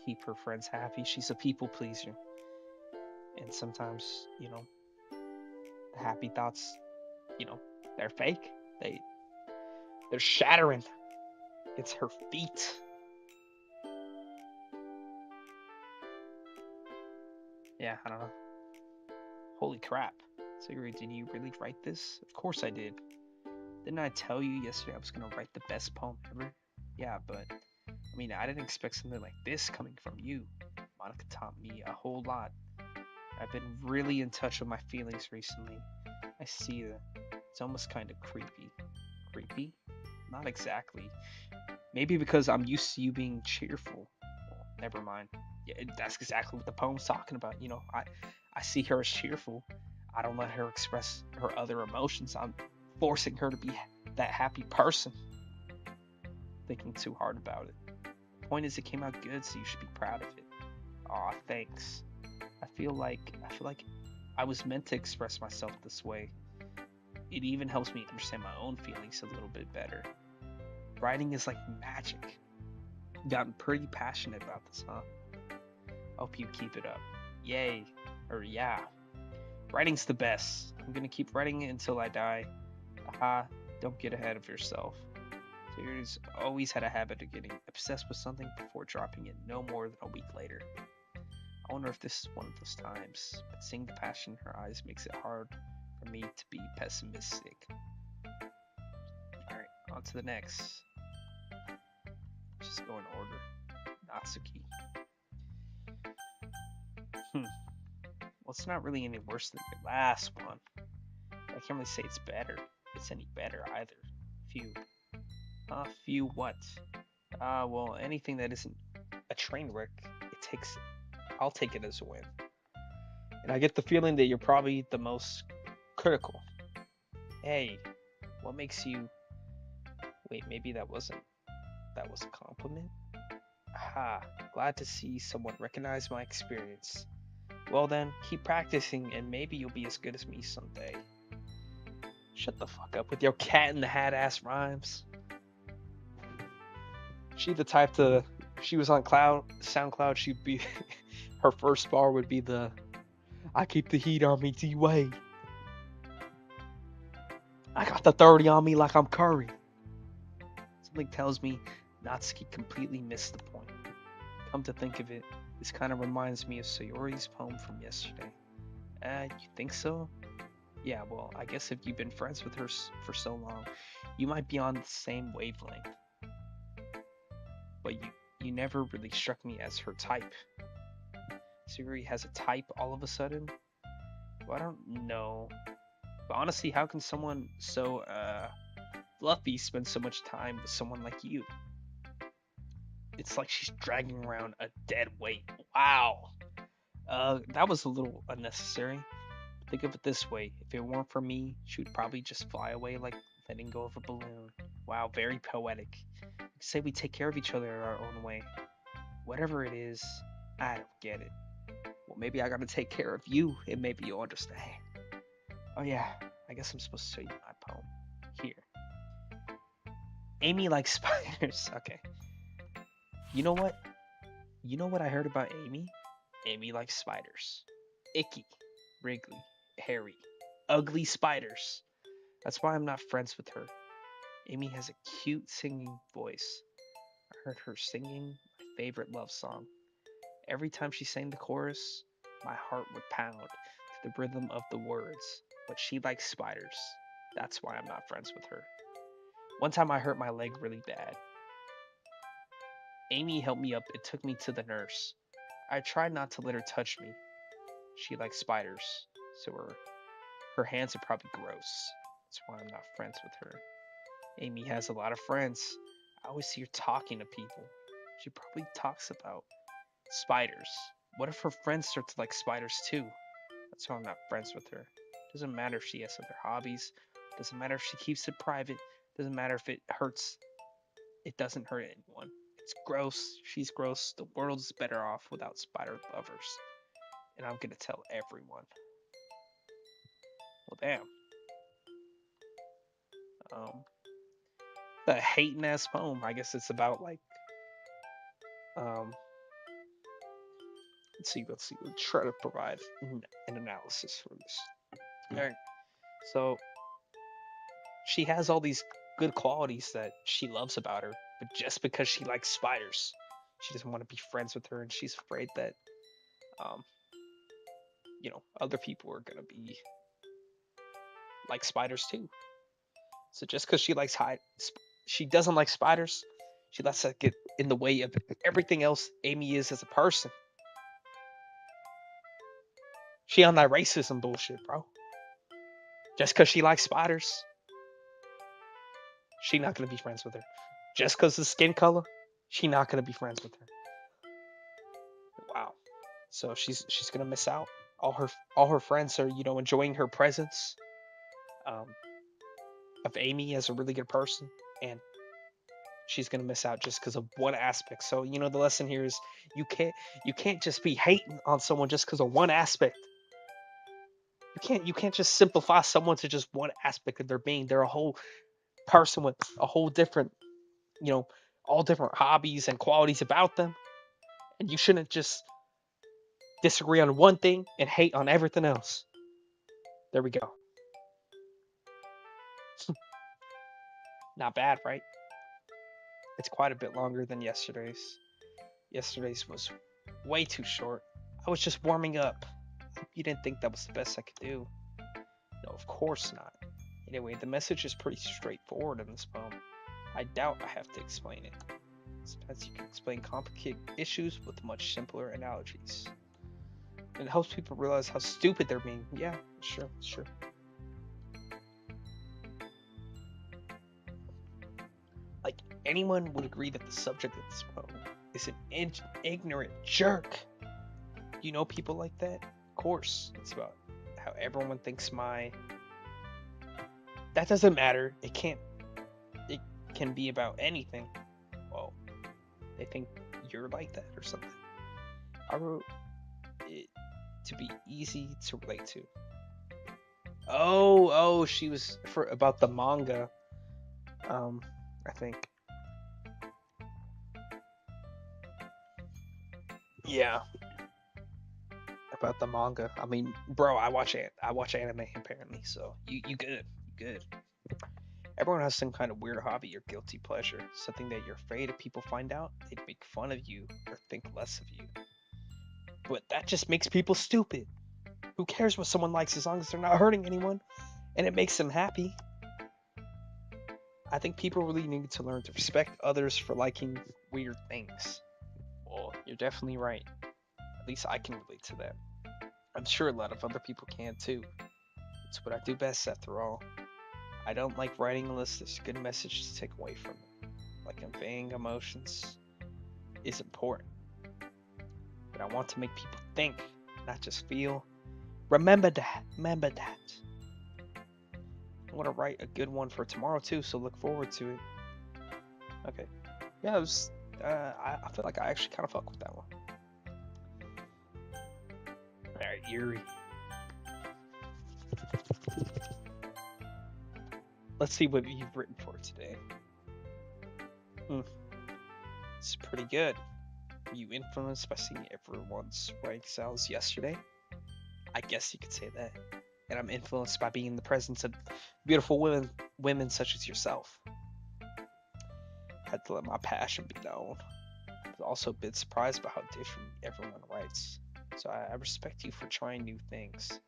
keep her friends happy. She's a people pleaser. And sometimes, the happy thoughts, they're fake. They're shattering. It's her feet. Yeah, I don't know. Holy crap. Sigrid, did you really write this? Of course I did. Didn't I tell you yesterday I was going to write the best poem ever? Yeah, but I didn't expect something like this coming from you. Monica taught me a whole lot. I've been really in touch with my feelings recently. I see that. It's almost kind of creepy. Creepy? Not exactly. Maybe because I'm used to you being cheerful. Well, never mind. Yeah, that's exactly what the poem's talking about. I see her as cheerful. I don't let her express her other emotions. I'm forcing her to be that happy person. Thinking too hard about it. The point is, it came out good, so you should be proud of it. Aw, thanks. I feel like I was meant to express myself this way. It even helps me understand my own feelings a little bit better. Writing is like magic. Gotten pretty passionate about this, huh? Hope you keep it up. Yay. Or yeah. Writing's the best. I'm gonna keep writing it until I die. Aha, don't get ahead of yourself. Tears always had a habit of getting obsessed with something before dropping it no more than a week later. I wonder if this is one of those times, but seeing the passion in her eyes makes it hard for me to be pessimistic. Alright, on to the next. Let's just go in order. Natsuki. Well, it's not really any worse than the last one. I can't really say it's any better either. Few what? Well, anything that isn't a train wreck, I'll take it as a win. And I get the feeling that you're probably the most critical. Hey, what makes you... Wait, maybe that was a compliment? Aha, glad to see someone recognize my experience. Well then, keep practicing and maybe you'll be as good as me someday. Shut the fuck up with your cat in the hat ass rhymes. She the type to... If she was on SoundCloud, she'd be... her first bar would be the... I keep the heat on me D-Way. I got the 30 on me like I'm Curry. Something tells me Natsuki completely missed the point. Come to think of it, this kind of reminds me of Sayori's poem from yesterday. You think so? Yeah, well, I guess if you've been friends with her for so long, you might be on the same wavelength. But you never really struck me as her type. Sayori has a type all of a sudden? Well, I don't know. But honestly, how can someone so, fluffy spend so much time with someone like you? It's like she's dragging around a dead weight. Wow. That was a little unnecessary. Think of it this way. If it weren't for me, she would probably just fly away like letting go of a balloon. Wow, very poetic. Say we take care of each other our own way. Whatever it is, I don't get it. What maybe I gotta take care of you, and maybe you'll understand. Oh yeah, I guess I'm supposed to show you my poem. Here. Amy likes spiders. Okay. You know what? You know what I heard about Amy? Amy likes spiders. Icky, wriggly, hairy, ugly spiders. That's why I'm not friends with her. Amy has a cute singing voice. I heard her singing my favorite love song. Every time she sang the chorus, my heart would pound to the rhythm of the words. But she likes spiders. That's why I'm not friends with her. One time I hurt my leg really bad. Amy helped me up and took me to the nurse. I tried not to let her touch me. She likes spiders, so her hands are probably gross. That's why I'm not friends with her. Amy has a lot of friends. I always see her talking to people. She probably talks about spiders. What if her friends start to like spiders too? That's why I'm not friends with her. Doesn't matter if she has other hobbies. Doesn't matter if she keeps it private. Doesn't matter if it hurts. It doesn't hurt anyone. It's gross. She's gross. The world's better off without spider lovers. And I'm gonna tell everyone. Well, damn. Um, the hating ass poem. I guess it's about like um. Let's see. Let's try to provide an analysis for this. All right. So she has all these good qualities that she loves about her, but just because she likes spiders, she doesn't want to be friends with her, and she's afraid that, um, other people are gonna be like spiders too. So just because she doesn't like spiders, she lets that get in the way of everything else Amy is as a person. She on that racism bullshit, bro. Just because she likes spiders, she not gonna be friends with her. Just because of skin color, she not gonna be friends with her. Wow. So she's gonna miss out. All her friends are enjoying her presence, um, of Amy as a really good person, and she's gonna miss out just because of one aspect. So the lesson here is you can't just be hating on someone just because of one aspect. You can't just simplify someone to just one aspect of their being. They're a whole person with a whole different, you know, all different hobbies and qualities about them, and you shouldn't just disagree on one thing and hate on everything else. There we go. Not bad, right? It's quite a bit longer than yesterday's. Yesterday's was way too short. I was just warming up. You didn't think that was the best I could do? No, of course not. Anyway, the message is pretty straightforward in this poem. I doubt I have to explain it. Sometimes you can explain complicated issues with much simpler analogies. And it helps people realize how stupid they're being. Yeah, sure. Like, anyone would agree that the subject of this poem is an ignorant jerk. You know people like that? Of course. It's about how everyone thinks That doesn't matter. It can be about anything. Well, they think you're like that or something. I wrote it to be easy to relate to. Oh, she was about the manga. I think. Yeah, about the manga. I mean, bro, I watch anime apparently. So you good, you good. Everyone has some kind of weird hobby or guilty pleasure, something that you're afraid if people find out, they'd make fun of you or think less of you. But that just makes people stupid. Who cares what someone likes as long as they're not hurting anyone and it makes them happy? I think people really need to learn to respect others for liking weird things. Well, you're definitely right. At least I can relate to that. I'm sure a lot of other people can too. It's what I do best after all. I don't like writing unless there's a good message to take away from it. Like conveying emotions is important. But I want to make people think, not just feel. Remember that. I want to write a good one for tomorrow too, so look forward to it. Okay. Yeah, it was. I feel like I actually kind of fuck with that one. right, eerie. Let's see what you've written for today. Hmm, it's pretty good. Were you influenced by seeing everyone's writing styles yesterday? I guess you could say that. And I'm influenced by being in the presence of beautiful women such as yourself. Had to let my passion be known. I was also a bit surprised by how different everyone writes. So I respect you for trying new things.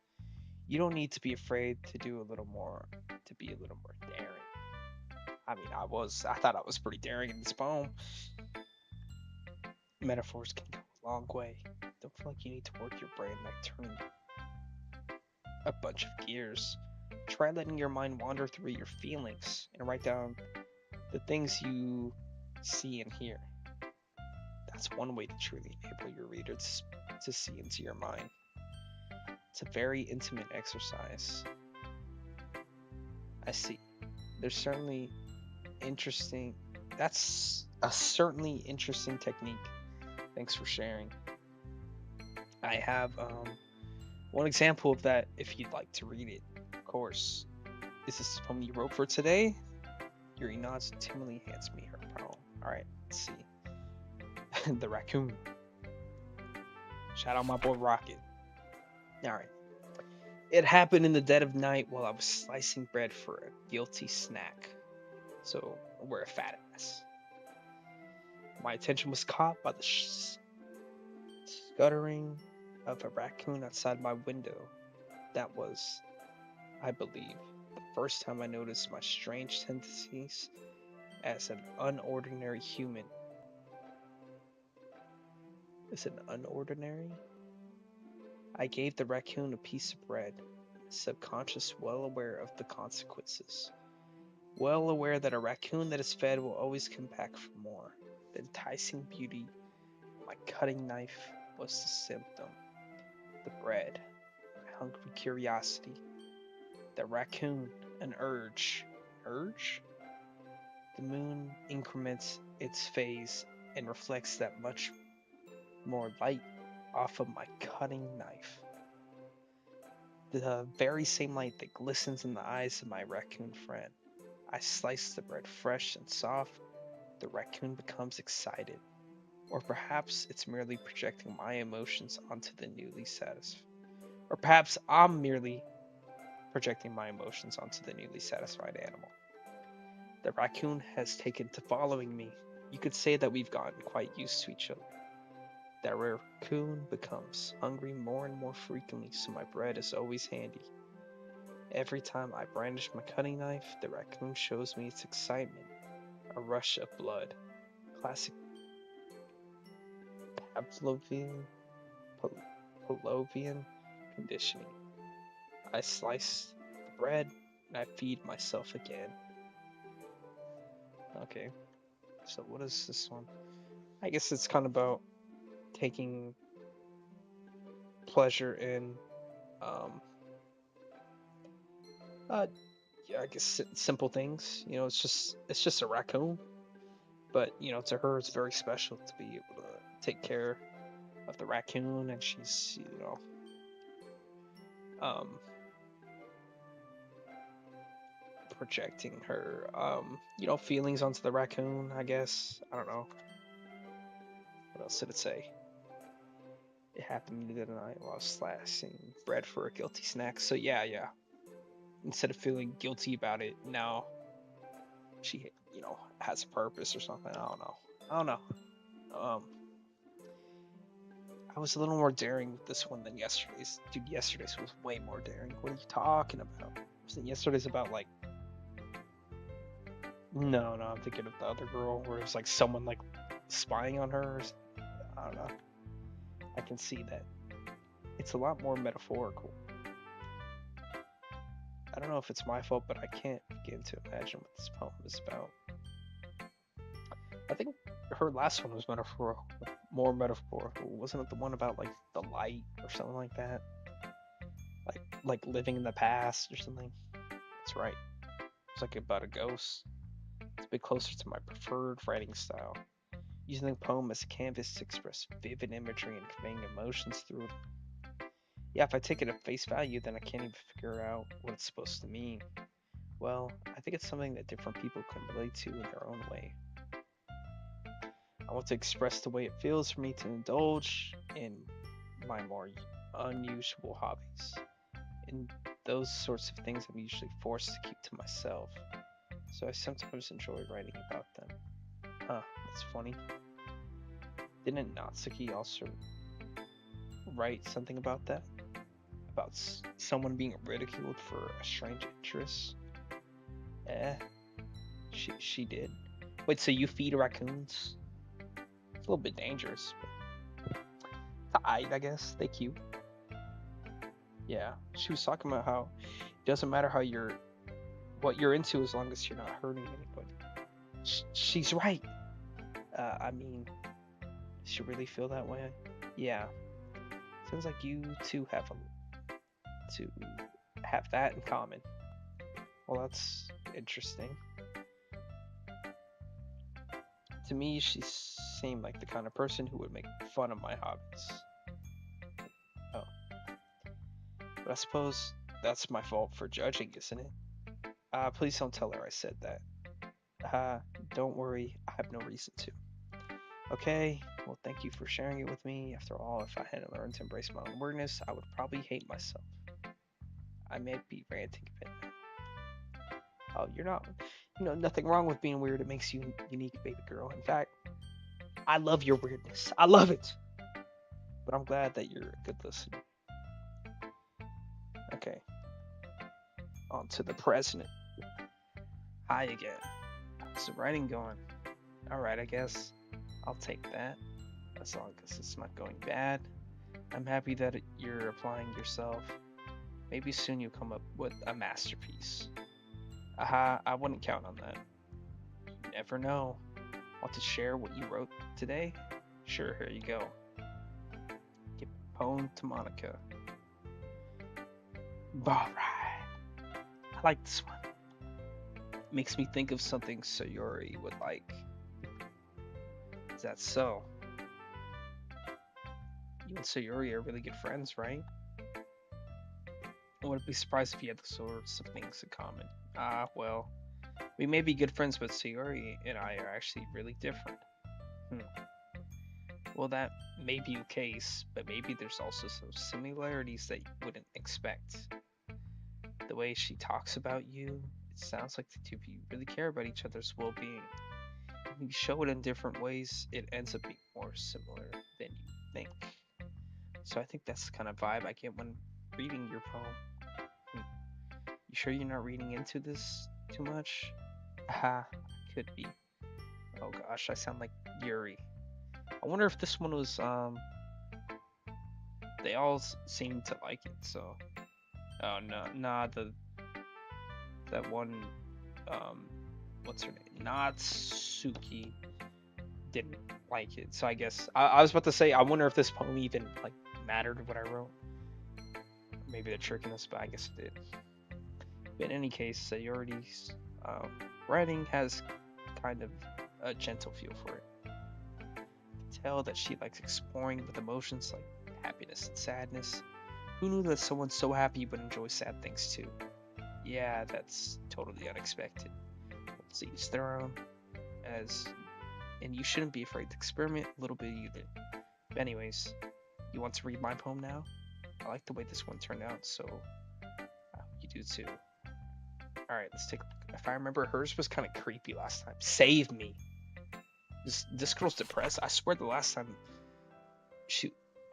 You don't need to be afraid to do a little more, to be a little more daring. I mean, I thought I was pretty daring in this poem. Metaphors can go a long way. Don't feel like you need to work your brain like turning a bunch of gears. Try letting your mind wander through your feelings and write down the things you see and hear. That's one way to truly enable your reader to see into your mind. It's a very intimate exercise. I see. There's certainly interesting. That's a certainly interesting technique. Thanks for sharing. I have one example of that if you'd like to read it. Of course. Is this the poem you wrote for today? Yuri nods and timidly hands me her poem. Alright, let's see. The raccoon. Shout out my boy Rocket. Alright. It happened in the dead of night while I was slicing bread for a guilty snack. So, we're a fat ass. My attention was caught by the scuttering of a raccoon outside my window. That was, I believe, the first time I noticed my strange tendencies as an unordinary human. Is it unordinary? I gave the raccoon a piece of bread, subconscious, well aware of the consequences. Well aware that a raccoon that is fed will always come back for more. The enticing beauty of my cutting knife was the symptom. The bread, my hungry curiosity. The raccoon, an urge. Urge? The moon increments its phase and reflects that much more light off of my cutting knife. The very same light that glistens in the eyes of my raccoon friend. I slice the bread fresh and soft. The raccoon becomes excited. Or perhaps it's merely projecting my emotions onto the newly satisfied. Or perhaps I'm merely projecting my emotions onto the newly satisfied animal. The raccoon has taken to following me. You could say that we've gotten quite used to each other. The raccoon becomes hungry more and more frequently, so my bread is always handy. Every time I brandish my cutting knife, the raccoon shows me its excitement, a rush of blood. Classic Pavlovian conditioning. I slice the bread and I feed myself again. Okay, so what is this one? I guess it's kind of about taking pleasure in, um, uh, yeah, I guess simple things. You know, it's just a raccoon, but you know, to her, it's very special to be able to take care of the raccoon, and she's um, projecting her feelings onto the raccoon. I guess I don't know what else did it say. It happened the other night while I was slashing bread for a guilty snack. So yeah. Instead of feeling guilty about it, now she has a purpose or something. I don't know. I was a little more daring with this one than yesterday's. Dude, yesterday's was way more daring. What are you talking about? Wasn't yesterday's about like? No, I'm thinking of the other girl where it's like someone like spying on her. I don't know. I can see that. It's a lot more metaphorical. I don't know if it's my fault, but I can't begin to imagine what this poem is about. I think her last one was metaphorical, more metaphorical. Wasn't it the one about like the light or something like that? Like living in the past or something. That's right. It's like about a ghost. It's a bit closer to my preferred writing style. Using the poem as a canvas to express vivid imagery and conveying emotions through it. Yeah, if I take it at face value, then I can't even figure out what it's supposed to mean. Well, I think it's something that different people can relate to in their own way. I want to express the way it feels for me to indulge in my more unusual hobbies. And those sorts of things I'm usually forced to keep to myself. So I sometimes enjoy writing about them. Huh, that's funny. Didn't Natsuki also write something about that? About someone being ridiculed for a strange interest? Eh, she did. Wait, so you feed raccoons? It's a little bit dangerous, but I guess. They cute. Yeah, she was talking about how it doesn't matter how you're what you're into as long as you're not hurting anybody. She's right. I mean, does she really feel that way? Yeah. Sounds like you two to have that in common. Well, that's interesting. To me, she seemed like the kind of person who would make fun of my hobbies. Oh, but I suppose that's my fault for judging, isn't it? Please don't tell her I said that. Uh, don't worry, I have no reason to. Okay, well, thank you for sharing it with me. After all, if I hadn't learned to embrace my own weirdness, I would probably hate myself. I may be ranting a bit now. Oh, you're not. Nothing wrong with being weird. It makes you unique, baby girl. In fact, I love your weirdness. I love it. But I'm glad that you're a good listener. Okay, on to the president. Hi again. How's the writing going? Alright, I guess I'll take that. As long as it's not going bad. I'm happy that you're applying yourself. Maybe soon you'll come up with a masterpiece. Aha, I wouldn't count on that. You never know. Want to share what you wrote today? Sure, here you go. Give a poem to Monica. Alright. I like this one. It makes me think of something Sayori would like. Is that so? You and Sayori are really good friends, right? I wouldn't be surprised if you had the sorts of things in common. Well, we may be good friends, but Sayori and I are actually really different. Hmm. Well, that may be the case, but maybe there's also some similarities that you wouldn't expect. The way she talks about you, it sounds like the two of you really care about each other's well being. When you show it in different ways, it ends up being more similar than you think. So I think that's the kind of vibe I get when reading your poem. Hmm. You sure you're not reading into this too much? Aha, could be. Oh gosh, I sound like Yuri. I wonder if this one was they all seem to like it, so oh no, nah, that one what's her name? Natsuki didn't like it. So I guess I was about to say I wonder if this poem even like mattered what I wrote. Maybe they're tricking us, but I guess it did. But in any case, Sayori's writing has kind of a gentle feel for it. You can tell that she likes exploring with emotions like happiness and sadness. Who knew that someone so happy would enjoy sad things too? Yeah, that's totally unexpected. Let's each their own. As and you shouldn't be afraid to experiment a little bit either. But anyways, you want to read my poem now? I like the way this one turned out, so I hope you do too. Alright, let's take a look. If I remember, hers was kind of creepy last time. Save me. This girl's depressed. I swear the last time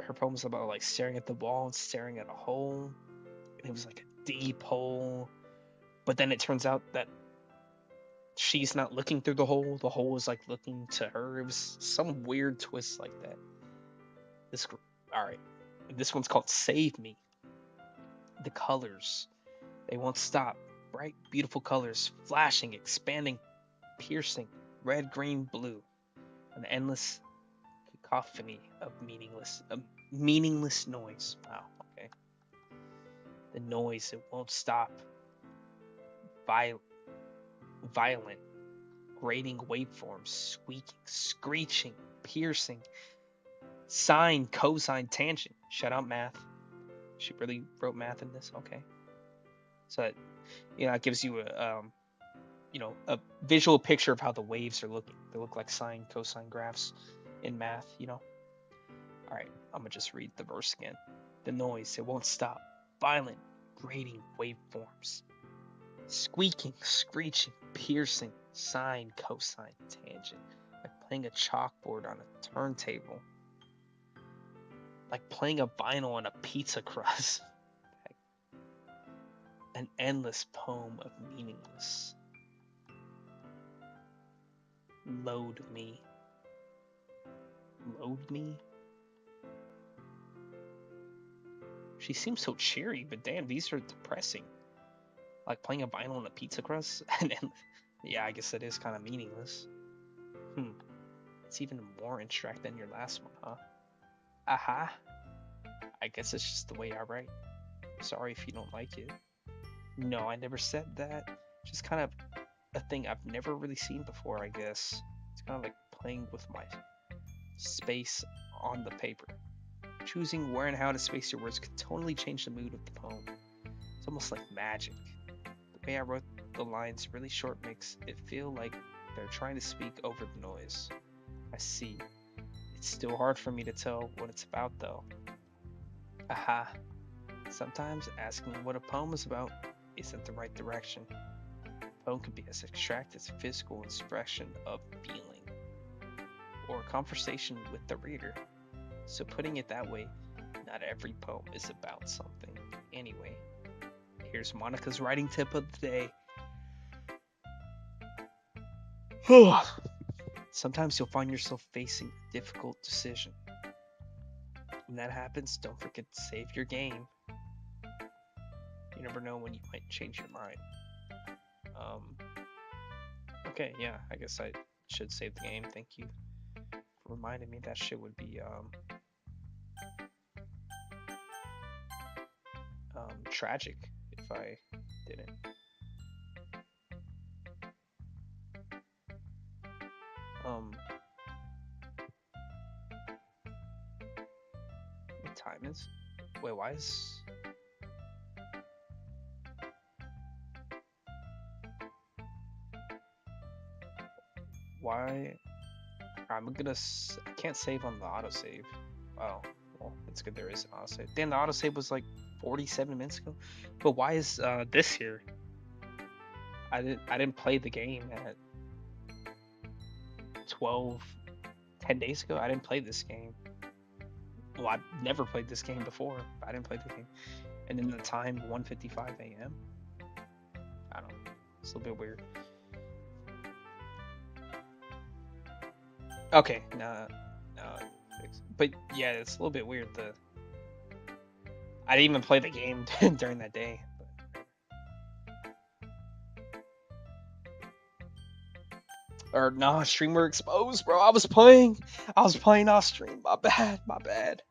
her poem was about like staring at the wall and staring at a hole. And it was like a deep hole. But then it turns out that she's not looking through the hole is like looking to her. It was some weird twist like that. Alright. This one's called Save Me. The colors, they won't stop. Bright, beautiful colors, flashing, expanding, piercing, red, green, blue. An endless cacophony of meaningless noise. Wow, okay. The noise, it won't stop. Violent, grating waveforms, squeaking, screeching, piercing. Sine, cosine, tangent. Shut up, math. She really wrote math in this. Okay. So that, it gives you a visual picture of how the waves are looking. They look like sine, cosine graphs in math. All right, I'm gonna just read the verse again. The noise, it won't stop. Violent, grating waveforms. Squeaking, screeching, piercing, sine, cosine, tangent. Like playing a chalkboard on a turntable. Like playing a vinyl on a pizza crust. An endless poem of meaningless. Load me. Load me? She seems so cheery, but damn, these are depressing. Like playing a vinyl on a pizza crust? And yeah, I guess it is kind of meaningless. It's even more abstract than your last one, huh? Aha. I guess it's just the way I write. Sorry if you don't like it. No, I never said that. Just kind of a thing I've never really seen before, I guess. It's kind of like playing with my space on the paper. Choosing where and how to space your words could totally change the mood of the poem. It's almost like magic. The way I wrote the lines really short makes it feel like they're trying to speak over the noise. I see. It's still hard for me to tell what it's about, though. Aha. Sometimes asking what a poem is about isn't the right direction. A poem could be as abstract as a physical expression of feeling, or a conversation with the reader. So putting it that way, not every poem is about something. Anyway, here's Monica's writing tip of the day. Sometimes you'll find yourself facing a difficult decision. When that happens, don't forget to save your game. You never know when you might change your mind. Okay, yeah, I guess I should save the game. Thank you for reminding me that shit would be tragic if I didn't. What time is? Wait, why is? Why? I can't save on the autosave. Oh, well, it's good there is an autosave. Damn, the autosave was like 47 minutes ago. But why is this here? I didn't play the game at 10 days ago. I didn't play this game. Well, I've never played this game before. I didn't play the game. And then the time 1:55 a.m. I don't know. It's a little bit weird. Okay, no, but yeah, it's a little bit weird. I didn't even play the game during that day. Or no, streamer exposed, bro. I was playing off stream. My bad.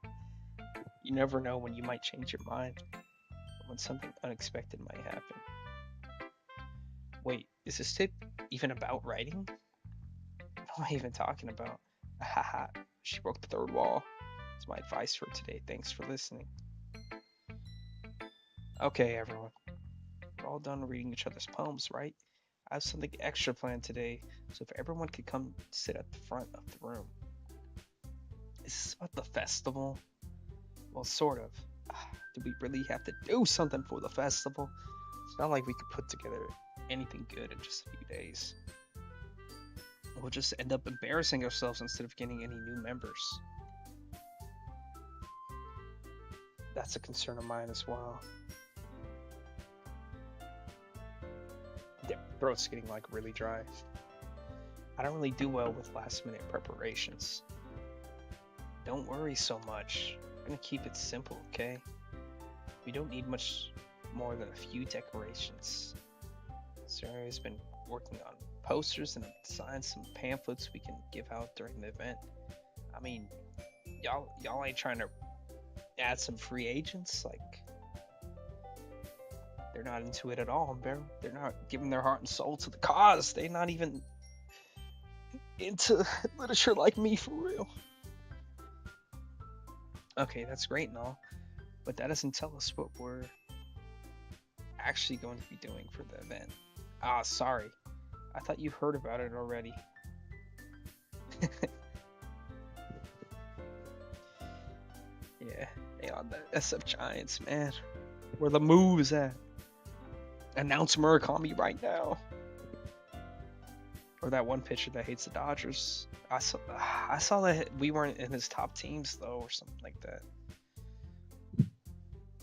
You never know when you might change your mind, or when something unexpected might happen. Wait, is this tip even about writing? What am I even talking about? Haha, she broke the third wall. It's my advice for today. Thanks for listening. Okay, everyone. We're all done reading each other's poems, right? I have something extra planned today, so if everyone could come sit at the front of the room. Is this about the festival? Well, sort of. Do we really have to do something for the festival? It's not like we could put together anything good in just a few days. We'll just end up embarrassing ourselves instead of getting any new members. That's a concern of mine as well. Yeah, throat's getting like really dry. I don't really do well with last minute preparations. Don't worry so much. We're gonna keep it simple, okay? We don't need much more than a few decorations. Sarah's been working on posters and designs some pamphlets we can give out during the event. I mean, y'all ain't trying to add some free agents? Like, they're not into it at all, bro. They're not giving their heart and soul to the cause. They're not even into literature like me, for real. Okay, that's great and all, but that doesn't tell us what we're actually going to be doing for the event. Ah, sorry. I thought you heard about it already. Yeah, they on the SF Giants, man. Where the moves at? Announce Murakami right now. Or that one pitcher that hates the Dodgers. I saw that we weren't in his top teams though, or something like that.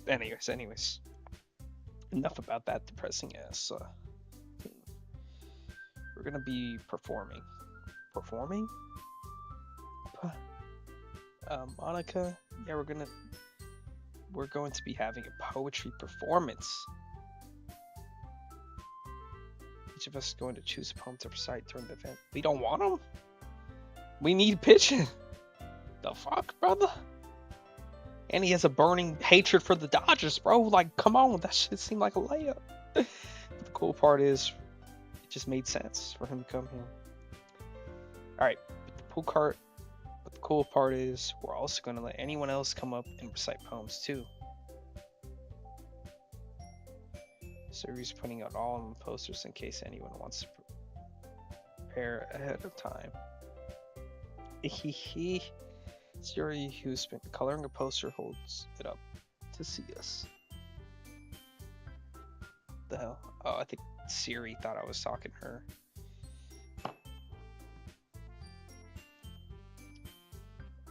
Anyways, enough about that depressing ass. We're gonna be performing. Performing? Monica, yeah, we're going to be having a poetry performance. Each of us is going to choose a poem to recite during the event. We don't want them? We need pitching. The fuck, brother? And he has a burning hatred for the Dodgers, bro. Like, come on, that shit seemed like a layup. But the cool part is, it just made sense for him to come here. Alright, but the cool part is, we're also going to let anyone else come up and recite poems too. So he's putting out all of the posters in case anyone wants to prepare ahead of time. Siri, who's been coloring a poster, holds it up to see us. The hell? Oh, I think Siri thought I was talking to her.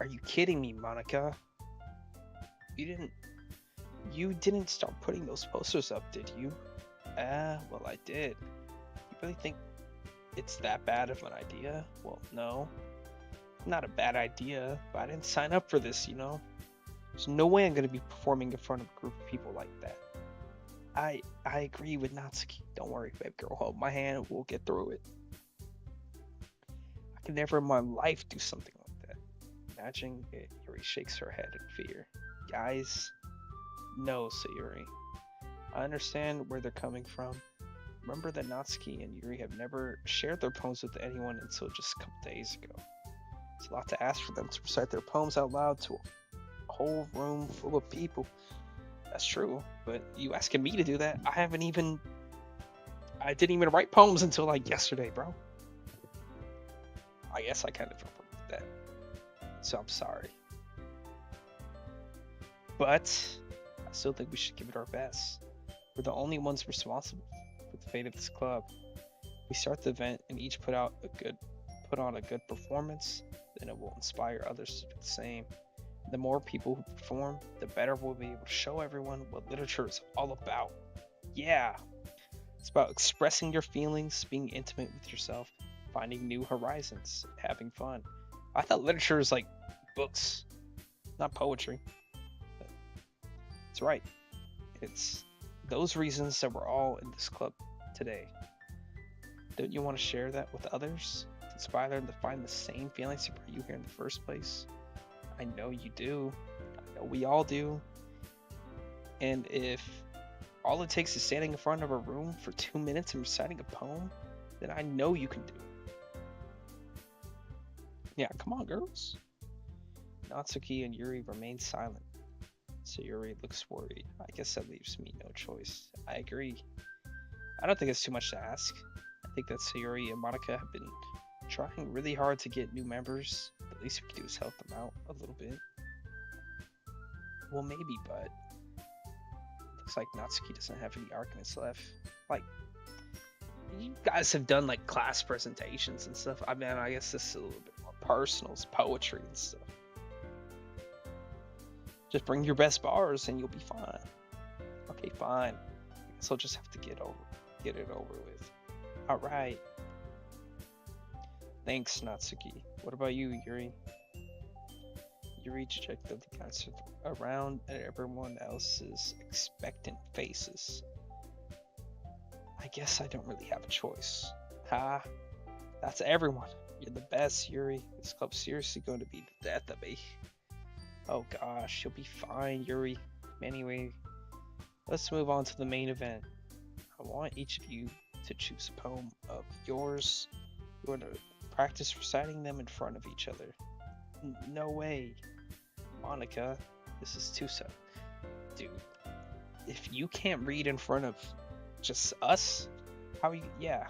Are you kidding me, Monica? You didn't start putting those posters up, did you? Well, I did. You really think it's that bad of an idea? Well, no. Not a bad idea, but I didn't sign up for this, you know? There's no way I'm going to be performing in front of a group of people like that. I agree with Natsuki. Don't worry, babe girl. Hold my hand. We'll get through it. I could never in my life do something like that. Imagine it. Yuri shakes her head in fear. Guys, no, Sayuri. I understand where they're coming from. Remember that Natsuki and Yuri have never shared their poems with anyone until just a couple days ago. It's a lot to ask for them to recite their poems out loud to a whole room full of people. That's true, but you asking me to do that? I didn't even write poems until like yesterday, bro. I guess I kind of with that. So I'm sorry. But I still think we should give it our best. We're the only ones responsible for the fate of this club. We start the event and each put on a good performance, then it will inspire others to do the same. The more people who perform, the better we'll be able to show everyone what literature is all about. Yeah! It's about expressing your feelings, being intimate with yourself, finding new horizons, having fun. I thought literature is like books, not poetry. But it's right. It's those reasons that we're all in this club today. Don't you want to share that with others? To inspire them to find the same feelings that brought you here in the first place? I know you do. I know we all do. And if all it takes is standing in front of a room for 2 minutes and reciting a poem, then I know you can do it. Yeah, come on, girls. Natsuki and Yuri remain silent. Sayuri looks worried. I guess that leaves me no choice. I agree. I don't think it's too much to ask. I think that Sayuri and Monica have been trying really hard to get new members. The least we can do is help them out a little bit. Well, maybe, but looks like Natsuki doesn't have any arguments left. Like, you guys have done like class presentations and stuff. I mean, I guess this is a little bit more personal. It's poetry and stuff. Just bring your best bars and you'll be fine. Okay, fine. I guess I'll just have to get it over with. Alright. Thanks, Natsuki. What about you, Yuri? Yuri ejected the answer around at everyone else's expectant faces. I guess I don't really have a choice. Ha! That's everyone. You're the best, Yuri. This club's seriously going to be the death of me. Oh gosh, you'll be fine, Yuri. Anyway, let's move on to the main event. I want each of you to choose a poem of yours. You're going to practice reciting them in front of each other. No way. Monica, this is too soon. Dude, if you can't read in front of just us, how are you? Yeah,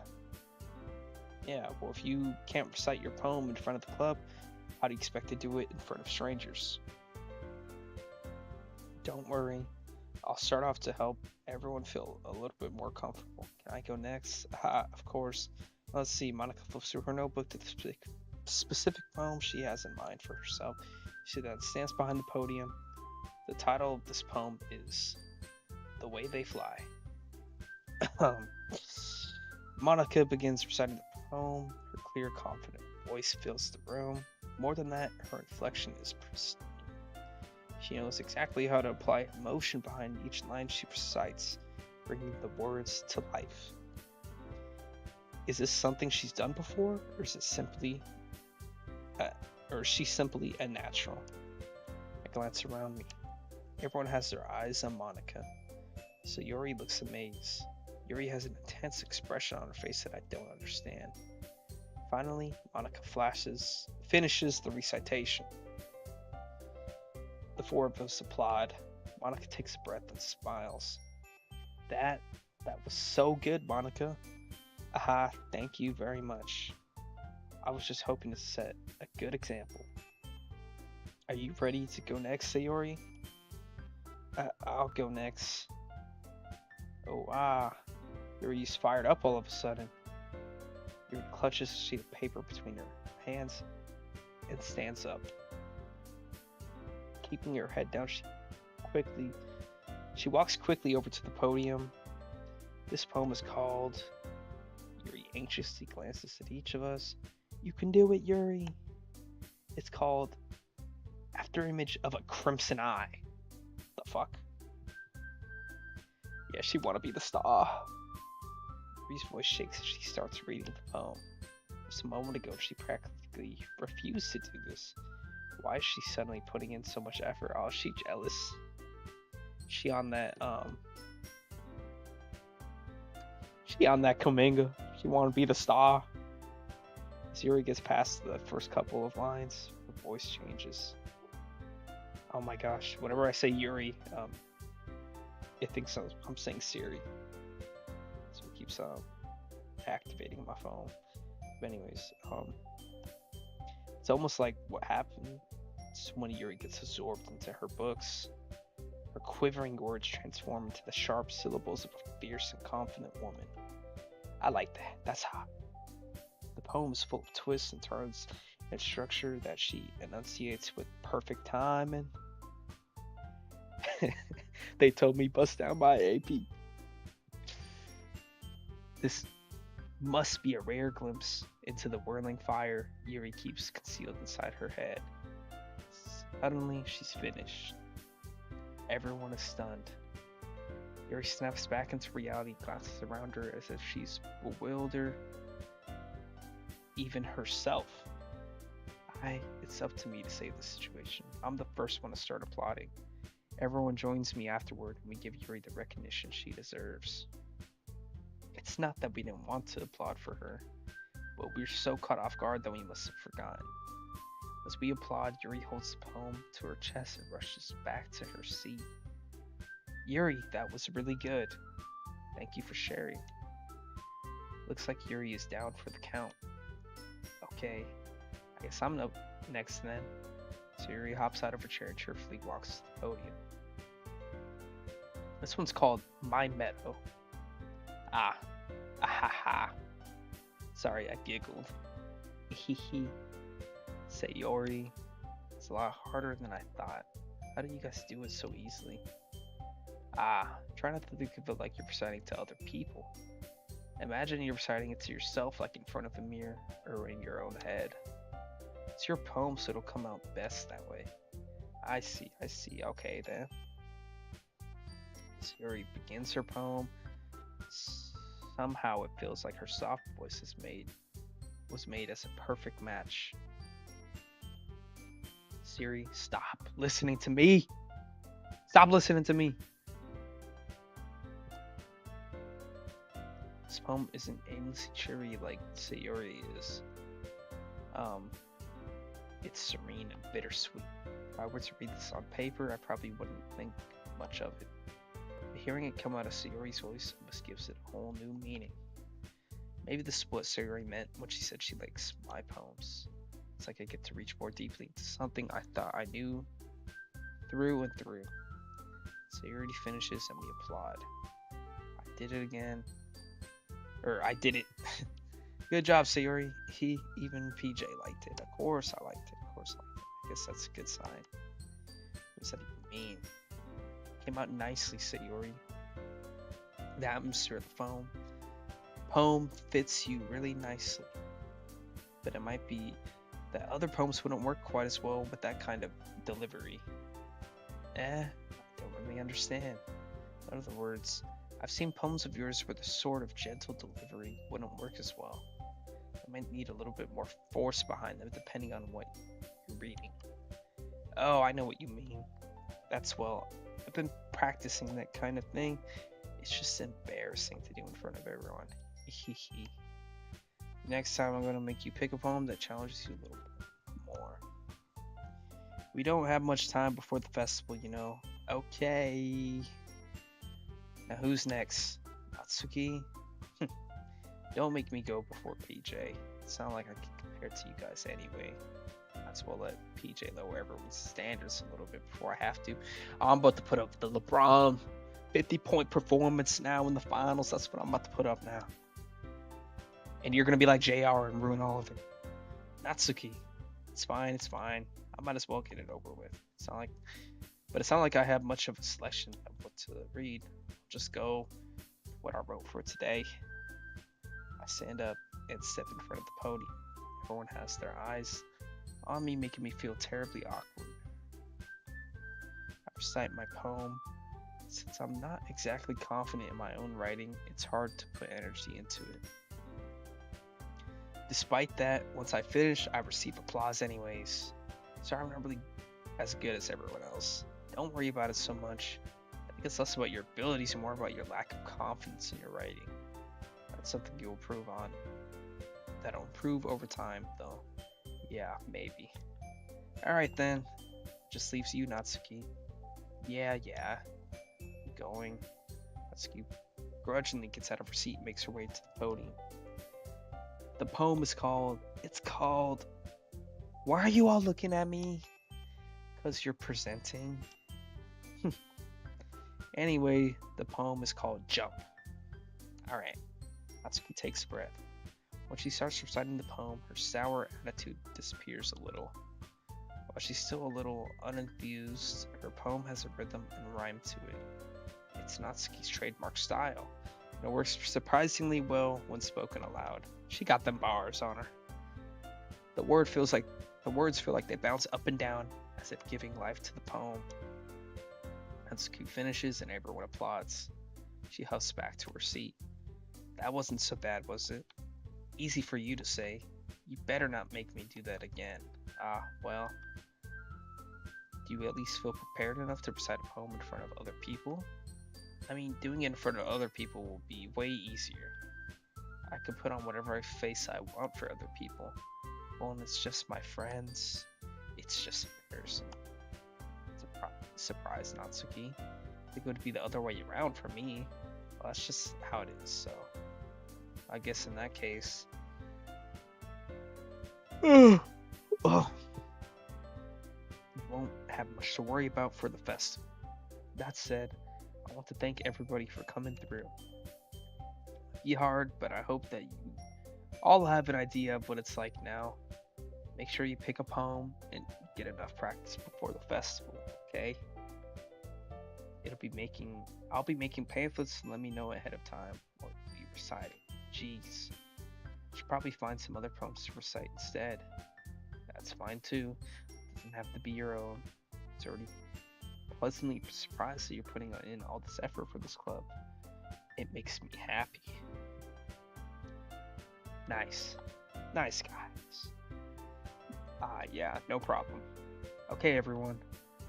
yeah. Well, if you can't recite your poem in front of the club, how do you expect to do it in front of strangers? Don't worry, I'll start off to help everyone feel a little bit more comfortable. Can I go next? Of course. Let's see. Monica flips through her notebook to the specific poem she has in mind for herself. She then stands behind the podium. The title of this poem is The Way They Fly. Monica begins reciting the poem. Her clear, confident voice fills the room. More than that, her inflection is pristine. She knows exactly how to apply emotion behind each line she recites, bringing the words to life. Is this something she's done before, or is she simply a natural? I glance around me. Everyone has their eyes on Monica. Sayori looks amazed. Yuri has an intense expression on her face that I don't understand. Finally, Monica finishes the recitation. The four of us applaud. Monica takes a breath and smiles. That was so good, Monica. Aha, thank you very much. I was just hoping to set a good example. Are you ready to go next, Sayori? I'll go next. Oh, Yuri's fired up all of a sudden. Yuri clutches a sheet of paper between her hands and stands up. Keeping her head down, she walks quickly over to the podium. This poem is called... Yuri anxiously glances at each of us. You can do it, Yuri. It's called Afterimage of a Crimson Eye. The fuck? Yeah, she wanna be the star. Yuri's voice shakes as she starts reading the poem. Just a moment ago, she practically refused to do this. Why is she suddenly putting in so much effort? Oh, is she jealous? She on that Kaminga. She wanna be the star. As Yuri gets past the first couple of lines, her voice changes. Oh my gosh, whenever I say Yuri, it thinks I'm saying Siri. So it keeps activating my phone. But anyways, it's almost like what happens when Yuri gets absorbed into her books. Her quivering words transform into the sharp syllables of a fierce and confident woman. I like that. That's hot. The poem is full of twists and turns and structure that she enunciates with perfect timing. They told me bust down my AP. This must be a rare glimpse into the whirling fire Yuri keeps concealed inside her head. Suddenly, she's finished. Everyone is stunned. Yuri snaps back into reality, glances around her as if she's bewildered, even herself. It's up to me to save the situation. I'm the first one to start applauding. Everyone joins me afterward, and we give Yuri the recognition she deserves. It's not that we didn't want to applaud for her, but we're so caught off guard that we must have forgotten. As we applaud, Yuri holds the poem to her chest and rushes back to her seat. Yuri, that was really good. Thank you for sharing. Looks like Yuri is down for the count. Okay, I guess I'm up next then. So Yuri hops out of her chair and cheerfully walks to the podium. This one's called My Meadow. Ha. Sorry, I giggled. Hehe. Sayori. It's a lot harder than I thought. How do you guys do it so easily? Try not to think of it like you're reciting to other people. Imagine you're reciting it to yourself, like in front of a mirror or in your own head. It's your poem, so it'll come out best that way. I see. Okay then. Sayori begins her poem. Somehow it feels like her soft voice was made as a perfect match. Siri, stop listening to me! Stop listening to me! This poem isn't aimlessly cheery like Sayori is. It's serene and bittersweet. If I were to read this on paper, I probably wouldn't think much of it. But hearing it come out of Sayori's voice almost gives it a whole new meaning. Maybe this is what Sayori meant when she said she likes my poems. It's like I get to reach more deeply into something I thought I knew through and through. Sayori finishes and we applaud. I did it again. I did it. Good job, Sayori. Even PJ liked it. Of course I liked it. Of course I liked it. I guess that's a good sign. What does that even mean? Came out nicely, Sayori. The atmosphere of the poem fits you really nicely. But it might be that other poems wouldn't work quite as well with that kind of delivery. I don't really understand. In other words, I've seen poems of yours where the sort of gentle delivery wouldn't work as well. They might need a little bit more force behind them depending on what you're reading. Oh, I know what you mean. I've been practicing that kind of thing. It's just embarrassing to do in front of everyone. Next time I'm going to make you pick a poem that challenges you a little bit more. We don't have much time before the festival, you know. Okay. Now who's next? Natsuki? Don't make me go before PJ. It's not like I can compare to you guys anyway. Might as well let PJ lower everyone's standards a little bit before I have to. I'm about to put up the LeBron 50-point performance now in the finals. That's what I'm about to put up now. And you're going to be like JR and ruin all of it. Natsuki. It's fine. I might as well get it over with. It's not like I have much of a selection of what to read. I'll just go what I wrote for today. I stand up and step in front of the podium. Everyone has their eyes on me, making me feel terribly awkward. I recite my poem. Since I'm not exactly confident in my own writing, it's hard to put energy into it. Despite that, once I finish, I receive applause anyways. So I'm not really as good as everyone else. Don't worry about it so much. I think it's less about your abilities and more about your lack of confidence in your writing. That's something you'll improve on. That'll improve over time, though. Yeah, maybe. Alright then. Just leaves you, Natsuki. Yeah. Going. Natsuki grudgingly gets out of her seat and makes her way to the podium. The poem is called... Why are you all looking at me? Because you're presenting. Anyway, the poem is called Jump. Alright. Natsuki takes a breath. When she starts reciting the poem, her sour attitude disappears a little. While she's still a little unenthused, her poem has a rhythm and rhyme to it. It's Natsuki's trademark style, and it works surprisingly well when spoken aloud. She got them bars on her. The words feel like they bounce up and down, as if giving life to the poem. Natsuki finishes and everyone applauds. She huffs back to her seat. That wasn't so bad, was it? Easy for you to say. You better not make me do that again. Well. Do you at least feel prepared enough to recite a poem in front of other people? I mean, doing it in front of other people will be way easier. I can put on whatever face I want for other people. Well, and it's just my friends. It's just embarrassing. Surprise, Natsuki. I think it would be the other way around for me. Well, that's just how it is, so... I guess in that case... You won't have much to worry about for the festival. That said, I want to thank everybody for coming through. Be hard, but I hope that you all have an idea of what it's like now. Make sure you pick a poem and get enough practice before the festival, okay? I'll be making pamphlets, so let me know ahead of time what you'll be reciting. Jeez. Should probably find some other poems to recite instead. That's fine too. Doesn't have to be your own. It's already pleasantly surprised that you're putting in all this effort for this club. It makes me happy. Nice guys. Yeah, no problem. Okay, everyone.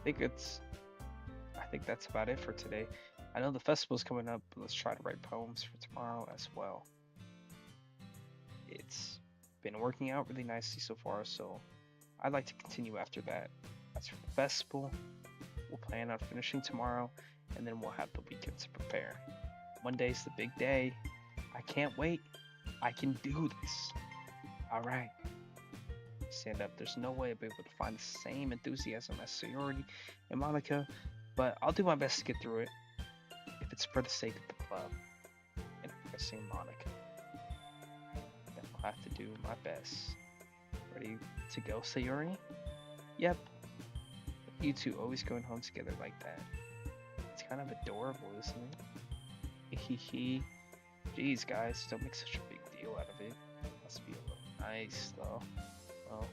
I think that's about it for today. I know the festival's coming up, but let's try to write poems for tomorrow as well. It's been working out really nicely so far, so I'd like to continue after that. As for the festival, We'll plan on finishing tomorrow, and then we'll have the weekend to prepare. Monday's the big day. I can't wait. I can do this. Alright. Stand up. There's no way I'll be able to find the same enthusiasm as Sayori and Monica, but I'll do my best to get through it. If it's for the sake of the club. And impressing Monica. Then I'll have to do my best. Ready to go, Sayori? Yep. You two always going home together like that. It's kind of adorable, isn't it? Hehe. Jeez, guys, don't make such a big deal out of it. Must be a little nice, though. Well,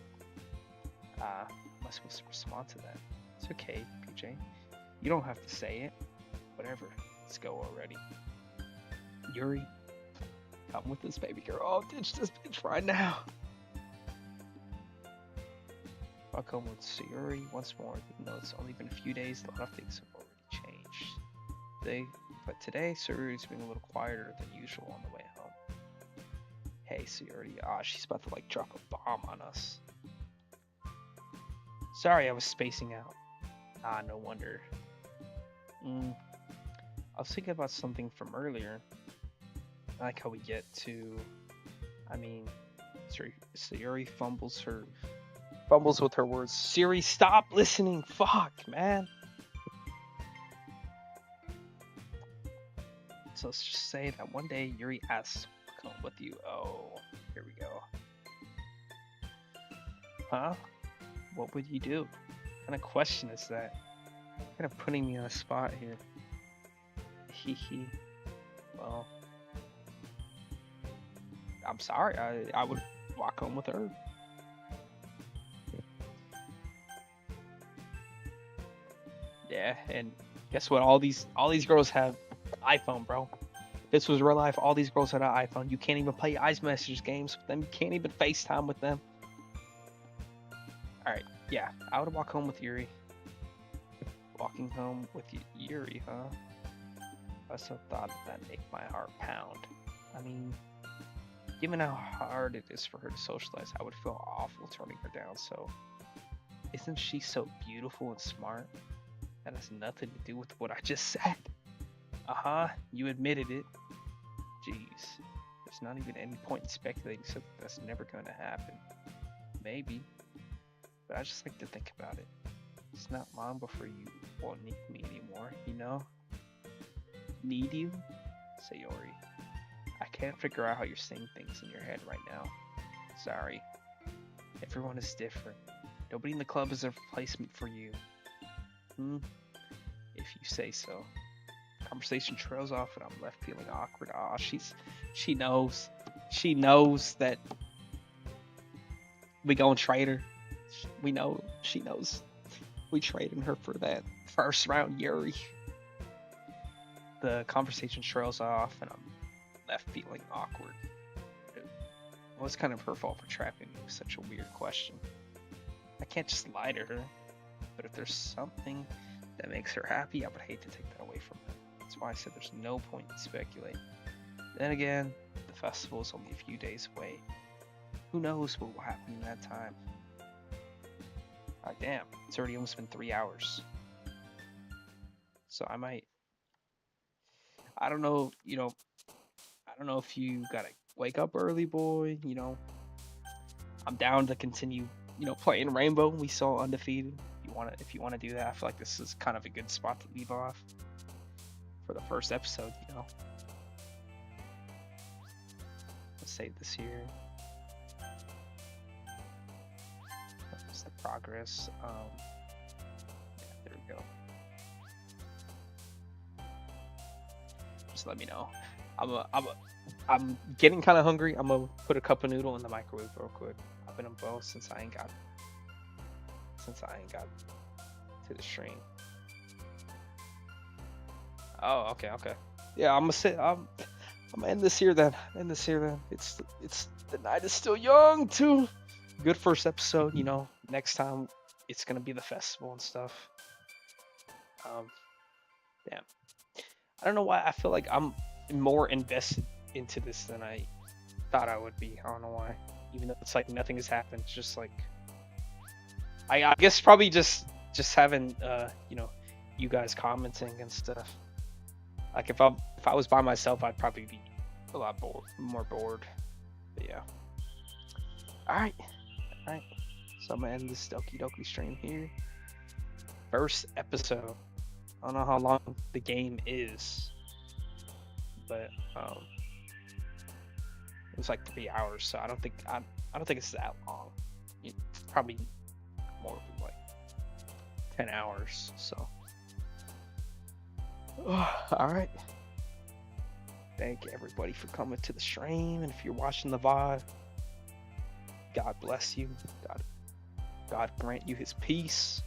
am I supposed to respond to that? It's okay, PJ. You don't have to say it. Whatever. Let's go already. Yuri, come with this baby girl. Oh, ditch this bitch right now. I'll come with Sayuri once more, even though it's only been a few days. A lot of things have already changed. But today, Sayuri's being a little quieter than usual on the way home. Hey, Sayuri. She's about to, like, drop a bomb on us. Sorry, I was spacing out. No wonder. I was thinking about something from earlier. I like how we get to... Sayuri fumbles with her words. Siri, stop listening! Fuck, man! So let's just say that one day Yuri asks to come with you. Oh, here we go. Huh? What would you do? What kind of question is that? You're kind of putting me on a spot here. Hehe. Well, I'm sorry. I would walk home with her. Yeah, and guess what? All these girls have iPhone, bro. If this was real life, all these girls had an iPhone. You can't even play iMessage games with them. You can't even FaceTime with them. Alright, yeah. I would walk home with Yuri. Walking home with Yuri, huh? I also thought that'd make my heart pound. I mean, given how hard it is for her to socialize, I would feel awful turning her down, so... Isn't she so beautiful and smart? That has nothing to do with what I just said. You admitted it. Jeez. There's not even any point in speculating so that's never going to happen. Maybe. But I just like to think about it. It's not long before you won't need me anymore, you know? Need you? Sayori. I can't figure out how you're saying things in your head right now. Sorry. Everyone is different. Nobody in the club is a replacement for you. If you say so. Conversation trails off and I'm left feeling awkward. She knows. She knows that we gonna trade her. We know. She knows. We traded her for that first round Yuri. The conversation trails off and I'm left feeling awkward. Well, it's kind of her fault for trapping me with such a weird question. I can't just lie to her. But if there's something that makes her happy, I would hate to take that away from her. That's why I said there's no point in speculating. Then again, the festival is only a few days away. Who knows what will happen in that time? Damn, it's already almost been 3 hours. So I don't know, I don't know if you gotta wake up early, boy, I'm down to continue, playing Rainbow. We saw Undefeated. If you want to do that, I feel like this is kind of a good spot to leave off for the first episode, Let's save this here. What's the progress? Yeah, there we go. Just let me know. I'm getting kind of hungry. I'm gonna put a cup of noodle in the microwave real quick. I've been on both since I ain't got to the stream. Oh, okay. Yeah, I'm gonna end this here then. It's the night is still young too. Good first episode, Next time it's gonna be the festival and stuff. Damn. I don't know why I feel like I'm more invested into this than I thought I would be. I don't know why. Even though it's like nothing has happened. It's just like I guess probably just having you guys commenting and stuff. Like if I was by myself, I'd probably be a lot more bored. But yeah. All right. So I'm gonna end this Doki stream here. First episode. I don't know how long the game is, but it was like 3 hours, so I don't think it's that long. Probably more than like 10 hours. So, all right. Thank everybody for coming to the stream, and if you're watching the VOD, God bless you. God grant you His peace,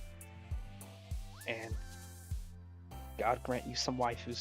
and God grant you some waifus